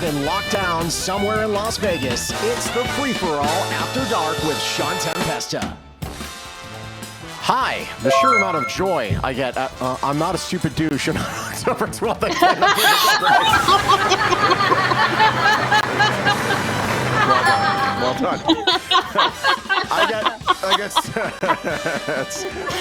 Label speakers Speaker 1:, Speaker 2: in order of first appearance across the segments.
Speaker 1: in lockdown somewhere in Las Vegas. It's the free-for-all after dark with Shawn Tempesta. Hi, the sheer amount of joy I get. I'm not a stupid douche. And so it's well they can. Well done. I guess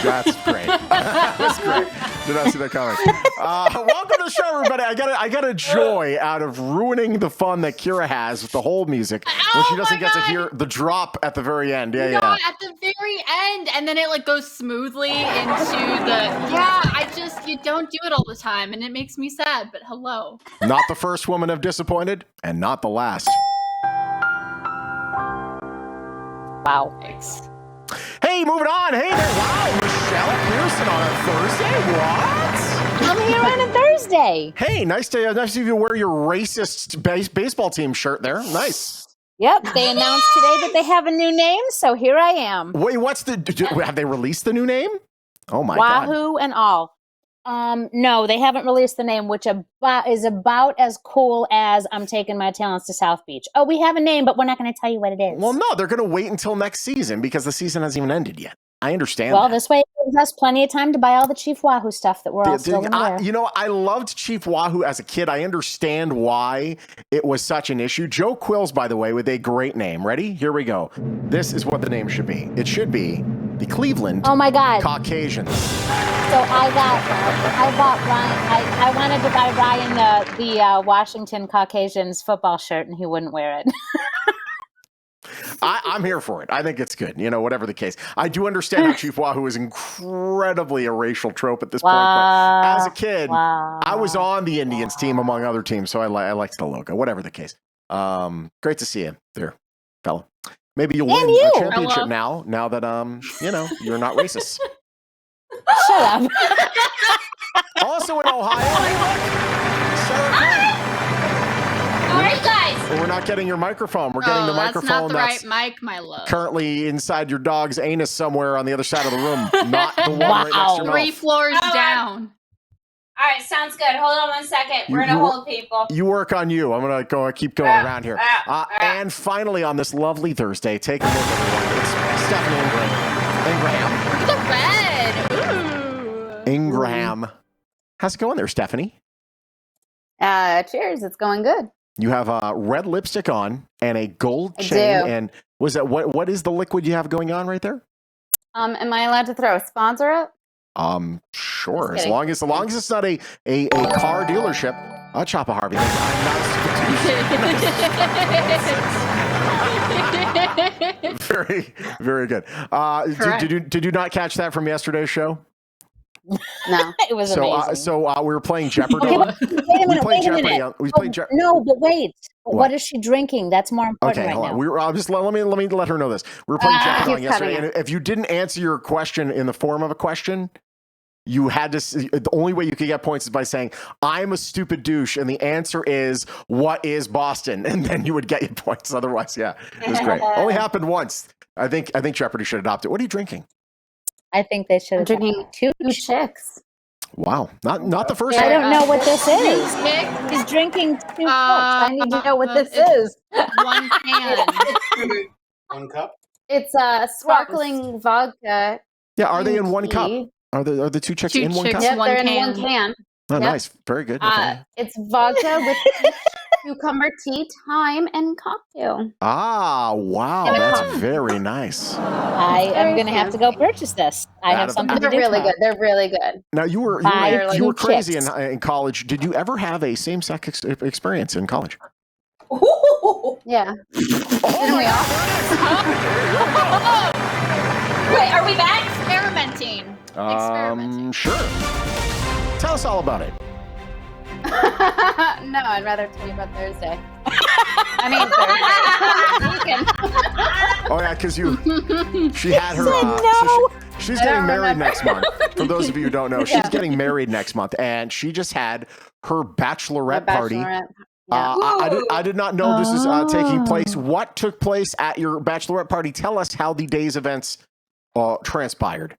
Speaker 1: that's great. That's great. Did not see that coming. Welcome to the show, everybody. I got a joy out of ruining the fun that Kira has with the whole music when she doesn't get to hear the drop at the very end. Yeah.
Speaker 2: At the very end, and then it like goes smoothly into the. You don't do it all the time, and it makes me sad. But hello.
Speaker 1: Not the first woman I've disappointed, and not the last.
Speaker 3: Wow.
Speaker 2: Thanks.
Speaker 1: Hey, moving on. Hey there. Wow, Michelle Pearson on a Thursday. What?
Speaker 3: I'm here on a Thursday.
Speaker 1: Hey, nice to see you wear your racist baseball team shirt there. Nice.
Speaker 3: Yep, they announced today that they have a new name, so here I am.
Speaker 1: Wait, have they released the new name? Oh my God.
Speaker 3: Wahoo and all. No, they haven't released the name, which is about as cool as I'm taking my talents to South Beach. Oh, we have a name, but we're not going to tell you what it is.
Speaker 1: Well, no, they're going to wait until next season because the season hasn't even ended yet. I understand
Speaker 3: Well,
Speaker 1: that.
Speaker 3: this way it gives us plenty of time to buy all the Chief Wahoo stuff that we're all still going to wear.
Speaker 1: You know, I loved Chief Wahoo as a kid. I understand why it was such an issue. Joe Quills, by the way, with a great name. Ready? Here we go. This is what the name should be. It should be the Cleveland
Speaker 3: Oh my God.
Speaker 1: Caucasians.
Speaker 3: So I bought Ryan. I wanted to buy Ryan the Washington Caucasians football shirt, and he wouldn't wear it.
Speaker 1: I'm here for it. I think it's good. You know, whatever the case. I do understand how Chief Wahoo is incredibly a racial trope at this point. But as a kid, I was on the Indians team among other teams, so I liked the logo. Whatever the case. Great to see you there, fella. Maybe you'll win a championship now that you're not racist.
Speaker 3: Shut up.
Speaker 1: Also in Ohio, Sarah.
Speaker 4: How are you guys?
Speaker 1: We're not getting your microphone. We're getting the microphone
Speaker 2: that's not the right mic, my love.
Speaker 1: Currently inside your dog's anus somewhere on the other side of the room. Not the one right next to your mouth.
Speaker 2: 3 floors down.
Speaker 4: All right, sounds good. Hold on one second. We're going to hold people.
Speaker 1: You work on you. I'm going to keep going around here. And finally on this lovely Thursday, take a look, everyone. It's Stephanie Ingraham.
Speaker 2: Look at the red. Ooh.
Speaker 1: Ingraham. How's it going there, Stephanie?
Speaker 5: Cheers. It's going good.
Speaker 1: You have red lipstick on and a gold
Speaker 5: I
Speaker 1: chain.
Speaker 5: do.
Speaker 1: And was that what is the liquid you have going on right there?
Speaker 5: Am I allowed to throw a sponsor up?
Speaker 1: Sure.
Speaker 5: Just
Speaker 1: As long as it's not a car dealership. Choppa Harvey. I'm not very, very good. Did you not catch that from yesterday's show?
Speaker 5: No.
Speaker 3: It was amazing.
Speaker 1: So we were playing Jeopardy.
Speaker 3: Okay, wait a minute.
Speaker 1: We played Jeopardy.
Speaker 3: No, but wait. What is she drinking? That's more important
Speaker 1: Okay,
Speaker 3: right
Speaker 1: hold on.
Speaker 3: now.
Speaker 1: Let me let her know this. We were playing Jeopardy on yesterday,
Speaker 5: cutting
Speaker 1: and if you didn't answer your question in the form of a question, you had to. The only way you could get points is by saying, "I'm a stupid douche," and the answer is, "What is Boston?" And then you would get your points. Otherwise, yeah, it was great. Only happened once. I think Jeopardy should adopt it. What are you drinking?
Speaker 3: I think they should have
Speaker 5: drinking 2 chicks.
Speaker 1: Wow, not the first
Speaker 3: I
Speaker 1: time.
Speaker 3: don't know what this is.
Speaker 2: Nick,
Speaker 3: He's drinking 2 cups. I need to know what this is.
Speaker 2: one can.
Speaker 6: 1 cup.
Speaker 5: It's sparkling vodka.
Speaker 1: Yeah, are they in one
Speaker 5: tea.
Speaker 1: cup? Are the 2 chicks
Speaker 2: Two
Speaker 1: in one
Speaker 2: chicks.
Speaker 1: cup?
Speaker 5: Yep,
Speaker 2: One
Speaker 5: they're in
Speaker 2: can.
Speaker 5: one can.
Speaker 1: Oh,
Speaker 5: Yep.
Speaker 1: nice, very good. Okay.
Speaker 5: It's vodka with cucumber tea, thyme, and cocktail.
Speaker 1: Ah, wow, that's very nice.
Speaker 3: I am going to have to go purchase this. I have something to
Speaker 5: They're
Speaker 3: do
Speaker 5: really
Speaker 3: tomorrow.
Speaker 5: good. They're really good.
Speaker 1: Now you were crazy in college. Did you ever have a same-sex experience in college?
Speaker 5: Yeah.
Speaker 1: Didn't we all?
Speaker 4: Wait, are we back?
Speaker 2: Experimenting. Experimenting.
Speaker 1: Sure. Tell us all about it.
Speaker 5: No, I'd rather tell you about Thursday. I mean, Thursday. Weekend.
Speaker 1: Oh yeah, because she had her.
Speaker 3: No.
Speaker 1: She's getting married next month. For those of you who don't know, she's
Speaker 5: Yeah.
Speaker 1: getting married next month, and she just had her bachelorette party.
Speaker 5: Bachelorette. Yeah.
Speaker 1: I did not know this is taking place. What took place at your bachelorette party? Tell us how the day's events transpired.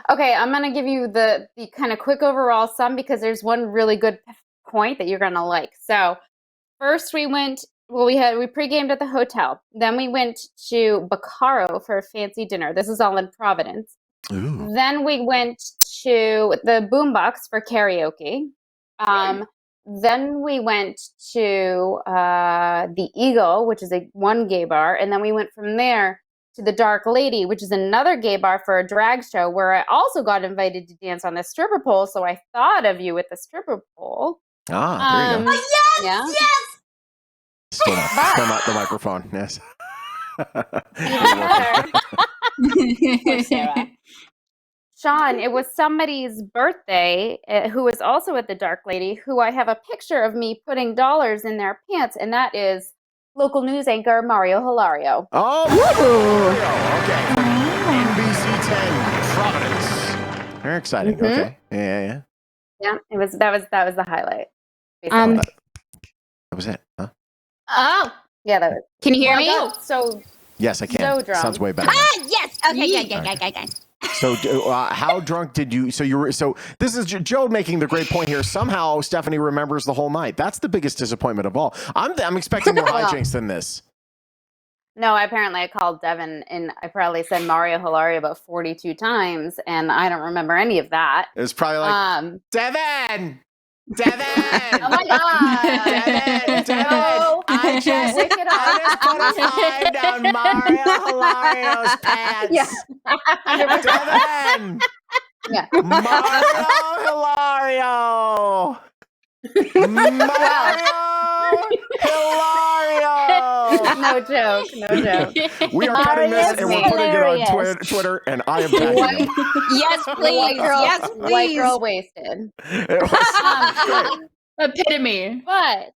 Speaker 5: Okay, I'm going to give you the kind of quick overall sum because there's one really good point that you're going to like. So First, we pre-gamed at the hotel. Then we went to Bacaro for a fancy dinner. This is all in Providence.
Speaker 1: Ooh.
Speaker 5: Then we went to the Boombox for karaoke. Then we went to the Eagle, which is one gay bar, and then we went from there to the Dark Lady, which is another gay bar for a drag show, where I also got invited to dance on the stripper pole. So I thought of you with the stripper pole.
Speaker 1: Ah, there you go.
Speaker 4: Oh, yes, yes.
Speaker 1: Still not the microphone. Yes.
Speaker 5: Poor Sarah. Shawn, it was somebody's birthday who was also at the Dark Lady, who I have a picture of me putting dollars in their pants, and that is local news anchor Mario Hilario.
Speaker 1: Oh, okay. NBC 10 Providence. Very exciting.
Speaker 5: Mhm.
Speaker 1: Okay. Yeah.
Speaker 5: Yeah, that was the highlight.
Speaker 1: That was it. Huh?
Speaker 2: Oh,
Speaker 5: Yeah, that was.
Speaker 4: Can you hear
Speaker 5: Well,
Speaker 4: me?
Speaker 5: that's so
Speaker 1: Yes, I can.
Speaker 5: So drunk.
Speaker 1: Sounds way better.
Speaker 4: Yes. Okay.
Speaker 1: So, how drunk did you? So this is Joe making the great point here. Somehow, Stephanie remembers the whole night. That's the biggest disappointment of all. I'm expecting more hijinks than this.
Speaker 5: No, apparently I called Devin and I probably said Mario Hilario about 42 times, and I don't remember any of that.
Speaker 1: It was probably like Devin.
Speaker 5: Oh my god!
Speaker 1: Devin,
Speaker 5: No.
Speaker 1: I just put a five down Mario Hilario's pants.
Speaker 5: Yeah.
Speaker 1: Devin,
Speaker 5: Yeah.
Speaker 1: Mario Hilario.
Speaker 5: No joke.
Speaker 1: We are cutting this and we're putting it on
Speaker 3: hilarious.
Speaker 1: Twitter, and I am tagging him.
Speaker 4: Yes, please. Yes,
Speaker 5: White
Speaker 4: please.
Speaker 5: girl wasted.
Speaker 1: It was great.
Speaker 2: epitome.
Speaker 5: But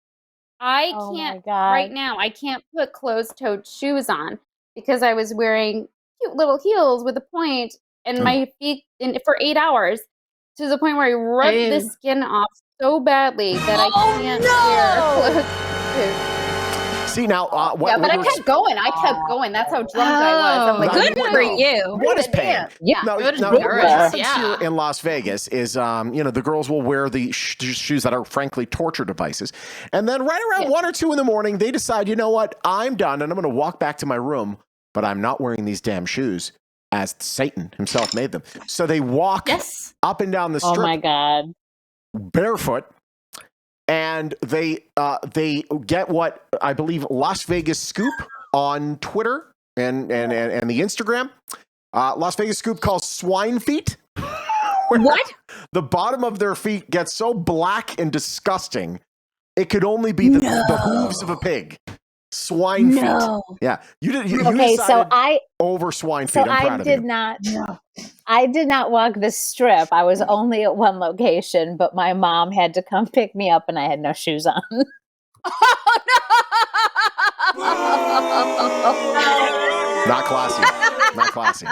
Speaker 5: I
Speaker 3: Oh my
Speaker 5: can't
Speaker 3: God.
Speaker 5: right now. I can't put closed-toed shoes on because I was wearing cute little heels with a point, and my feet for 8 hours, to the point where I ripped the
Speaker 2: Ew.
Speaker 5: skin off so badly that I can't wear closed-toed shoes.
Speaker 1: See now, what?
Speaker 5: Yeah, but
Speaker 1: what
Speaker 5: I
Speaker 1: we're-
Speaker 5: kept going. That's how drunk I was. I'm like,
Speaker 1: Now,
Speaker 4: Good for you.
Speaker 1: What is pain?
Speaker 5: Yeah.
Speaker 1: Now,
Speaker 2: Good
Speaker 1: what
Speaker 2: endurance,
Speaker 1: happens
Speaker 2: yeah.
Speaker 1: here in Las Vegas is, the girls will wear the shoes that are frankly torture devices, and then right around 1 or 2 in the morning, they decide, you know what, I'm done, and I'm going to walk back to my room, but I'm not wearing these damn shoes, as Satan himself made them. So they walk
Speaker 2: Yes.
Speaker 1: up and down the
Speaker 3: Oh
Speaker 1: strip
Speaker 3: my God.
Speaker 1: barefoot. And they get what I believe Las Vegas Scoop on Twitter and the Instagram. Las Vegas Scoop calls swine feet.
Speaker 4: What?
Speaker 1: The bottom of their feet gets so black and disgusting, it could only be the hooves of a pig. Swine feet. Yeah, you
Speaker 3: Okay, so
Speaker 1: decided over swine feet. I'm proud of you.
Speaker 3: I did not walk the strip. I was only at one location, but my mom had to come pick me up, and I had no shoes on.
Speaker 1: Not classy. Not classy.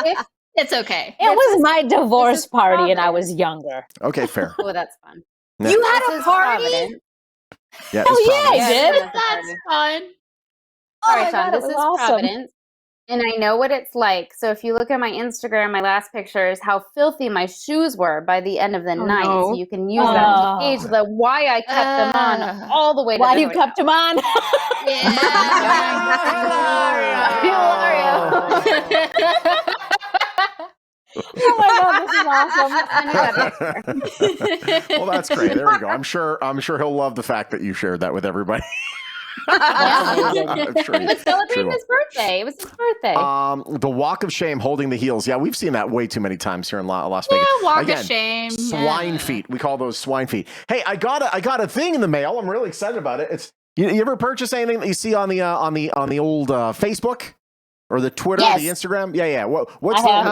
Speaker 2: It's okay.
Speaker 3: It was my
Speaker 5: this
Speaker 3: divorce
Speaker 5: is
Speaker 3: party, and I
Speaker 5: Providence.
Speaker 3: was younger.
Speaker 1: Okay, fair.
Speaker 5: Oh, that's fun.
Speaker 1: Yeah.
Speaker 4: You had
Speaker 5: This
Speaker 4: a
Speaker 5: is
Speaker 4: party?
Speaker 5: Providence.
Speaker 1: Yeah,
Speaker 3: Oh,
Speaker 1: it's
Speaker 3: yeah, I
Speaker 1: Providence.
Speaker 3: did.
Speaker 2: That's fun.
Speaker 5: All
Speaker 3: my
Speaker 5: right, Shawn,
Speaker 3: God, it
Speaker 5: this
Speaker 3: was
Speaker 5: is
Speaker 3: awesome.
Speaker 5: Providence. And I know what it's like. So if you look at my Instagram, my last pictures, how filthy my shoes were by the end of the night.
Speaker 4: no.
Speaker 5: So you can use that to
Speaker 3: Oh.
Speaker 5: gauge why I kept them on all the way to
Speaker 3: Why
Speaker 5: the
Speaker 3: you
Speaker 5: hotel.
Speaker 3: kept him on? Oh my God, this is awesome.
Speaker 1: Well, that's great. There we go. I'm sure he'll love the fact that you shared that with everybody. I'm sure he-
Speaker 5: But celebrating
Speaker 1: sure he
Speaker 5: his birthday. It was his birthday.
Speaker 1: the walk of shame holding the heels. Yeah, we've seen that way too many times here in Las Vegas.
Speaker 2: Walk
Speaker 1: Again,
Speaker 2: of shame.
Speaker 1: swine
Speaker 2: yeah.
Speaker 1: feet. We call those swine feet. Hey, I got a thing in the mail. I'm really excited about it. It's you ever purchase anything that you see on the old Facebook or the Twitter,
Speaker 3: Yes.
Speaker 1: the Instagram? Yeah.
Speaker 3: I have.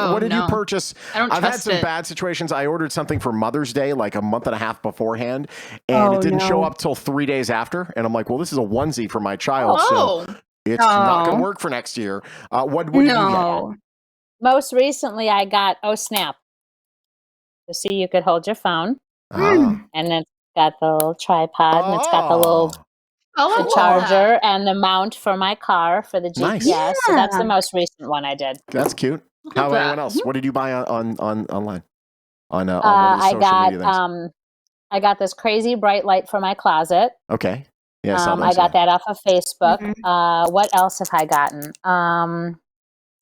Speaker 1: What did you
Speaker 2: no.
Speaker 1: purchase?
Speaker 2: I don't
Speaker 1: I've had
Speaker 2: trust
Speaker 1: some
Speaker 2: it.
Speaker 1: bad situations. I ordered something for Mother's Day like a month and a half beforehand, and it didn't show up till 3 days after. And I'm like, well, this is a onesie for my child,
Speaker 2: Oh.
Speaker 1: so it's not going
Speaker 4: Oh.
Speaker 1: to work for next year. What did you get?
Speaker 4: No.
Speaker 3: Most recently, I got Snap. So you could hold your phone,
Speaker 1: Ah.
Speaker 3: and it's got the little tripod, and it's got the little
Speaker 2: Oh, I
Speaker 3: the
Speaker 2: love
Speaker 3: charger and the mount for my car for the GPS.
Speaker 1: Nice.
Speaker 3: So that's
Speaker 4: Yeah.
Speaker 3: the most recent one I did.
Speaker 1: That's cute.
Speaker 2: Look
Speaker 1: How
Speaker 2: at
Speaker 1: about
Speaker 2: that.
Speaker 1: anyone else? What did you buy on online? On one of the
Speaker 3: I
Speaker 1: social
Speaker 3: got
Speaker 1: media things.
Speaker 3: I got this crazy bright light for my closet.
Speaker 1: Okay. Yeah,
Speaker 3: I got that off of Facebook. What else have I gotten?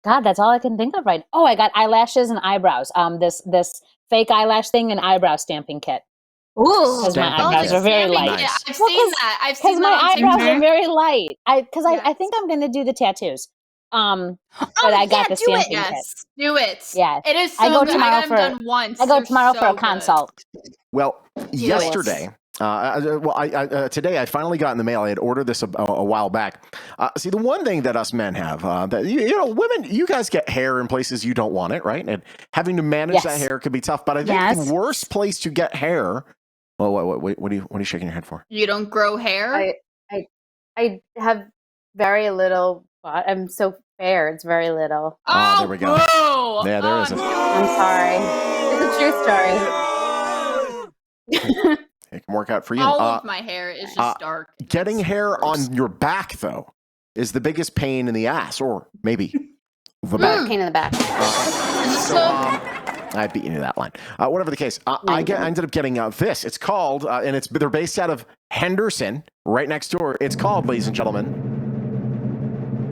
Speaker 3: God, that's all I can think of right. Oh, I got eyelashes and eyebrows. This fake eyelash thing and eyebrow stamping kit.
Speaker 6: Ooh,
Speaker 3: Because my eyebrows are very light.
Speaker 2: Yeah, I've seen that. I've seen
Speaker 3: my
Speaker 2: that on
Speaker 3: eyebrows
Speaker 2: TikTok.
Speaker 3: are very light. I
Speaker 2: Yes.
Speaker 3: think I'm gonna do the tattoos. But I got the stamping kit.
Speaker 2: Yes, do it.
Speaker 3: Yeah,
Speaker 2: It is so
Speaker 3: I go
Speaker 2: good.
Speaker 3: tomorrow
Speaker 2: I got them done once.
Speaker 3: I go
Speaker 2: They're
Speaker 3: tomorrow for a
Speaker 2: so
Speaker 3: consult.
Speaker 1: Well, yesterday, today I finally got in the mail. I had ordered this a while back. See, the one thing that us men have, that women, you guys get hair in places you don't want it, right? And having to manage that hair could be tough. But I think the worst place to get hair. Well, what are you shaking your head for?
Speaker 2: You don't grow hair?
Speaker 5: I have very little. I'm so fair. It's very little.
Speaker 1: Oh, there we go.
Speaker 2: Whoa.
Speaker 1: Yeah, there is it.
Speaker 5: I'm sorry. It's a true story.
Speaker 1: It can work out for you.
Speaker 2: All of my hair is just dark.
Speaker 1: Getting hair on your back, though, is the biggest pain in the ass, or maybe the back.
Speaker 5: Pain in the back.
Speaker 1: I beat you to that line. Whatever the case, I ended up getting this. It's called, and they're based out of Henderson, right next door. It's called, ladies and gentlemen,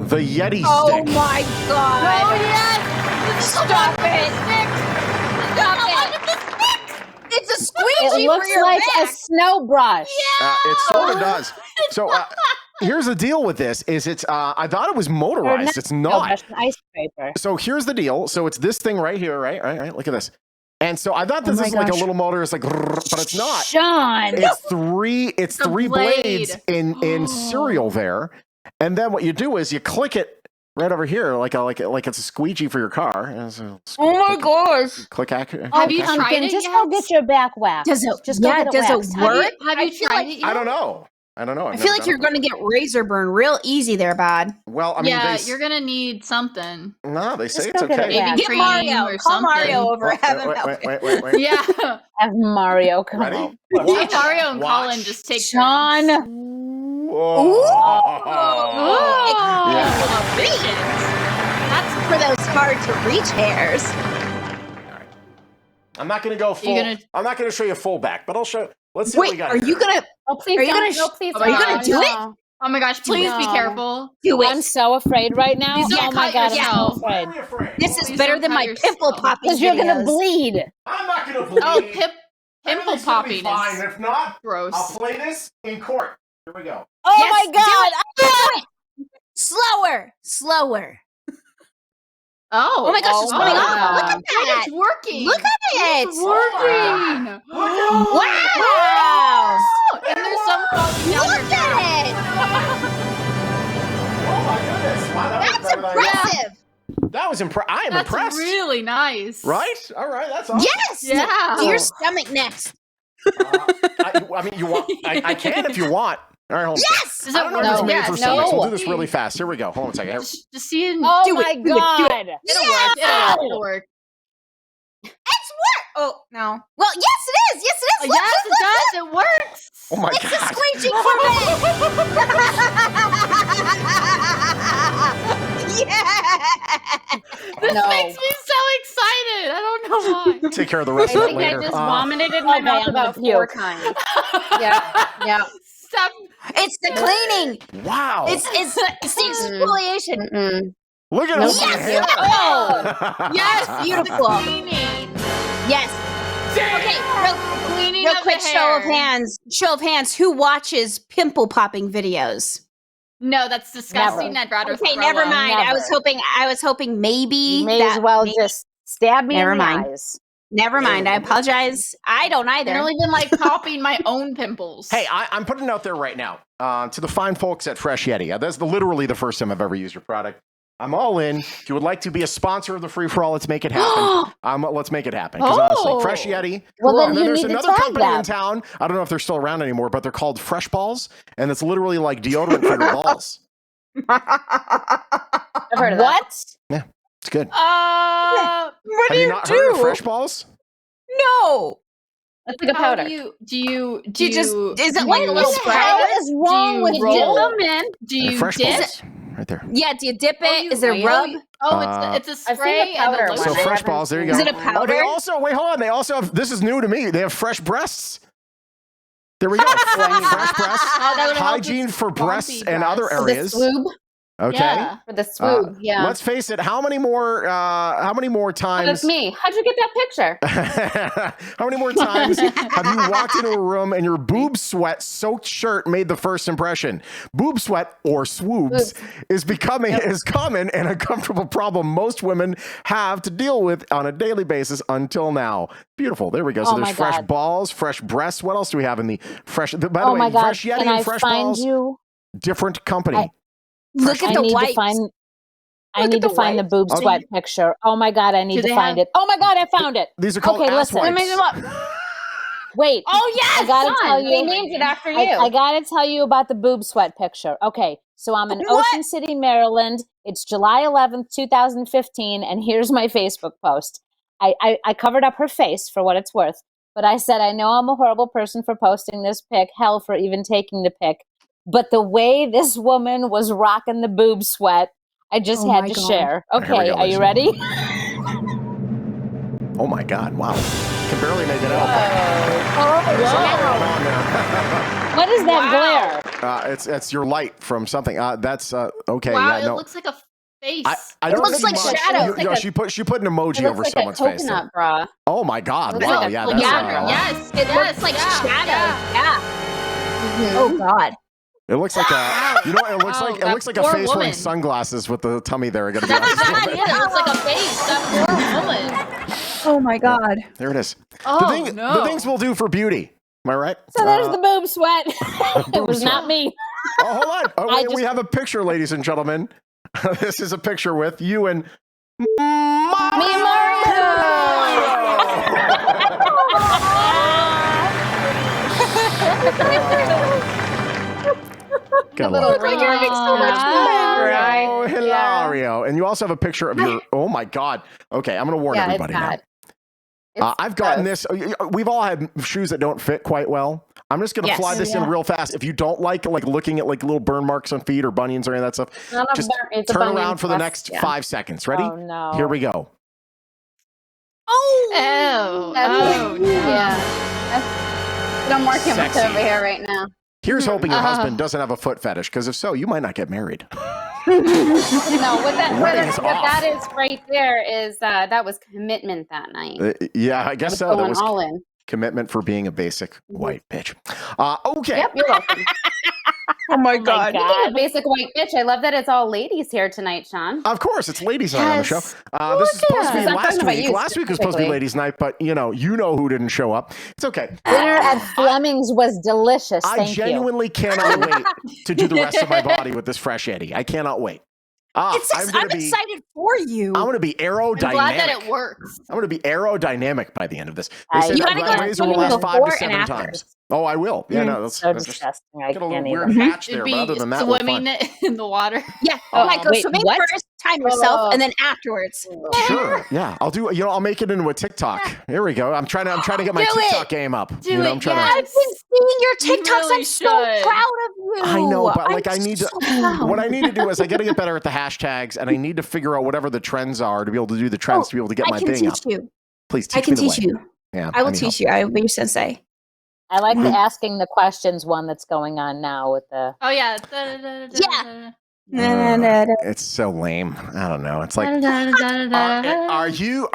Speaker 1: the Yeti stick.
Speaker 6: oh my god!
Speaker 2: Oh, yes!
Speaker 6: Stop it! Stop it! It's a squeegee
Speaker 3: It looks
Speaker 6: for your
Speaker 3: like
Speaker 6: back.
Speaker 3: a snow brush.
Speaker 1: It sort of does. So here's the deal with this: is it's I thought it was motorized. It's not.
Speaker 3: Brush and ice scraper.
Speaker 1: So here's the deal. So it's this thing right here, right. Look at this. And so I thought this is like a little motor. It's like, but it's not.
Speaker 3: Shawn.
Speaker 1: It's three
Speaker 2: blade.
Speaker 1: blades in serial there. And then what you do is you click it right over here, like it's a squeegee for your car.
Speaker 6: Oh my gosh!
Speaker 1: Click accurate.
Speaker 2: Have you tried it
Speaker 3: Just
Speaker 2: yet?
Speaker 3: go get your back waxed.
Speaker 6: Does it?
Speaker 3: Just go get it
Speaker 6: does
Speaker 3: waxed.
Speaker 6: it work?
Speaker 2: Have you tried it yet?
Speaker 1: I don't know.
Speaker 6: I feel like you're going to get razor burn real easy there, bud.
Speaker 1: Well, I mean,
Speaker 2: you're gonna need something.
Speaker 1: No, they say
Speaker 3: Just
Speaker 1: it's
Speaker 3: go get
Speaker 1: okay.
Speaker 3: it waxed.
Speaker 2: Maybe
Speaker 6: Get
Speaker 2: cream
Speaker 6: Mario.
Speaker 2: or
Speaker 6: Call
Speaker 2: something.
Speaker 6: Mario over. Have him help.
Speaker 1: Wait.
Speaker 2: Yeah.
Speaker 3: Have Mario come
Speaker 1: Ready?
Speaker 3: out.
Speaker 2: Have Mario and
Speaker 1: Watch.
Speaker 2: Colin just take
Speaker 3: Shawn.
Speaker 2: turns.
Speaker 1: Whoa.
Speaker 2: Efficient.
Speaker 6: That's for those hard to reach hairs.
Speaker 1: I'm not going to go full. I'm not going to show you full back, but I'll show. Let's see what we
Speaker 6: Wait,
Speaker 1: got.
Speaker 6: are you gonna?
Speaker 5: Oh, please
Speaker 6: Are you
Speaker 5: don't.
Speaker 6: gonna?
Speaker 5: No, please
Speaker 2: are you
Speaker 5: don't.
Speaker 6: gonna do it?
Speaker 5: No.
Speaker 2: Oh my gosh, please be
Speaker 5: No.
Speaker 2: careful.
Speaker 6: Do
Speaker 3: I'm
Speaker 6: it.
Speaker 3: so afraid right now.
Speaker 2: Please don't
Speaker 3: Oh my
Speaker 2: cut
Speaker 3: god, I'm
Speaker 2: yourself.
Speaker 3: so afraid.
Speaker 6: This is
Speaker 2: Please
Speaker 6: better
Speaker 2: don't
Speaker 6: than
Speaker 2: cut
Speaker 6: my
Speaker 2: yourself.
Speaker 6: pimple popping
Speaker 3: Because you're gonna
Speaker 6: videos.
Speaker 3: bleed.
Speaker 1: I'm not going to bleed.
Speaker 2: Oh, pimple
Speaker 1: Everything's gonna be
Speaker 2: popping
Speaker 1: fine.
Speaker 2: is
Speaker 1: If not,
Speaker 2: gross.
Speaker 1: I'll play this in court. Here we go.
Speaker 3: Oh
Speaker 6: Yes,
Speaker 3: my god.
Speaker 6: do it. Slower.
Speaker 2: Oh,
Speaker 6: Oh my gosh, it's going
Speaker 2: wow.
Speaker 6: on. Look at that.
Speaker 2: It's working.
Speaker 6: Look at it.
Speaker 2: It's working.
Speaker 6: Wow.
Speaker 2: And there's some falling down
Speaker 6: Look
Speaker 2: your
Speaker 6: at it.
Speaker 1: Oh my goodness. Wow, that was
Speaker 6: That's
Speaker 1: better than I
Speaker 6: impressive.
Speaker 1: That was impressive. I am
Speaker 2: That's
Speaker 1: impressed.
Speaker 2: really nice.
Speaker 1: Right? All right. That's awesome.
Speaker 6: Yes.
Speaker 2: Yeah.
Speaker 6: Do your stomach next.
Speaker 1: I mean, you want? I can if you want. All right, hold on.
Speaker 6: Yes.
Speaker 2: Does
Speaker 1: I
Speaker 2: it
Speaker 1: don't know
Speaker 2: work?
Speaker 1: if it's made
Speaker 2: Yes.
Speaker 1: for stomachs. We'll do this really fast. Here we go. Hold on a second.
Speaker 2: Just see it.
Speaker 3: Oh
Speaker 6: Do
Speaker 3: my
Speaker 6: it, do it, do
Speaker 3: god.
Speaker 2: It'll work.
Speaker 6: It's work. Oh no. Well, yes, it is. Yes, it is. Look,
Speaker 2: Yes,
Speaker 6: look,
Speaker 2: it does. It works.
Speaker 1: Oh my
Speaker 6: It's a
Speaker 1: god.
Speaker 6: squeegee for me. Yeah.
Speaker 2: This
Speaker 5: No.
Speaker 2: makes me so excited. I don't know why.
Speaker 1: Take care of the rest
Speaker 5: I
Speaker 1: of that
Speaker 5: think I
Speaker 1: later.
Speaker 5: just vomited in my
Speaker 3: okay,
Speaker 5: mouth
Speaker 3: I'm
Speaker 5: about
Speaker 3: gonna
Speaker 5: 4
Speaker 3: puke.
Speaker 5: times. Yeah.
Speaker 2: Stop.
Speaker 6: It's the cleaning.
Speaker 1: Wow.
Speaker 6: It's the exfoliation.
Speaker 5: Mm-mm.
Speaker 1: Look at
Speaker 6: Yes.
Speaker 1: us.
Speaker 2: Yes,
Speaker 6: Beautiful.
Speaker 2: cleaning.
Speaker 6: Yes. Okay.
Speaker 2: Cleaning
Speaker 6: Real
Speaker 2: of
Speaker 6: quick
Speaker 2: the
Speaker 6: show of
Speaker 2: hair.
Speaker 6: hands. Show of hands. Who watches pimple popping videos?
Speaker 2: No, that's disgusting.
Speaker 3: Never.
Speaker 2: I'd rather
Speaker 6: Okay,
Speaker 2: throw
Speaker 6: never
Speaker 2: up.
Speaker 6: mind. I was hoping maybe
Speaker 3: You may
Speaker 6: that
Speaker 3: as well
Speaker 6: maybe-
Speaker 3: just stab me
Speaker 6: Never
Speaker 3: in the
Speaker 6: mind.
Speaker 3: eyes.
Speaker 6: Never mind. I apologize. I don't
Speaker 2: I
Speaker 6: either.
Speaker 2: don't even like popping my own pimples.
Speaker 1: Hey, I'm putting it out there right now to the fine folks at Fresh Yeti. That's literally the first time I've ever used your product. I'm all in. If you would like to be a sponsor of the free for all, let's make it happen. Let's make it happen. Because honestly, Fresh Yeti.
Speaker 3: Well, then
Speaker 1: and
Speaker 3: you
Speaker 1: there's
Speaker 3: need to
Speaker 1: another
Speaker 3: tag
Speaker 1: company in
Speaker 3: them.
Speaker 1: town. I don't know if they're still around anymore, but they're called Fresh Balls, and it's literally like deodorant for your balls.
Speaker 5: I've heard of that.
Speaker 3: What?
Speaker 1: It's good.
Speaker 6: What
Speaker 1: Have
Speaker 6: do
Speaker 1: you
Speaker 6: you
Speaker 1: not heard of
Speaker 6: do?
Speaker 1: Fresh Balls?
Speaker 6: No.
Speaker 5: It's like a
Speaker 2: How
Speaker 5: powder.
Speaker 2: do you
Speaker 6: Do you just? Is
Speaker 2: do
Speaker 6: it like
Speaker 2: you
Speaker 6: a little
Speaker 2: spray
Speaker 3: What
Speaker 6: powder?
Speaker 3: is wrong
Speaker 2: you
Speaker 3: with
Speaker 2: roll
Speaker 3: you?
Speaker 2: them in? Do you
Speaker 1: Fresh
Speaker 2: dip?
Speaker 1: Balls, right there.
Speaker 6: Yeah. Do you dip
Speaker 2: Oh,
Speaker 6: it?
Speaker 2: you
Speaker 6: Is it a
Speaker 2: lay-
Speaker 6: rub?
Speaker 2: Oh, it's a
Speaker 5: I've seen the
Speaker 2: spray and
Speaker 5: powder
Speaker 2: a
Speaker 5: one.
Speaker 1: So
Speaker 2: lotion.
Speaker 5: I
Speaker 1: Fresh
Speaker 5: haven't
Speaker 1: Balls, there you
Speaker 5: seen
Speaker 1: go.
Speaker 6: Is it a powder?
Speaker 1: They also, wait, hold on. They also have, this is new to me. They have fresh breasts. There we go. Fresh breasts,
Speaker 2: that would help
Speaker 1: hygiene
Speaker 2: with
Speaker 1: for breasts
Speaker 2: swampy
Speaker 1: and other
Speaker 2: breasts.
Speaker 1: areas.
Speaker 5: For the swoob.
Speaker 1: Okay.
Speaker 2: Yeah.
Speaker 5: For the swoob. Yeah.
Speaker 1: Let's face it. How many more
Speaker 5: Oh,
Speaker 1: times?
Speaker 5: that's me. How'd you get that picture?
Speaker 1: How many more times have you walked into a room and your boob sweat soaked shirt made the first impression? Boob sweat or swoobs is common and a comfortable problem most women have to deal with on a daily basis until now. Beautiful. There we go. So there's fresh balls, fresh breasts. What else do we have in the fresh? By the way, fresh Yeti and fresh balls. Different company.
Speaker 6: Look at the wipes.
Speaker 3: I need to find the boob sweat picture. Oh my God, I need to find it. Oh my God, I found it.
Speaker 1: These are called ass wipes.
Speaker 6: Let me them up.
Speaker 3: Wait.
Speaker 6: Oh yes,
Speaker 3: I gotta tell you.
Speaker 5: They named it after you.
Speaker 3: I gotta tell you about the boob sweat picture. Okay, so I'm in Ocean City, Maryland. It's July 11th, 2015, and here's my Facebook post. I covered up her face for what it's worth, but I said, I know I'm a horrible person for posting this pic, hell for even taking the pic, but the way this woman was rocking the boob sweat, I just had to share. Okay, are you ready?
Speaker 1: Oh my God, wow. Can barely make it out.
Speaker 3: What is that glare?
Speaker 1: It's your light from something. That's okay.
Speaker 2: Wow,
Speaker 1: yeah, no.
Speaker 2: it looks like a face.
Speaker 1: I don't
Speaker 6: It looks
Speaker 1: think
Speaker 6: like
Speaker 1: much.
Speaker 6: shadow.
Speaker 1: She put an emoji over
Speaker 5: like
Speaker 1: someone's
Speaker 5: a
Speaker 1: face.
Speaker 5: coconut bra.
Speaker 1: Oh my God!
Speaker 5: Looks
Speaker 1: Wow,
Speaker 5: like a
Speaker 1: yeah,
Speaker 5: coconut
Speaker 1: that's
Speaker 5: bra.
Speaker 2: Yes,
Speaker 6: It looks like shadow. Yeah. Oh God.
Speaker 1: It looks like a, you know, it looks
Speaker 2: Oh,
Speaker 1: like
Speaker 2: that
Speaker 1: a face
Speaker 2: poor
Speaker 1: wearing
Speaker 2: woman.
Speaker 1: sunglasses with the tummy there. I gotta be
Speaker 2: That's
Speaker 1: honest.
Speaker 2: bad. Yeah, it looks like a face. That poor woman.
Speaker 6: Oh my God.
Speaker 1: There it is.
Speaker 2: Oh,
Speaker 1: The things we'll do for beauty. Am I right?
Speaker 3: So there's the boob sweat. It was
Speaker 1: sweat.
Speaker 3: not me.
Speaker 1: Oh, hold on. Oh, wait, we have a picture, ladies and gentlemen. This is a picture with you and
Speaker 3: Me and Mario.
Speaker 1: Got a
Speaker 5: Little
Speaker 1: lot.
Speaker 5: ring.
Speaker 6: so much
Speaker 5: Right.
Speaker 1: Oh, Hilario. And you also have a picture of your, oh my God. Okay, I'm going to warn
Speaker 5: Yeah,
Speaker 1: everybody
Speaker 5: it's
Speaker 1: now.
Speaker 5: bad. It's
Speaker 1: I've gotten
Speaker 5: gross.
Speaker 1: this. We've all had shoes that don't fit quite well. I'm just going to fly this in real fast. If you don't like looking at like little burn marks on feet or bunions or any of that stuff,
Speaker 5: Not a
Speaker 1: just
Speaker 5: burn- it's a
Speaker 1: turn
Speaker 5: bunion
Speaker 1: around for the
Speaker 5: plus,
Speaker 1: next 5 seconds. Ready?
Speaker 3: Oh no.
Speaker 1: Here we go.
Speaker 6: Oh.
Speaker 2: Oh,
Speaker 5: That's-
Speaker 2: no.
Speaker 5: Yeah. I'm working with
Speaker 1: Sexy.
Speaker 5: over here right now.
Speaker 1: Here's hoping your husband doesn't have a foot fetish, because if so, you might not get married.
Speaker 5: No, what
Speaker 1: Wedding is
Speaker 5: that is right there is that was commitment that night.
Speaker 1: Yeah, I guess so. That
Speaker 5: Going
Speaker 1: was
Speaker 5: all in.
Speaker 1: commitment for being a basic white bitch. Okay.
Speaker 5: Yep, you're welcome.
Speaker 6: Oh my
Speaker 3: God.
Speaker 6: God.
Speaker 5: Speaking of basic white bitch, I love that it's all ladies here tonight, Sean.
Speaker 1: Of course, it's ladies' night on the show.
Speaker 2: Yes.
Speaker 1: This is supposed to be
Speaker 5: I'm talking
Speaker 1: last
Speaker 5: about
Speaker 1: week.
Speaker 5: you
Speaker 1: Last week was supposed to be
Speaker 5: specifically.
Speaker 1: ladies' night, but you know who didn't show up. It's okay.
Speaker 3: Dinner at Fleming's was delicious.
Speaker 1: I
Speaker 3: Thank you.
Speaker 1: genuinely cannot wait to do the rest of my body with this fresh Eddie. I cannot wait. I'm
Speaker 6: excited for you.
Speaker 1: I'm going to be aerodynamic.
Speaker 2: I'm glad that it works.
Speaker 1: I'm going to be aerodynamic by the end of this. They
Speaker 3: You
Speaker 1: said
Speaker 6: gotta
Speaker 1: that
Speaker 6: go
Speaker 1: razor will
Speaker 6: swimming
Speaker 1: last 5 to
Speaker 6: before
Speaker 1: 7
Speaker 6: and
Speaker 1: times.
Speaker 6: afterwards.
Speaker 1: Oh, I will. Yeah, no,
Speaker 3: So
Speaker 1: that's just
Speaker 3: disgusting. I
Speaker 1: got a little
Speaker 3: can't
Speaker 1: weird
Speaker 3: even.
Speaker 1: patch there,
Speaker 2: Should
Speaker 1: but
Speaker 2: be
Speaker 1: other than that, we're
Speaker 2: swimming
Speaker 1: fine.
Speaker 2: in the water.
Speaker 6: Yeah. Oh my God.
Speaker 3: wait,
Speaker 6: Swimming
Speaker 3: what?
Speaker 6: first, time yourself, and then afterwards.
Speaker 1: Sure. Yeah, I'll do. I'll make it into a TikTok. Here we go. I'm trying to get my
Speaker 6: Do it.
Speaker 1: TikTok game up.
Speaker 2: Do it,
Speaker 1: I'm trying
Speaker 2: yes.
Speaker 6: I've been seeing your
Speaker 2: You
Speaker 6: TikToks.
Speaker 2: really
Speaker 6: I'm so
Speaker 2: should.
Speaker 6: proud of you.
Speaker 1: I know, but
Speaker 6: I'm
Speaker 1: like I need to.
Speaker 6: so proud.
Speaker 1: What I need to do is I got to get better at the hashtags, and I need to figure out whatever the trends are to be able to do the trends to be able to get my
Speaker 6: I can
Speaker 1: thing up.
Speaker 6: teach you.
Speaker 1: Please teach
Speaker 6: I can
Speaker 1: me the
Speaker 6: teach
Speaker 1: way.
Speaker 6: you.
Speaker 1: Yeah,
Speaker 6: I will
Speaker 1: need
Speaker 6: teach you. I will be your sensei.
Speaker 3: I like the asking the questions one that's going on now with the.
Speaker 2: Oh yeah.
Speaker 6: Yeah.
Speaker 1: It's so lame. I don't know. It's like, are you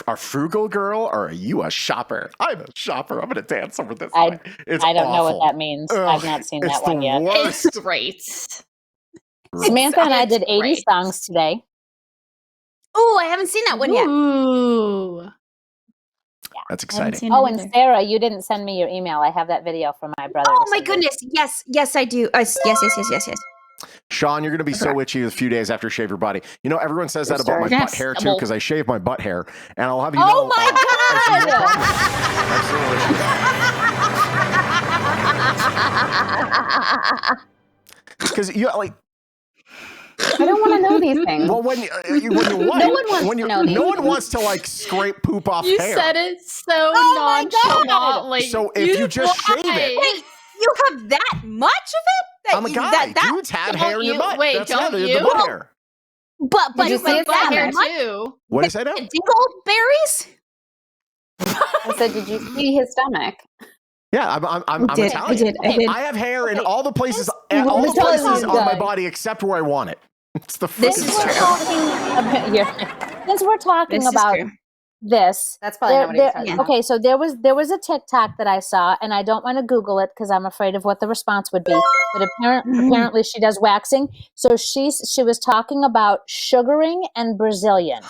Speaker 1: a frugal girl or are you a shopper? I'm a shopper. I'm going to dance over this.
Speaker 3: I
Speaker 1: way. It's
Speaker 3: I don't know
Speaker 1: awful.
Speaker 3: what that means.
Speaker 1: Ugh,
Speaker 3: I've not seen
Speaker 1: it's
Speaker 3: that one
Speaker 1: the
Speaker 3: yet.
Speaker 1: worst.
Speaker 2: It's great.
Speaker 3: Samantha and I did 80
Speaker 2: great.
Speaker 3: songs today.
Speaker 6: Oh, I haven't seen that one yet.
Speaker 2: Ooh.
Speaker 1: That's
Speaker 2: I haven't
Speaker 1: exciting.
Speaker 2: seen
Speaker 3: Oh,
Speaker 2: it
Speaker 3: and
Speaker 2: either.
Speaker 3: Sarah, you didn't send me your email. I have that video from my brother.
Speaker 6: Oh
Speaker 3: to
Speaker 6: my
Speaker 3: send you.
Speaker 6: goodness. Yes. Yes, I do. Yes.
Speaker 1: Sean, you're going to be so itchy in a few days after you shave your body. You know, everyone says that about my
Speaker 2: Yes,
Speaker 1: butt hair too,
Speaker 2: well-
Speaker 1: because I shave my butt hair, and I'll have you
Speaker 3: Oh
Speaker 1: know.
Speaker 3: my
Speaker 1: Because you like.
Speaker 5: I don't want to know these things.
Speaker 1: Well, when you what?
Speaker 5: No one wants
Speaker 1: when
Speaker 5: to
Speaker 1: you,
Speaker 5: know these
Speaker 1: no one
Speaker 5: things.
Speaker 1: wants to like scrape poop off
Speaker 2: You
Speaker 1: hair.
Speaker 2: said it so
Speaker 3: my God.
Speaker 2: nonchalantly.
Speaker 1: So if you just shave it-
Speaker 6: Wait, you have that much of it? That
Speaker 1: I'm a
Speaker 6: you-
Speaker 1: guy.
Speaker 6: That,
Speaker 1: Dudes have
Speaker 2: Don't
Speaker 1: hair in your
Speaker 2: you-
Speaker 1: butt.
Speaker 2: wait,
Speaker 1: That's
Speaker 2: don't
Speaker 1: the
Speaker 2: you?
Speaker 1: butt hair.
Speaker 6: but
Speaker 5: Did you see
Speaker 6: but
Speaker 5: it,
Speaker 6: that
Speaker 5: Sarah?
Speaker 6: much?
Speaker 2: too.
Speaker 1: What did I say now?
Speaker 6: Dingleberries?
Speaker 5: I said, did you see his stomach?
Speaker 1: Yeah, I'm Italian.
Speaker 6: I did.
Speaker 1: I have hair in all the places, on my body except where I want it. It's the
Speaker 3: Since we're talking about this,
Speaker 5: That's probably not what he was talking about.
Speaker 3: okay. So there was a TikTok that I saw, and I don't want to Google it because I'm afraid of what the response would be. But apparently, she does waxing. So she was talking about sugaring and Brazilian.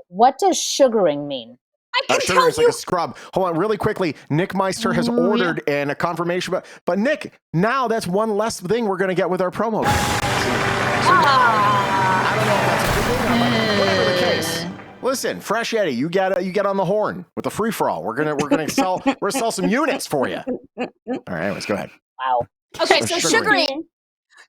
Speaker 3: What does sugaring mean?
Speaker 1: Sugar is like a scrub. Hold on, really quickly. Nick Meister has ordered and a confirmation. But Nick, now that's one less thing we're going to get with our promo. I don't know if that's a good thing or not. Whatever the case. Listen, Fresh Eddie, you get on the horn with the free for all. We're gonna sell some units for you. All right, anyways, go ahead.
Speaker 3: Wow.
Speaker 6: Okay, so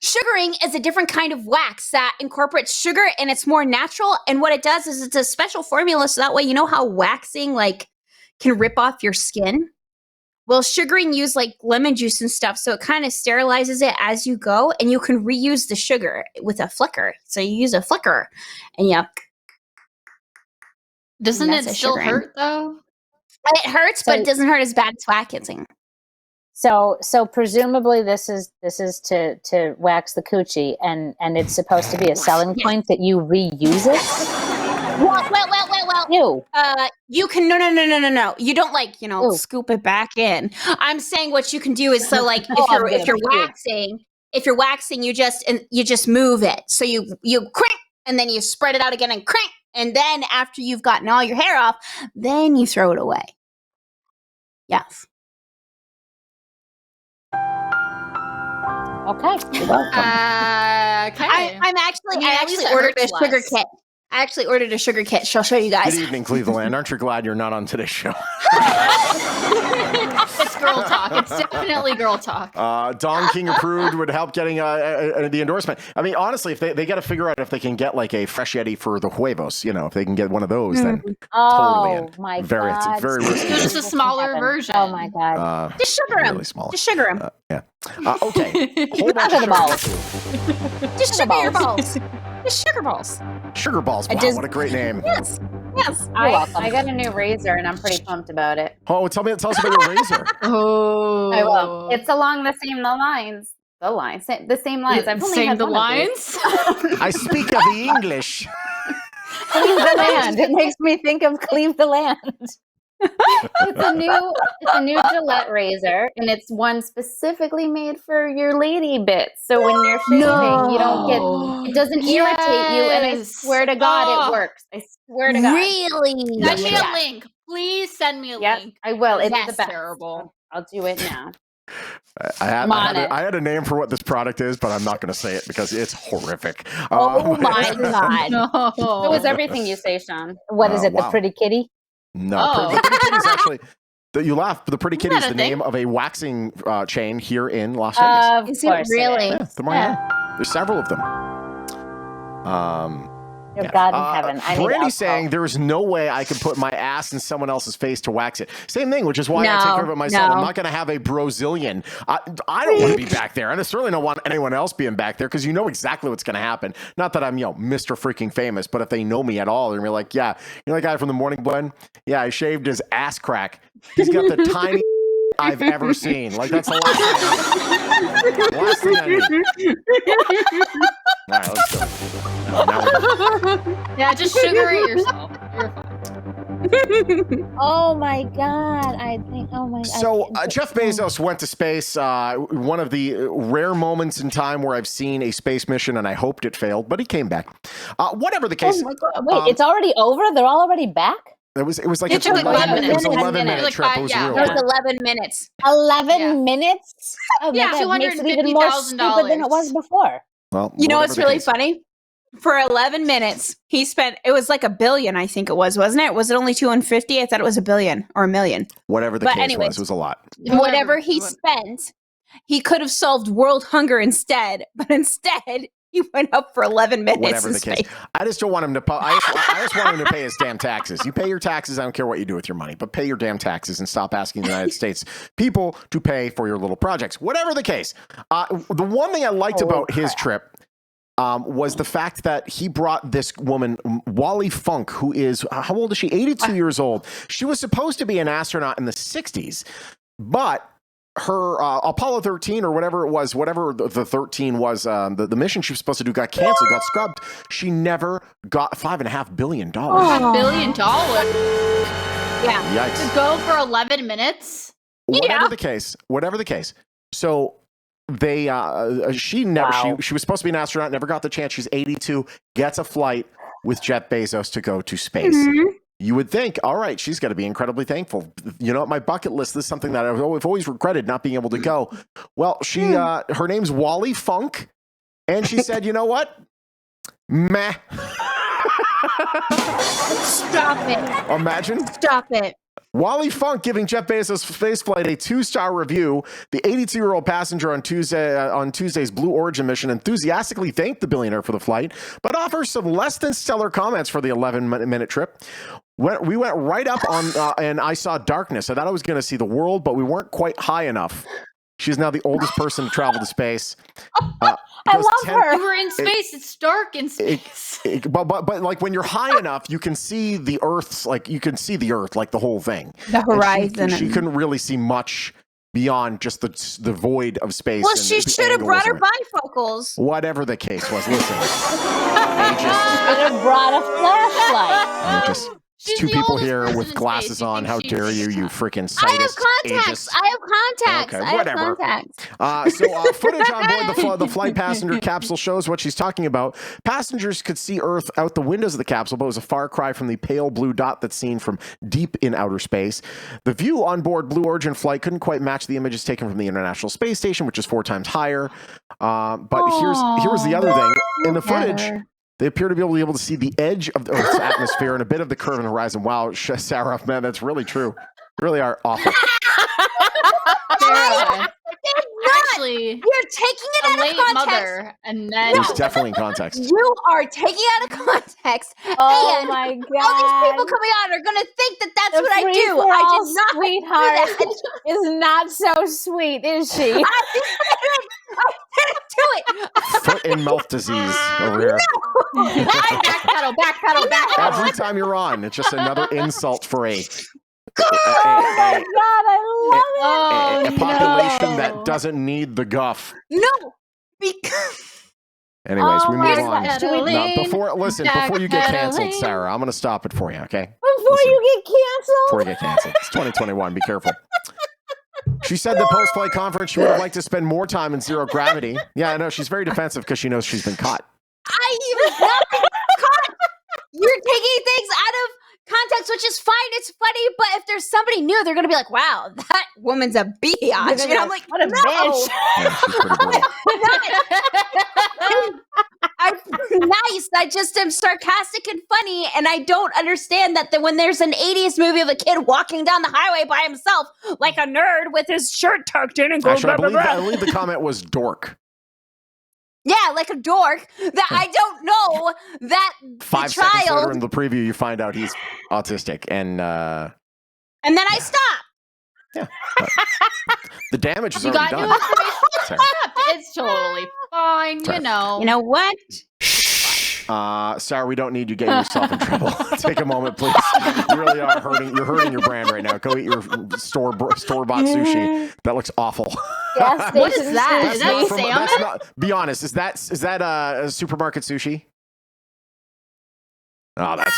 Speaker 6: sugaring is a different kind of wax that incorporates sugar and it's more natural. And what it does is it's a special formula, so that way you know how waxing like can rip off your skin. Well, sugaring use like lemon juice and stuff, so it kind of sterilizes it as you go, and you can reuse the sugar with a flicker. So you use a flicker, and
Speaker 2: Doesn't
Speaker 6: And
Speaker 2: it
Speaker 6: that's a
Speaker 2: still
Speaker 6: sugaring.
Speaker 2: hurt though?
Speaker 6: it hurts, but it doesn't hurt as bad as waxing.
Speaker 3: So presumably this is to wax the coochie, and it's supposed to be a selling point that you reuse it.
Speaker 6: Well.
Speaker 3: Ew.
Speaker 6: You can no. You don't scoop it back in. I'm saying what you can do is so like if you're waxing, you just move it. So you crank and then you spread it out again and crank, and then after you've gotten all your hair off, then you throw it away. Yes.
Speaker 3: Okay. You're welcome.
Speaker 6: I actually ordered a sugar kit. I actually ordered a sugar kit. I'll show you guys.
Speaker 1: Good evening, Cleveland. Aren't you glad you're not on today's show?
Speaker 2: It's girl talk. It's definitely girl talk.
Speaker 1: Don King approved would help getting the endorsement. I mean, honestly, if they got to figure out if they can get like a Fresh Yeti for the huevos, if they can get one of those, then totally in.
Speaker 3: My
Speaker 1: God.
Speaker 3: God.
Speaker 1: It's very risky.
Speaker 2: It's just a smaller version.
Speaker 3: Oh my God.
Speaker 6: Just sugar them.
Speaker 1: Really small.
Speaker 6: Just sugar them.
Speaker 1: Yeah. Okay. Whole bunch
Speaker 3: Sugar
Speaker 1: of
Speaker 3: balls.
Speaker 6: Just sugar your balls. Just sugar balls.
Speaker 1: Sugar balls. Wow, what a great name.
Speaker 6: Yes.
Speaker 5: I got a new razor and I'm pretty pumped about it.
Speaker 1: Oh, tell us about your razor.
Speaker 2: Oh,
Speaker 5: I will. It's along the same lines. The same lines. I've only had
Speaker 2: the
Speaker 5: one of these.
Speaker 2: lines.
Speaker 1: I speak of the English.
Speaker 3: Cleave the land. It makes me think of Cleave the land.
Speaker 5: It's a new Gillette razor, and it's one specifically made for your lady bits. So when you're shaving, you don't get it doesn't irritate you. And I swear to God, it works. I swear to God.
Speaker 6: Really?
Speaker 2: Send me a link. Please send me a link.
Speaker 5: I will. It's
Speaker 2: That's
Speaker 5: the best.
Speaker 2: terrible.
Speaker 5: I'll do it now.
Speaker 1: I had a name for what this product is, but I'm not going to say it because it's horrific.
Speaker 3: Oh my God.
Speaker 2: No.
Speaker 5: So is everything you say, Sean.
Speaker 3: What is it?
Speaker 1: Wow.
Speaker 3: The Pretty Kitty?
Speaker 1: No,
Speaker 2: Oh.
Speaker 1: the Pretty Kitty is actually. You laugh, but the Pretty Kitty is
Speaker 2: that
Speaker 1: the
Speaker 2: a thing?
Speaker 1: name of a waxing chain here in Las Vegas.
Speaker 5: Of
Speaker 6: Is it
Speaker 5: course
Speaker 6: really?
Speaker 1: Yeah, there's several of them.
Speaker 3: Dear God in heaven. I need
Speaker 1: Brandy's
Speaker 3: alcohol.
Speaker 1: saying there's no way I can put my ass in someone else's face to wax it. Same thing, which is why I take care of it myself.
Speaker 6: no.
Speaker 1: I'm not going to have a Brazilian. I don't want to be back there. And I certainly don't want anyone else being back there because you know exactly what's going to happen. Not that I'm, Mr. freaking famous, but if they know me at all, they're going to be like, yeah, you know the guy from the Morning Blend? Yeah, I shaved his ass crack. He's got the tiny I've ever seen. Like, that's the last thing I need. All right, let's go. Now we're done.
Speaker 2: Yeah, just sugar it yourself. You're fine.
Speaker 3: Oh my God. I think, oh my God.
Speaker 1: So Jeff Bezos went to space, one of the rare moments in time where I've seen a space mission, and I hoped it failed, but he came back. Whatever the case.
Speaker 3: Oh my God. Wait, it's already over? They're all already back?
Speaker 1: It was like
Speaker 2: It took like 11
Speaker 1: It was
Speaker 2: minutes.
Speaker 1: 11 minute
Speaker 2: Like
Speaker 1: trip.
Speaker 2: five-
Speaker 1: It was
Speaker 2: yeah.
Speaker 1: real
Speaker 6: It
Speaker 1: quick.
Speaker 6: was 11 minutes.
Speaker 3: 11
Speaker 2: Yeah.
Speaker 3: minutes? Oh my
Speaker 2: Yeah,
Speaker 3: God, makes it even more stupid than it was before.
Speaker 1: Well,
Speaker 6: You know
Speaker 1: whatever
Speaker 6: what's
Speaker 1: the
Speaker 6: really
Speaker 1: case.
Speaker 6: funny? For 11 minutes, he spent, it was like $1 billion, I think it was, wasn't it? Was it only 250? I thought it was $1 billion or $1 million.
Speaker 1: Whatever the
Speaker 6: But
Speaker 1: case
Speaker 6: anyways.
Speaker 1: was, it was a lot.
Speaker 6: Whatever he spent, he could have solved world hunger instead, but instead he went up for 11 minutes.
Speaker 1: Whatever
Speaker 6: in
Speaker 1: the case.
Speaker 6: space.
Speaker 1: I just don't want him to. I just want him to pay his damn taxes. You pay your taxes. I don't care what you do with your money, but pay your damn taxes and stop asking the United States people to pay for your little projects. Whatever the case. The one thing I liked about his trip was the fact that he brought this woman, Wallie Funk, who is, how old is she? 82 years old. She was supposed to be an astronaut in the 60s, but her Apollo 13 or whatever it was, whatever the 13 was, the mission she was supposed to do got canceled, got scrubbed. She never got $5.5 billion.
Speaker 2: $5 billion.
Speaker 5: Yeah.
Speaker 1: Yikes.
Speaker 2: To go for 11 minutes.
Speaker 1: Whatever the case. So they, she never, she was supposed to be an astronaut, never got the chance. She's 82, gets a flight with Jeff Bezos to go to space.
Speaker 5: Mm-hmm.
Speaker 1: You would think, all right, she's got to be incredibly thankful. You know, my bucket list, this is something that I've always regretted not being able to go. Well, she, her name's Wallie Funk, and she said, you know what? Meh.
Speaker 6: Stop it.
Speaker 1: Imagine.
Speaker 6: Stop it.
Speaker 1: Wallie Funk giving Jeff Bezos' spaceflight a 2-star review. The 82-year-old passenger on Tuesday's Blue Origin mission enthusiastically thanked the billionaire for the flight, but offers some less than stellar comments for the 11-minute trip. We went right up on, and I saw darkness. I thought I was going to see the world, but we weren't quite high enough. She's now the oldest person to travel to space.
Speaker 3: I love her.
Speaker 2: You were in space. It's dark in space.
Speaker 1: But like when you're high enough, you can see the Earth's, like you can see the Earth, like the whole thing.
Speaker 6: The horizon.
Speaker 1: She couldn't really see much beyond just the void of space.
Speaker 6: Well, she should have brought her bifocals.
Speaker 1: Whatever the case was, listen.
Speaker 3: Should have brought a flashlight.
Speaker 2: She's
Speaker 1: two
Speaker 2: the
Speaker 1: people
Speaker 2: oldest
Speaker 1: here
Speaker 2: person
Speaker 1: with
Speaker 2: in
Speaker 1: glasses
Speaker 2: space. You
Speaker 1: on.
Speaker 2: think
Speaker 1: How
Speaker 2: she'd
Speaker 1: dare you,
Speaker 2: be
Speaker 1: you
Speaker 2: shot?
Speaker 1: freaking
Speaker 6: I have
Speaker 1: sightist,
Speaker 6: contacts.
Speaker 1: ageist.
Speaker 6: I have contacts.
Speaker 1: Okay,
Speaker 6: I have
Speaker 1: whatever.
Speaker 6: contacts.
Speaker 1: So footage on board the flight passenger capsule shows what she's talking about. Passengers could see Earth out the windows of the capsule, but it was a far cry from the pale blue dot that's seen from deep in outer space. The view on board Blue Origin flight couldn't quite match the images taken from the International Space Station, which is 4 times higher. But here's the other thing. In the footage, they appear to be able to see the edge of the Earth's atmosphere and a bit of the curve and horizon. Wow, Sarah, man, that's really true. You really are awful.
Speaker 2: Actually,
Speaker 6: You're taking it
Speaker 2: a
Speaker 6: out
Speaker 2: late
Speaker 6: of context.
Speaker 2: mother, and then
Speaker 1: It was definitely in context.
Speaker 6: You are taking it out of context.
Speaker 3: Oh
Speaker 6: and
Speaker 3: my
Speaker 6: all these
Speaker 3: god.
Speaker 6: people coming on are going to think that that's
Speaker 3: The
Speaker 6: what I do.
Speaker 3: free-for-all
Speaker 6: I did not
Speaker 3: sweetheart
Speaker 6: do that.
Speaker 3: is not so sweet, is she?
Speaker 6: I didn't do it.
Speaker 1: Foot and mouth disease over here.
Speaker 2: backpedal.
Speaker 1: Every time you're on, it's just another insult for a
Speaker 3: Oh my god, I love it.
Speaker 1: a population that doesn't need the guff.
Speaker 6: No, because
Speaker 1: Anyways,
Speaker 3: Oh
Speaker 1: we
Speaker 3: my
Speaker 1: move on.
Speaker 3: God.
Speaker 1: No, before you get canceled,
Speaker 2: Backpedaling.
Speaker 1: Sarah, I'm going to stop it for you, okay?
Speaker 3: Before you get
Speaker 1: Before you
Speaker 3: canceled.
Speaker 1: get canceled. It's 2021. Be careful. She said the post-flight conference she would have liked to spend more time in zero gravity. Yeah, I know. She's very defensive because she knows she's been caught.
Speaker 6: I even not been caught. You're taking things out of context, which is fine. It's funny, but if there's somebody new, they're gonna be like, "Wow, that woman's a biatch," and I'm like,
Speaker 3: what a
Speaker 6: "No,
Speaker 3: bitch."
Speaker 1: Yeah, she's pretty brutal.
Speaker 6: I'm nice. I just am sarcastic and funny, and I don't understand that when there's an 80s movie of a kid walking down the highway by himself, like a nerd with his shirt tucked in and goes,
Speaker 1: Actually,
Speaker 6: blah, blah,
Speaker 1: I
Speaker 6: blah.
Speaker 1: believe the comment was dork.
Speaker 6: Yeah, like a dork, that I don't know that
Speaker 1: 5
Speaker 6: the
Speaker 1: seconds later
Speaker 6: child,
Speaker 1: in the preview, you find out he's autistic. And
Speaker 6: and then I stop.
Speaker 1: the damage is
Speaker 2: You
Speaker 1: already
Speaker 2: got new
Speaker 1: done.
Speaker 2: information.
Speaker 1: Sorry.
Speaker 2: It's totally fine.
Speaker 1: Sorry.
Speaker 2: You know.
Speaker 6: You know what?
Speaker 1: Sarah, we don't need you getting yourself in trouble. Take a moment, please. You really are hurting. You're hurting your brand right now. Go eat your store-bought sushi. That looks awful.
Speaker 3: Gas
Speaker 2: What is
Speaker 3: station
Speaker 2: that?
Speaker 3: sushi.
Speaker 2: Is that
Speaker 1: from,
Speaker 2: salmon?
Speaker 1: that's not, be honest. Is that a supermarket sushi? Oh, that's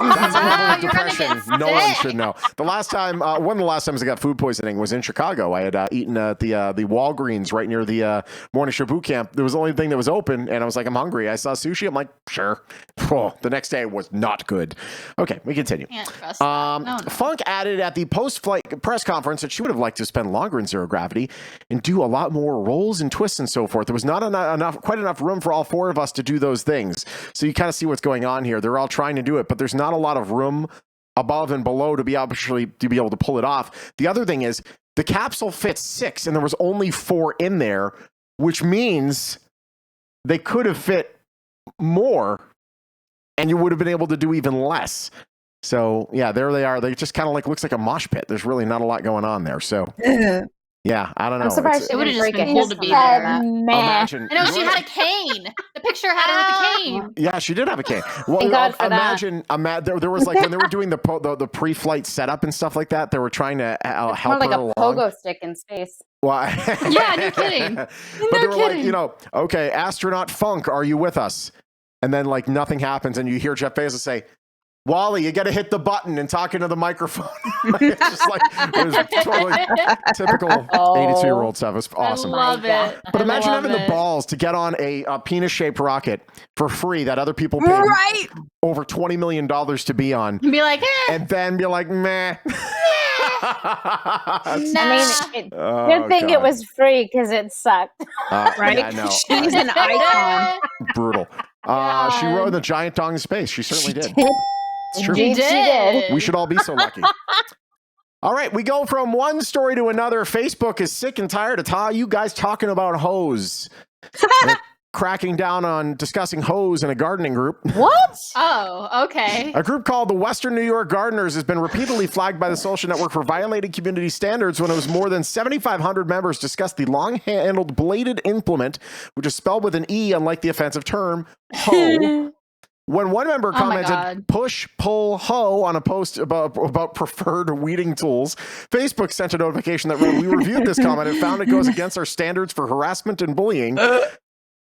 Speaker 1: a level of
Speaker 2: You're gonna
Speaker 1: depression
Speaker 2: get
Speaker 1: no one
Speaker 2: sick.
Speaker 1: should know. The last time, one of the last times I got food poisoning was in Chicago. I had eaten at the Walgreens right near the morning show boot camp. There was the only thing that was open, and I was like, I'm hungry. I saw sushi. I'm like, sure. Oh, the next day was not good. Okay, we continue.
Speaker 2: Can't trust that. No.
Speaker 1: Funk added at the post-flight press conference that she would have liked to spend longer in zero gravity and do a lot more rolls and twists and so forth. There was not quite enough room for all 4 of us to do those things. So you kind of see what's going on here. They're all trying to do it, but there's not a lot of room above and below to be able to pull it off. The other thing is the capsule fits 6 and there was only 4 in there, which means they could have fit more and you would have been able to do even less. So yeah, there they are. They just kind of looks like a mosh pit. There's really not a lot going on there. So yeah, I don't know.
Speaker 3: I'm surprised
Speaker 2: It would
Speaker 3: she
Speaker 2: have
Speaker 3: didn't
Speaker 2: just
Speaker 3: break
Speaker 2: been
Speaker 3: a
Speaker 2: cool to be
Speaker 3: head.
Speaker 2: there.
Speaker 3: Meh.
Speaker 1: Imagine.
Speaker 2: I know she had a cane. The picture had her with cane.
Speaker 1: Yeah, she did have a cane. Well,
Speaker 5: Thank God for
Speaker 1: imagine there was like when they were doing the pre-flight setup and stuff like that, they were trying to
Speaker 5: More
Speaker 1: help
Speaker 5: like
Speaker 1: her
Speaker 5: a
Speaker 1: along.
Speaker 5: pogo stick in space.
Speaker 1: Well,
Speaker 2: Yeah, no kidding.
Speaker 1: But
Speaker 2: No
Speaker 1: they were
Speaker 2: kidding.
Speaker 1: like, okay, astronaut Funk, are you with us? And then like nothing happens, and you hear Jeff Bezos say, Wally, you got to hit the button and talk into the microphone. It's just like, it was totally typical 82-year-old stuff. It's awesome.
Speaker 2: I love it.
Speaker 1: But
Speaker 2: I
Speaker 1: imagine
Speaker 2: love
Speaker 1: having the
Speaker 2: it.
Speaker 1: balls to get on a penis-shaped rocket for free that other people paid
Speaker 6: Right.
Speaker 1: over $20 million to be on,
Speaker 2: And be like,
Speaker 1: and then be like, meh.
Speaker 3: I mean,
Speaker 1: Oh,
Speaker 3: good thing it
Speaker 1: God.
Speaker 3: was free because it sucked.
Speaker 6: Right?
Speaker 1: Yeah, I know.
Speaker 6: She's an icon.
Speaker 1: Brutal. She rode the giant dong in space. She certainly did. It's true.
Speaker 3: Indeed, she did.
Speaker 1: We should all be so lucky. All right, we go from one story to another. Facebook is sick and tired of you guys talking about hoes. They're cracking down on discussing hoes in a gardening group.
Speaker 3: What?
Speaker 2: Oh, okay.
Speaker 1: A group called the Western New York Gardeners has been repeatedly flagged by the social network for violating community standards when it was more than 7,500 members discussed the long-handled bladed implement, which is spelled with an E, unlike the offensive term, hoe. When one member
Speaker 2: Oh my
Speaker 1: commented,
Speaker 2: God.
Speaker 1: push, pull, hoe on a post about preferred weeding tools, Facebook sent a notification that read, we reviewed this comment and found it goes against our standards for harassment and bullying.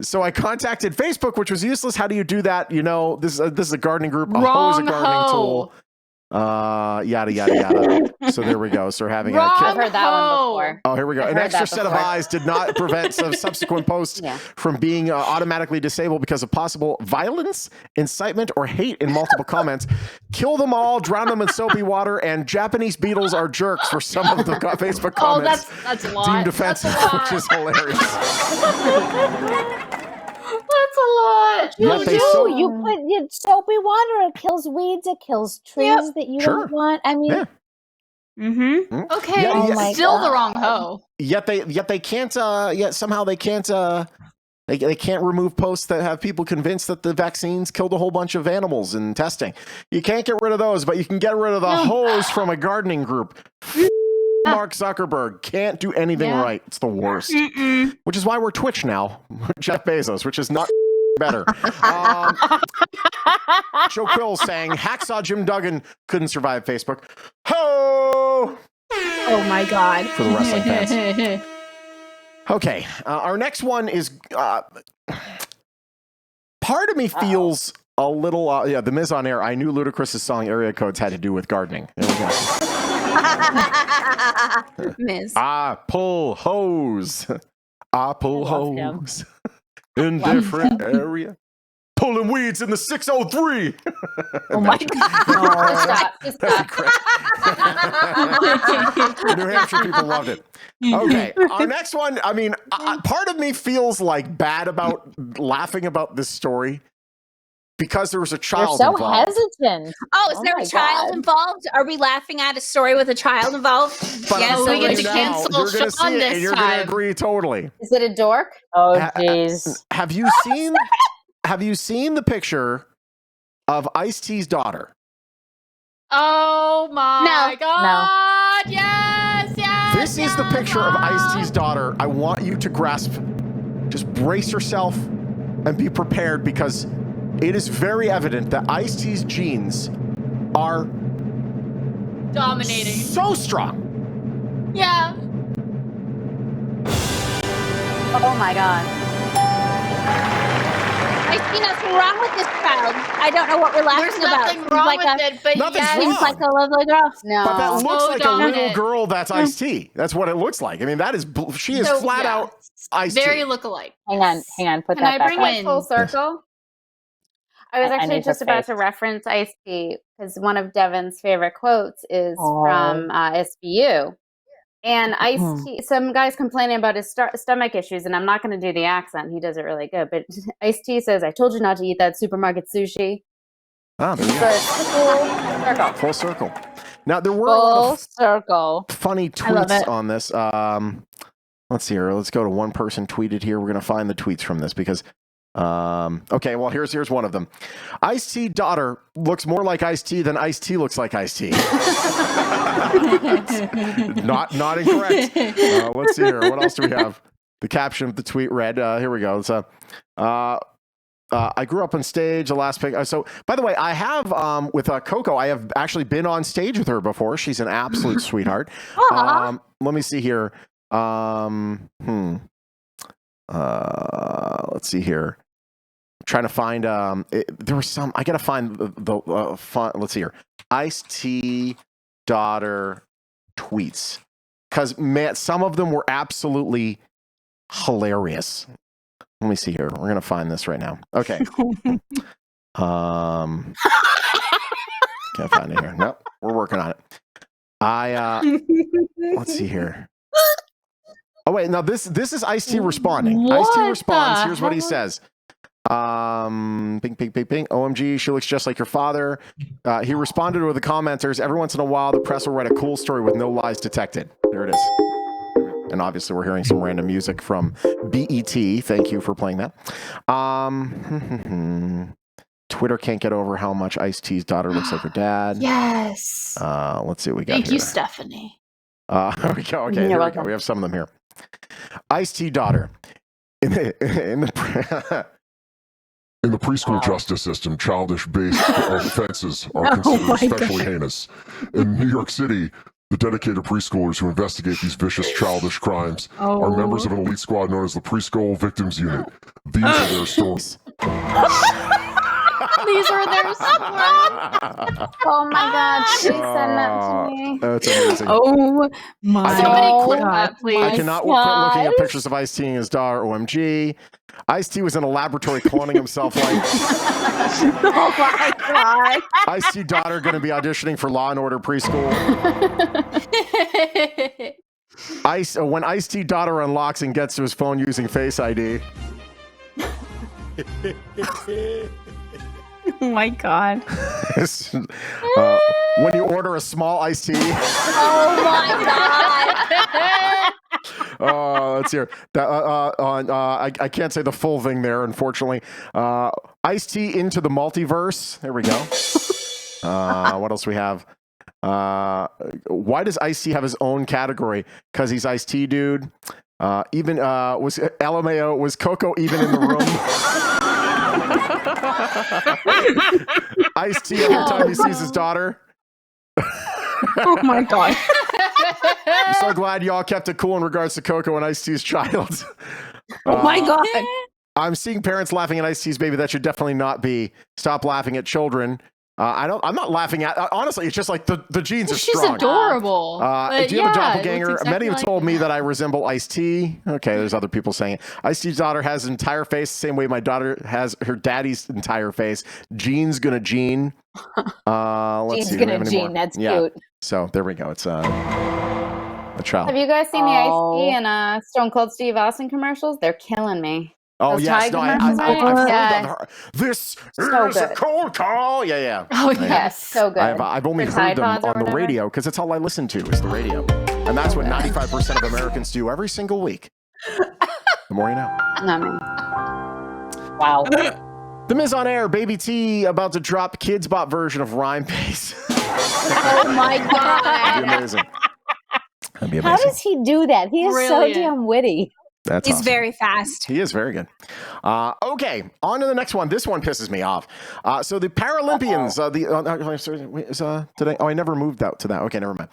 Speaker 1: So I contacted Facebook, which was useless. How do you do that? This is a gardening group. A hoe is a
Speaker 2: Wrong
Speaker 1: gardening
Speaker 2: hoe.
Speaker 1: tool. Yada, yada, yada. So there we go. So we're having
Speaker 2: Wrong
Speaker 5: I've heard that one
Speaker 2: hoe.
Speaker 5: before.
Speaker 1: Oh, here we go.
Speaker 5: I've
Speaker 1: An
Speaker 5: heard
Speaker 1: extra
Speaker 5: that
Speaker 1: set of
Speaker 5: before.
Speaker 1: eyes did not prevent some subsequent posts
Speaker 5: Yeah.
Speaker 1: from being automatically disabled because of possible violence, incitement, or hate in multiple comments. Kill them all, drown them in soapy water, and Japanese beetles are jerks for some of the Facebook
Speaker 2: Oh,
Speaker 1: comments.
Speaker 2: that's a lot.
Speaker 1: Deemed
Speaker 2: That's
Speaker 1: offensive,
Speaker 2: a lot.
Speaker 1: which is hilarious.
Speaker 2: That's a lot.
Speaker 1: Yeah,
Speaker 3: You
Speaker 1: they
Speaker 3: do.
Speaker 1: so-
Speaker 3: You put soapy water. It kills weeds. It kills trees that you
Speaker 1: Sure.
Speaker 3: don't want. I mean,
Speaker 1: Yeah.
Speaker 6: Mm-hmm.
Speaker 2: Okay,
Speaker 1: Yeah,
Speaker 3: Oh my
Speaker 2: still the
Speaker 3: God.
Speaker 2: wrong hoe.
Speaker 1: Yet they can't. Yet somehow they can't. They can't remove posts that have people convinced that the vaccines killed a whole bunch of animals in testing. You can't get rid of those, but you can get rid of the hoes from a gardening group. Mark Zuckerberg can't do anything
Speaker 2: Yeah.
Speaker 1: right. It's the worst.
Speaker 6: Mm-mm.
Speaker 1: Which is why we're Twitch now. Jeff Bezos, which is not better. Joe Quill saying Hacksaw Jim Duggan couldn't survive Facebook. Ho!
Speaker 6: Oh my God.
Speaker 1: For the wrestling fans. Okay, our next one is part of me feels a little the Miz on air. I knew Ludacris's song Area Codes had to do with gardening. There we go.
Speaker 6: Miss.
Speaker 1: Pull hose. I pull
Speaker 3: I love him.
Speaker 1: hose in different area. Pulling weeds in the 603.
Speaker 6: Oh my God.
Speaker 5: Stop. Just
Speaker 1: That'd
Speaker 5: stop.
Speaker 1: be great. The New Hampshire people loved it. Okay, our next one. I mean, part of me feels like bad about laughing about this story because there was a
Speaker 3: you're
Speaker 1: child
Speaker 3: so
Speaker 1: involved.
Speaker 3: hesitant.
Speaker 6: Oh, is
Speaker 3: Oh
Speaker 6: there
Speaker 3: my
Speaker 6: a child
Speaker 3: God.
Speaker 6: involved? Are we laughing at a story with a child involved?
Speaker 1: But
Speaker 6: Yes,
Speaker 1: I'm
Speaker 2: we
Speaker 1: telling
Speaker 2: get
Speaker 1: you
Speaker 2: to
Speaker 1: now,
Speaker 2: cancel
Speaker 1: you're gonna
Speaker 2: Shawn
Speaker 1: see it
Speaker 2: this
Speaker 1: and you're going to
Speaker 2: time.
Speaker 1: agree totally.
Speaker 5: Is it a dork?
Speaker 3: Oh,
Speaker 1: Ha-
Speaker 3: jeez.
Speaker 1: Have you seen? Have you seen the picture of Icets Daughter?
Speaker 2: Oh my
Speaker 5: No.
Speaker 2: God! Yes, yes.
Speaker 1: This is the
Speaker 2: yes,
Speaker 1: picture of
Speaker 2: Mom.
Speaker 1: Icets Daughter. I want you to grasp, just brace yourself and be prepared because it is very evident that Icets genes are
Speaker 2: Dominating.
Speaker 1: so strong.
Speaker 2: Yeah.
Speaker 5: Oh my God.
Speaker 6: I see nothing wrong with this child. I don't know what we're laughing
Speaker 2: There's
Speaker 6: about.
Speaker 2: nothing
Speaker 6: Seems
Speaker 2: wrong
Speaker 6: like
Speaker 2: with it, but
Speaker 1: Nothing's
Speaker 2: yes.
Speaker 1: wrong.
Speaker 6: Seems like a lovely girl.
Speaker 5: No.
Speaker 1: But that looks
Speaker 2: So
Speaker 1: like a little
Speaker 2: dominant.
Speaker 1: girl that's Ice-T. That's what it looks like. I mean, that is, she is
Speaker 2: So,
Speaker 1: flat
Speaker 2: yeah.
Speaker 1: out Ice-T.
Speaker 2: Very look-alike.
Speaker 3: Hang on. Put
Speaker 5: Can
Speaker 3: that
Speaker 5: I
Speaker 3: back
Speaker 5: bring
Speaker 3: up.
Speaker 5: it full circle? I was
Speaker 3: I
Speaker 5: actually
Speaker 3: need
Speaker 5: just
Speaker 3: her
Speaker 5: about
Speaker 3: face.
Speaker 5: to reference Ice-T because one of Devin's favorite quotes is
Speaker 3: Oh.
Speaker 5: from SVU. And Ice-T, some guy's complaining about his stomach issues, and I'm not going to do the accent. He does it really good. But Ice-T says, I told you not to eat that supermarket sushi.
Speaker 1: Oh, there you
Speaker 5: So
Speaker 1: go.
Speaker 5: it's full circle.
Speaker 1: Full circle. Now, there were a lot
Speaker 3: Full
Speaker 1: of
Speaker 3: circle.
Speaker 1: funny
Speaker 3: I love
Speaker 1: tweets
Speaker 3: it.
Speaker 1: on this. Let's see here. Let's go to one person tweeted here. We're going to find the tweets from this because okay, well, here's one of them. Icets Daughter looks more like Ice-T than Ice-T looks like Ice-T. not incorrect. Let's see here. What else do we have? The caption of the tweet read, here we go. It's I grew up on stage. The last pick. So, by the way, I have with Coco. I have actually been on stage with her before. She's an absolute sweetheart. Let me see here. Let's see here. I'm trying to find. There was some. I gotta find the fun. Let's see here. Icets Daughter tweets, because man, some of them were absolutely hilarious. Let me see here. We're gonna find this right now. Okay. Can't find it here. Nope. We're working on it. Let's see here. Oh wait, now this is Ice-T responding. Ice-T responds. Here's what he says. Ping, ping, ping, ping. OMG, she looks just like your father. He responded with the commenters. Every once in a while, the press will write a cool story with no lies detected. There it is. And obviously, we're hearing some random music from BET. Thank you for playing that. Twitter can't get over how much Ice-T's daughter looks like her dad.
Speaker 2: Yes.
Speaker 1: Let's see what we got.
Speaker 2: Thank
Speaker 1: here.
Speaker 2: you, Stephanie.
Speaker 1: Here we go. Okay, here we go. We have some of them here. Ice-T daughter. In the preschool justice system, childish-based offenses are considered especially heinous. In New York City, the dedicated preschoolers who investigate these vicious, childish crimes are members of an elite squad known as the Preschool Victims Unit. These are their stories.
Speaker 2: These are their stories.
Speaker 5: Oh my God! Please send that to me.
Speaker 1: That's amazing.
Speaker 7: Oh my
Speaker 2: Somebody click
Speaker 7: God.
Speaker 2: that, please.
Speaker 1: I cannot quit looking at pictures of Ice-T and his daughter. OMG. Ice-T was in a laboratory cloning himself like.
Speaker 7: Oh my God.
Speaker 1: Ice-T daughter going to be auditioning for Law and Order preschool. When Ice-T daughter unlocks and gets to his phone using Face ID.
Speaker 7: Oh my God.
Speaker 1: When you order a small iced tea.
Speaker 3: Oh my God.
Speaker 1: Let's hear that. I can't say the full thing there, unfortunately. Iced tea into the multiverse. There we go. What else we have? Why does Ice-T have his own category? Because he's Iced Tea dude. Even was LMAO, was Coco even in the room? Ice-T every time he sees his daughter.
Speaker 7: Oh my God.
Speaker 1: I'm so glad y'all kept it cool in regards to Coco and Ice-T's child.
Speaker 7: Oh my God.
Speaker 1: I'm seeing parents laughing at Ice-T's baby. That should definitely not be. Stop laughing at children. I'm not laughing at. Honestly, it's just like the genes are strong.
Speaker 2: She's adorable.
Speaker 1: Do you have a doppelganger?
Speaker 2: Exactly
Speaker 1: Many have told me that I resemble Ice-T. Okay, there's other people saying it. Ice-T's daughter has an entire face the same way my daughter has her daddy's entire face. Gene's gonna gene. Let's
Speaker 3: Gene's
Speaker 1: see.
Speaker 3: gonna gene. That's cute.
Speaker 1: So there we go. It's a trial.
Speaker 5: Have you guys seen the Ice-T and Stone Cold Steve Austin commercials? They're killing me.
Speaker 1: Oh,
Speaker 5: Those
Speaker 1: yes.
Speaker 5: Tide
Speaker 1: No,
Speaker 5: commercials?
Speaker 1: I've heard
Speaker 5: Yeah.
Speaker 1: that. This
Speaker 5: So
Speaker 1: is a
Speaker 5: good.
Speaker 1: cold call. Yeah.
Speaker 2: Oh,
Speaker 1: Yeah.
Speaker 5: Yes, so good.
Speaker 1: I've only
Speaker 5: For
Speaker 1: heard
Speaker 5: Tide
Speaker 1: them
Speaker 5: Pods or
Speaker 1: on the
Speaker 5: whatever.
Speaker 1: radio because that's all I listen to is the radio. And that's what 95% of Americans do every single week. The more you know.
Speaker 5: Not me.
Speaker 3: Wow.
Speaker 1: The Miz on Air, Baby T, about to drop Kids Bop version of Rhyme Pace.
Speaker 3: Oh my God.
Speaker 1: That'd be amazing. That'd be amazing.
Speaker 3: How does he do that? He is
Speaker 2: Brilliant.
Speaker 3: so damn witty.
Speaker 1: That's
Speaker 6: He's
Speaker 1: awesome.
Speaker 6: very fast.
Speaker 1: He is very good. Okay, on to the next one. This one pisses me off. So the Paralympians, today. Oh, I never moved out to that. Okay, never mind.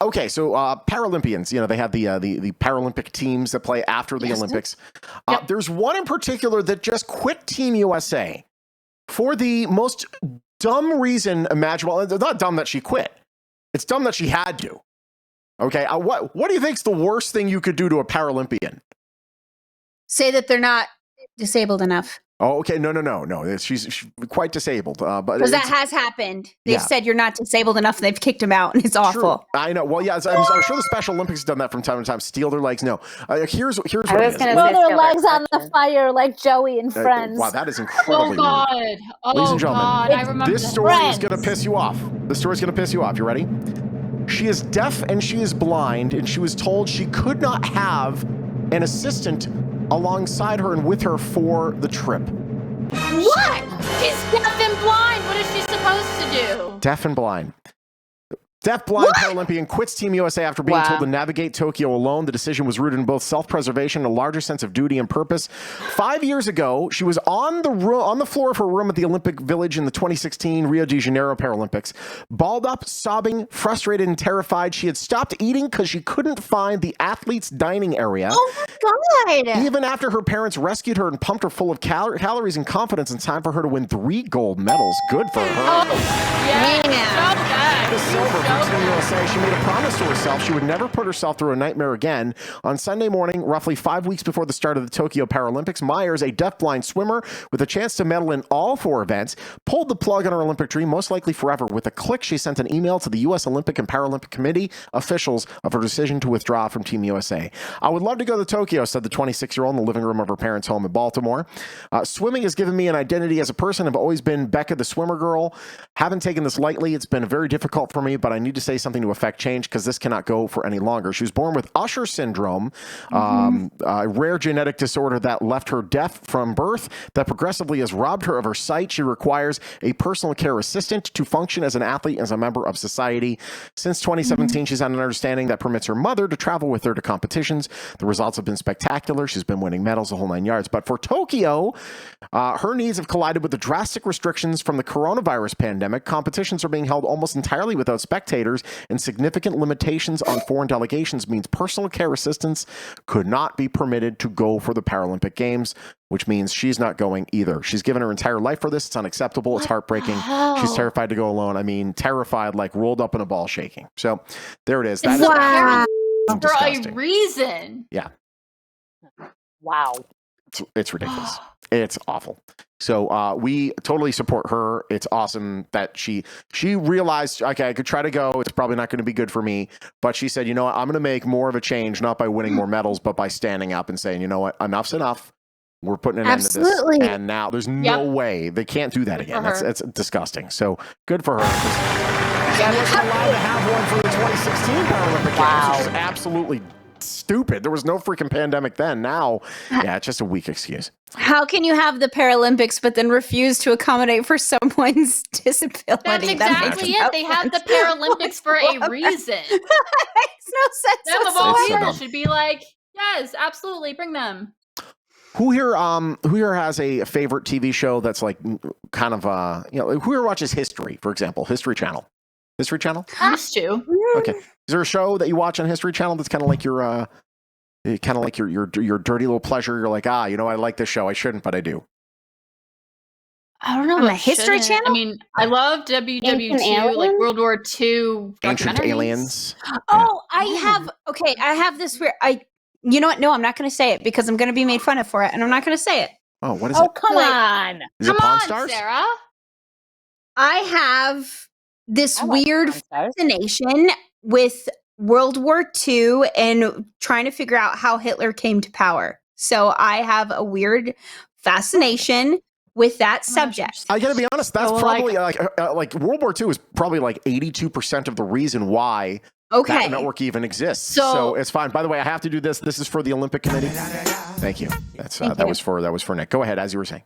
Speaker 1: Okay, so Paralympians, they have the Paralympic teams that play after the Olympics. There's one in particular that just quit Team USA for the most dumb reason imaginable. It's not dumb that she quit. It's dumb that she had to. Okay, what do you think's the worst thing you could do to a Paralympian?
Speaker 6: Say that they're not disabled enough.
Speaker 1: Oh, okay, no. She's quite disabled, but
Speaker 6: Because that has happened. They've
Speaker 1: Yeah.
Speaker 6: said you're not disabled enough, and they've kicked him out, and it's awful.
Speaker 1: True. I know. Well, yeah, I'm sure the Special Olympics have done that from time to time. Steal their legs. No, here's what
Speaker 5: I
Speaker 1: it
Speaker 5: was
Speaker 1: is.
Speaker 5: gonna
Speaker 3: Throw
Speaker 5: say
Speaker 3: their
Speaker 5: Steal
Speaker 3: legs
Speaker 5: Their
Speaker 3: on the fire like Joey and Friends.
Speaker 1: Wow, that is
Speaker 2: Oh,
Speaker 1: incredibly
Speaker 2: God.
Speaker 1: rude.
Speaker 2: Oh,
Speaker 1: Ladies and gentlemen,
Speaker 2: God. I remember
Speaker 1: This
Speaker 2: that.
Speaker 1: story is
Speaker 3: Friends.
Speaker 1: going to piss you off. This story is going to piss you off. You ready? She is deaf and she is blind, and she was told she could not have an assistant alongside her and with her for the trip.
Speaker 2: What? She's deaf and blind. What is she supposed to do?
Speaker 1: Deaf and blind. Deaf-blind Paralympian quits Team USA after being told to navigate Tokyo alone. The decision was rooted in both self-preservation and a larger sense of duty and purpose. 5 years ago, she was on the floor of her room at the Olympic Village in the 2016 Rio de Janeiro Paralympics. Balled up, sobbing, frustrated, and terrified. She had stopped eating because she couldn't find the athletes' dining area.
Speaker 6: Oh my God.
Speaker 1: Even after her parents rescued her and pumped her full of calories and confidence in time for her to win 3 gold medals. Good for her.
Speaker 2: Oh, yeah. So good.
Speaker 1: The silver from Team USA. She made a promise to herself she would never put herself through a nightmare again. On Sunday morning, roughly 5 weeks before the start of the Tokyo Paralympics, Myers, a deafblind swimmer with a chance to medal in all 4 events, pulled the plug on her Olympic dream, most likely forever. With a click, she sent an email to the U.S. Olympic and Paralympic Committee officials of her decision to withdraw from Team USA. I would love to go to Tokyo, said the 26-year-old in the living room of her parents' home in Baltimore. Swimming has given me an identity as a person. I've always been Becca the swimmer girl. Haven't taken this lightly. It's been very difficult for me, but I need to say something to affect change because this cannot go for any longer. She was born with Usher syndrome, a rare genetic disorder that left her deaf from birth that progressively has robbed her of her sight. She requires a personal care assistant to function as an athlete and as a member of society. Since 2017, she's had an understanding that permits her mother to travel with her to competitions. The results have been spectacular. She's been winning medals the whole 9 yards. But for Tokyo, her needs have collided with the drastic restrictions from the coronavirus pandemic. Competitions are being held almost entirely without spectators, and significant limitations on foreign delegations means personal care assistants could not be permitted to go for the Paralympic Games, which means she's not going either. She's given her entire life for this. It's unacceptable. It's heartbreaking. She's terrified to go alone. I mean, terrified, like rolled up in a ball shaking. So there it is. That is
Speaker 2: for a reason.
Speaker 1: Yeah.
Speaker 3: Wow.
Speaker 1: It's ridiculous. It's awful. So we totally support her. It's awesome that she realized, okay, I could try to go. It's probably not going to be good for me. But she said, you know what? I'm going to make more of a change, not by winning more medals, but by standing up and saying, you know what? Enough's enough. We're putting an end to this. And now there's no way they can't do that again. It's disgusting. So good for her. She wasn't allowed to have one for the 2016 Paralympic Games, which is absolutely stupid. There was no freaking pandemic then. Now, yeah, it's just a weak excuse.
Speaker 6: How can you have the Paralympics but then refuse to accommodate for someone's disability?
Speaker 2: That's exactly it. They have the Paralympics for a reason.
Speaker 6: Makes no sense.
Speaker 2: Them of all people should be like, yes, absolutely, bring them.
Speaker 1: Who here has a favorite TV show that's like kind of who here watches History, for example, History Channel? History Channel?
Speaker 2: Used to.
Speaker 1: Okay. Is there a show that you watch on History Channel that's kind of like your dirty little pleasure? You're like, I like this show. I shouldn't, but I do.
Speaker 2: I don't know.
Speaker 6: On the History Channel?
Speaker 2: I mean, I love WW2, like World War II
Speaker 1: Ancient
Speaker 2: documentaries.
Speaker 1: Aliens.
Speaker 6: Oh, I have this weird. You know what? No, I'm not going to say it because I'm going to be made fun of for it, and I'm not going to say it.
Speaker 1: Oh, what is it?
Speaker 3: Oh, come on.
Speaker 1: Is it Pawn Stars?
Speaker 2: Sarah.
Speaker 6: I have this weird fascination with World War II and trying to figure out how Hitler came to power. So I have a weird fascination with that subject.
Speaker 1: I gotta be honest, that's probably like World War II is probably like 82% of the reason why that network even exists. So it's fine. By the way, I have to do this. This is for the Olympic Committee. Thank you. That was for Nick. Go ahead, as you were saying.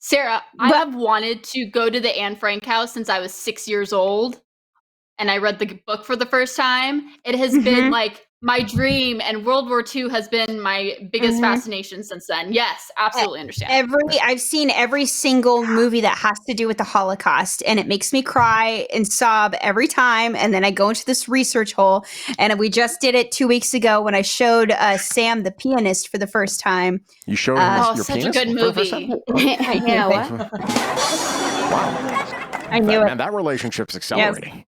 Speaker 2: Sarah, I have wanted to go to the Anne Frank house since I was 6 years old, and I read the book for the first time. It has been like my dream, and World War II has been my biggest fascination since then. Yes, absolutely understand.
Speaker 6: I've seen every single movie that has to do with the Holocaust, and it makes me cry and sob every time. And then I go into this research hole, and we just did it 2 weeks ago when I showed Sam the pianist for the first time.
Speaker 1: You showed him your
Speaker 2: such
Speaker 1: penis?
Speaker 2: a good movie.
Speaker 1: Wow.
Speaker 6: I knew it.
Speaker 1: And that relationship's accelerating.
Speaker 6: Yes.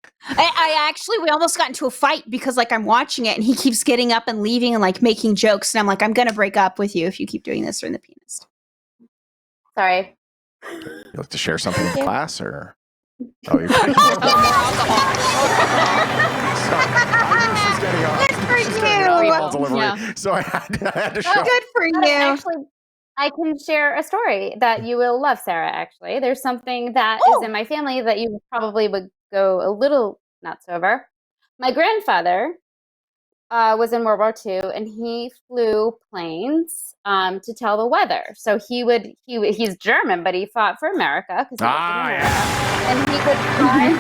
Speaker 6: We almost got into a fight because like I'm watching it and he keeps getting up and leaving and like making jokes. And I'm like, I'm going to break up with you if you keep doing this during the pianist.
Speaker 5: Sorry.
Speaker 1: You like to share something in class or? Oh, you're So I had to show.
Speaker 6: Good for you.
Speaker 5: Actually, I can share a story that you will love, Sarah, actually. There's something that is in my family that you probably would go a little nuts over. My grandfather was in World War II, and he flew planes to tell the weather. So he's German, but he fought for America. And he could fly.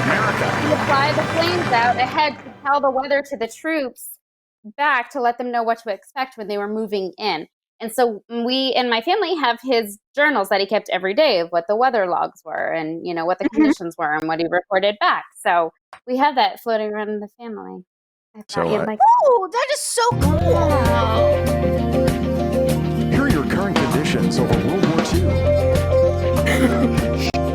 Speaker 1: America
Speaker 5: We fly the planes out ahead to tell the weather to the troops back to let them know what to expect when they were moving in. And so we and my family have his journals that he kept every day of what the weather logs were and, you know, what the conditions were and what he reported back. So we have that floating around in the family.
Speaker 1: So,
Speaker 6: Oh, that is so cool.
Speaker 1: here are your current conditions over World War II.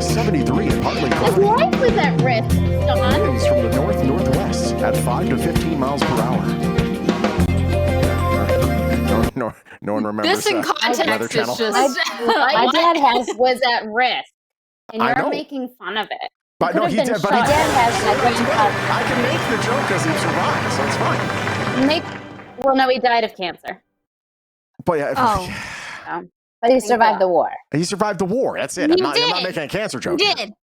Speaker 1: 73 and partly
Speaker 5: His
Speaker 1: cloudy.
Speaker 5: life was at risk, Shawn.
Speaker 1: Winds from the north-northwest at 5 to 15 miles per hour. No one remembers
Speaker 2: This in
Speaker 1: Weather
Speaker 2: context
Speaker 1: Channel.
Speaker 2: is just.
Speaker 3: My dad has.
Speaker 5: Was at risk, and
Speaker 1: I
Speaker 5: you're
Speaker 1: know.
Speaker 5: making fun of it.
Speaker 1: But no, he
Speaker 5: could've been
Speaker 1: did. But
Speaker 3: My
Speaker 1: he
Speaker 3: dad has.
Speaker 1: I can make the joke because he survived, so it's fine.
Speaker 5: Well, no, he died of cancer.
Speaker 1: But yeah,
Speaker 3: But he survived the war.
Speaker 1: he survived the war. That's it.
Speaker 6: He
Speaker 1: I'm not
Speaker 6: did.
Speaker 1: making a cancer joke.
Speaker 6: You
Speaker 1: here.
Speaker 6: did.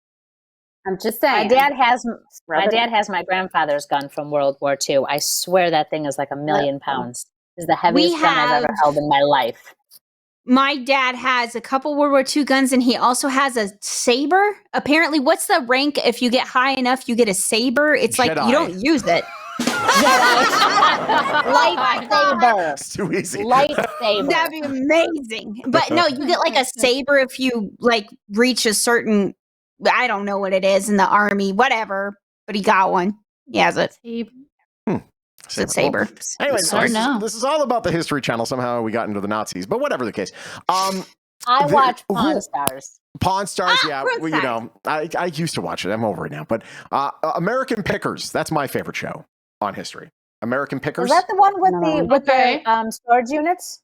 Speaker 5: I'm just
Speaker 3: My
Speaker 5: saying.
Speaker 3: dad has. My dad has my grandfather's gun from World War II. I swear that thing is like 1,000,000 pounds. It's the heaviest gun I've ever held in my life.
Speaker 6: My dad has a couple World War II guns, and he also has a saber. Apparently, what's the rank? If you get high enough, you get a saber. It's like
Speaker 1: Jedi.
Speaker 6: you don't use it.
Speaker 3: Lightsaber.
Speaker 1: It's too easy.
Speaker 3: Lightsaber.
Speaker 6: That'd be amazing. But no, you get like a saber if you like reach a certain. I don't know what it is in the army, whatever. But he got one. He has it. It's a saber.
Speaker 1: Anyway,
Speaker 2: Well,
Speaker 1: this is all about the History Channel. Somehow we got into the Nazis, but whatever the case.
Speaker 3: I watch Pawn Stars.
Speaker 1: Pawn Stars, yeah.
Speaker 6: Pawn
Speaker 1: Well, you know, I used to watch it. I'm over it now. But American Pickers, that's my favorite show on history. American Pickers.
Speaker 3: Is that the one with
Speaker 2: Okay.
Speaker 3: the storage units?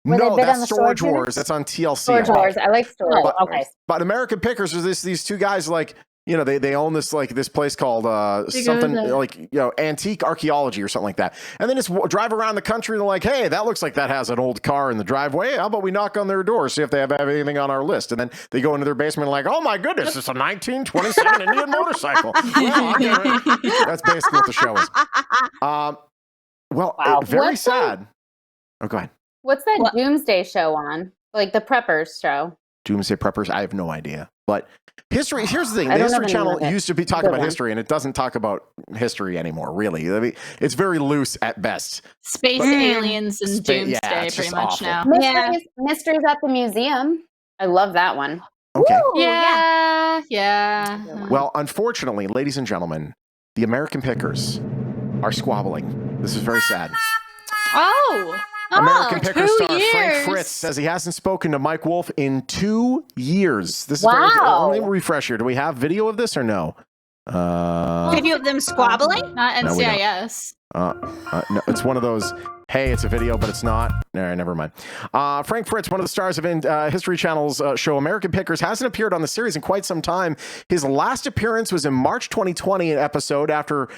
Speaker 3: Where they
Speaker 1: No,
Speaker 3: bid on
Speaker 1: that's
Speaker 3: the
Speaker 1: Storage
Speaker 3: storage
Speaker 1: Wars.
Speaker 3: units?
Speaker 1: That's on TLC.
Speaker 5: Storage Wars. I like Storage
Speaker 3: Oh,
Speaker 5: Wars.
Speaker 3: okay.
Speaker 1: But American Pickers are these two guys like, you know, they own this place called
Speaker 2: They go
Speaker 1: something
Speaker 2: to-
Speaker 1: like, you know, antique archaeology or something like that. And then just drive around the country and they're like, hey, that looks like that has an old car in the driveway. How about we knock on their door, see if they have anything on our list? And then they go into their basement and like, oh my goodness, it's a 1927 Indian motorcycle. Well, that's basically what the show is.
Speaker 3: Wow.
Speaker 1: Very
Speaker 5: What's
Speaker 1: sad. Oh, go ahead.
Speaker 5: What's that Doomsday show on? Like the Preppers show.
Speaker 1: Doomsday Preppers, I have no idea. But history, here's the thing.
Speaker 5: I
Speaker 1: The
Speaker 5: don't know
Speaker 1: History
Speaker 5: the name
Speaker 1: Channel
Speaker 5: of it.
Speaker 1: used to be talking
Speaker 5: Good
Speaker 1: about
Speaker 5: one.
Speaker 1: history, and it doesn't talk about history anymore, really. I mean, it's very loose at best.
Speaker 2: Space aliens and doomsday,
Speaker 1: yeah, it's
Speaker 2: pretty
Speaker 1: just
Speaker 2: much
Speaker 1: awful.
Speaker 2: now.
Speaker 5: Mysteries at the Museum. I love that one.
Speaker 1: Okay.
Speaker 2: Yeah.
Speaker 1: Well, unfortunately, ladies and gentlemen, the American Pickers are squabbling. This is very sad.
Speaker 2: Oh,
Speaker 1: American Pickers
Speaker 2: 2
Speaker 1: star Frank
Speaker 2: years.
Speaker 1: Fritz says he hasn't spoken to Mike Wolf in 2 years. This is
Speaker 3: Wow.
Speaker 1: let me refresh here. Do we have video of this or no?
Speaker 6: Video of them squabbling?
Speaker 2: Not
Speaker 1: No, we don't.
Speaker 2: NCIS.
Speaker 1: No, it's one of those, hey, it's a video, but it's not. All right, never mind. Frank Fritz, one of the stars of History Channel's show American Pickers, hasn't appeared on the series in quite some time. His last appearance was in March 2020, an episode after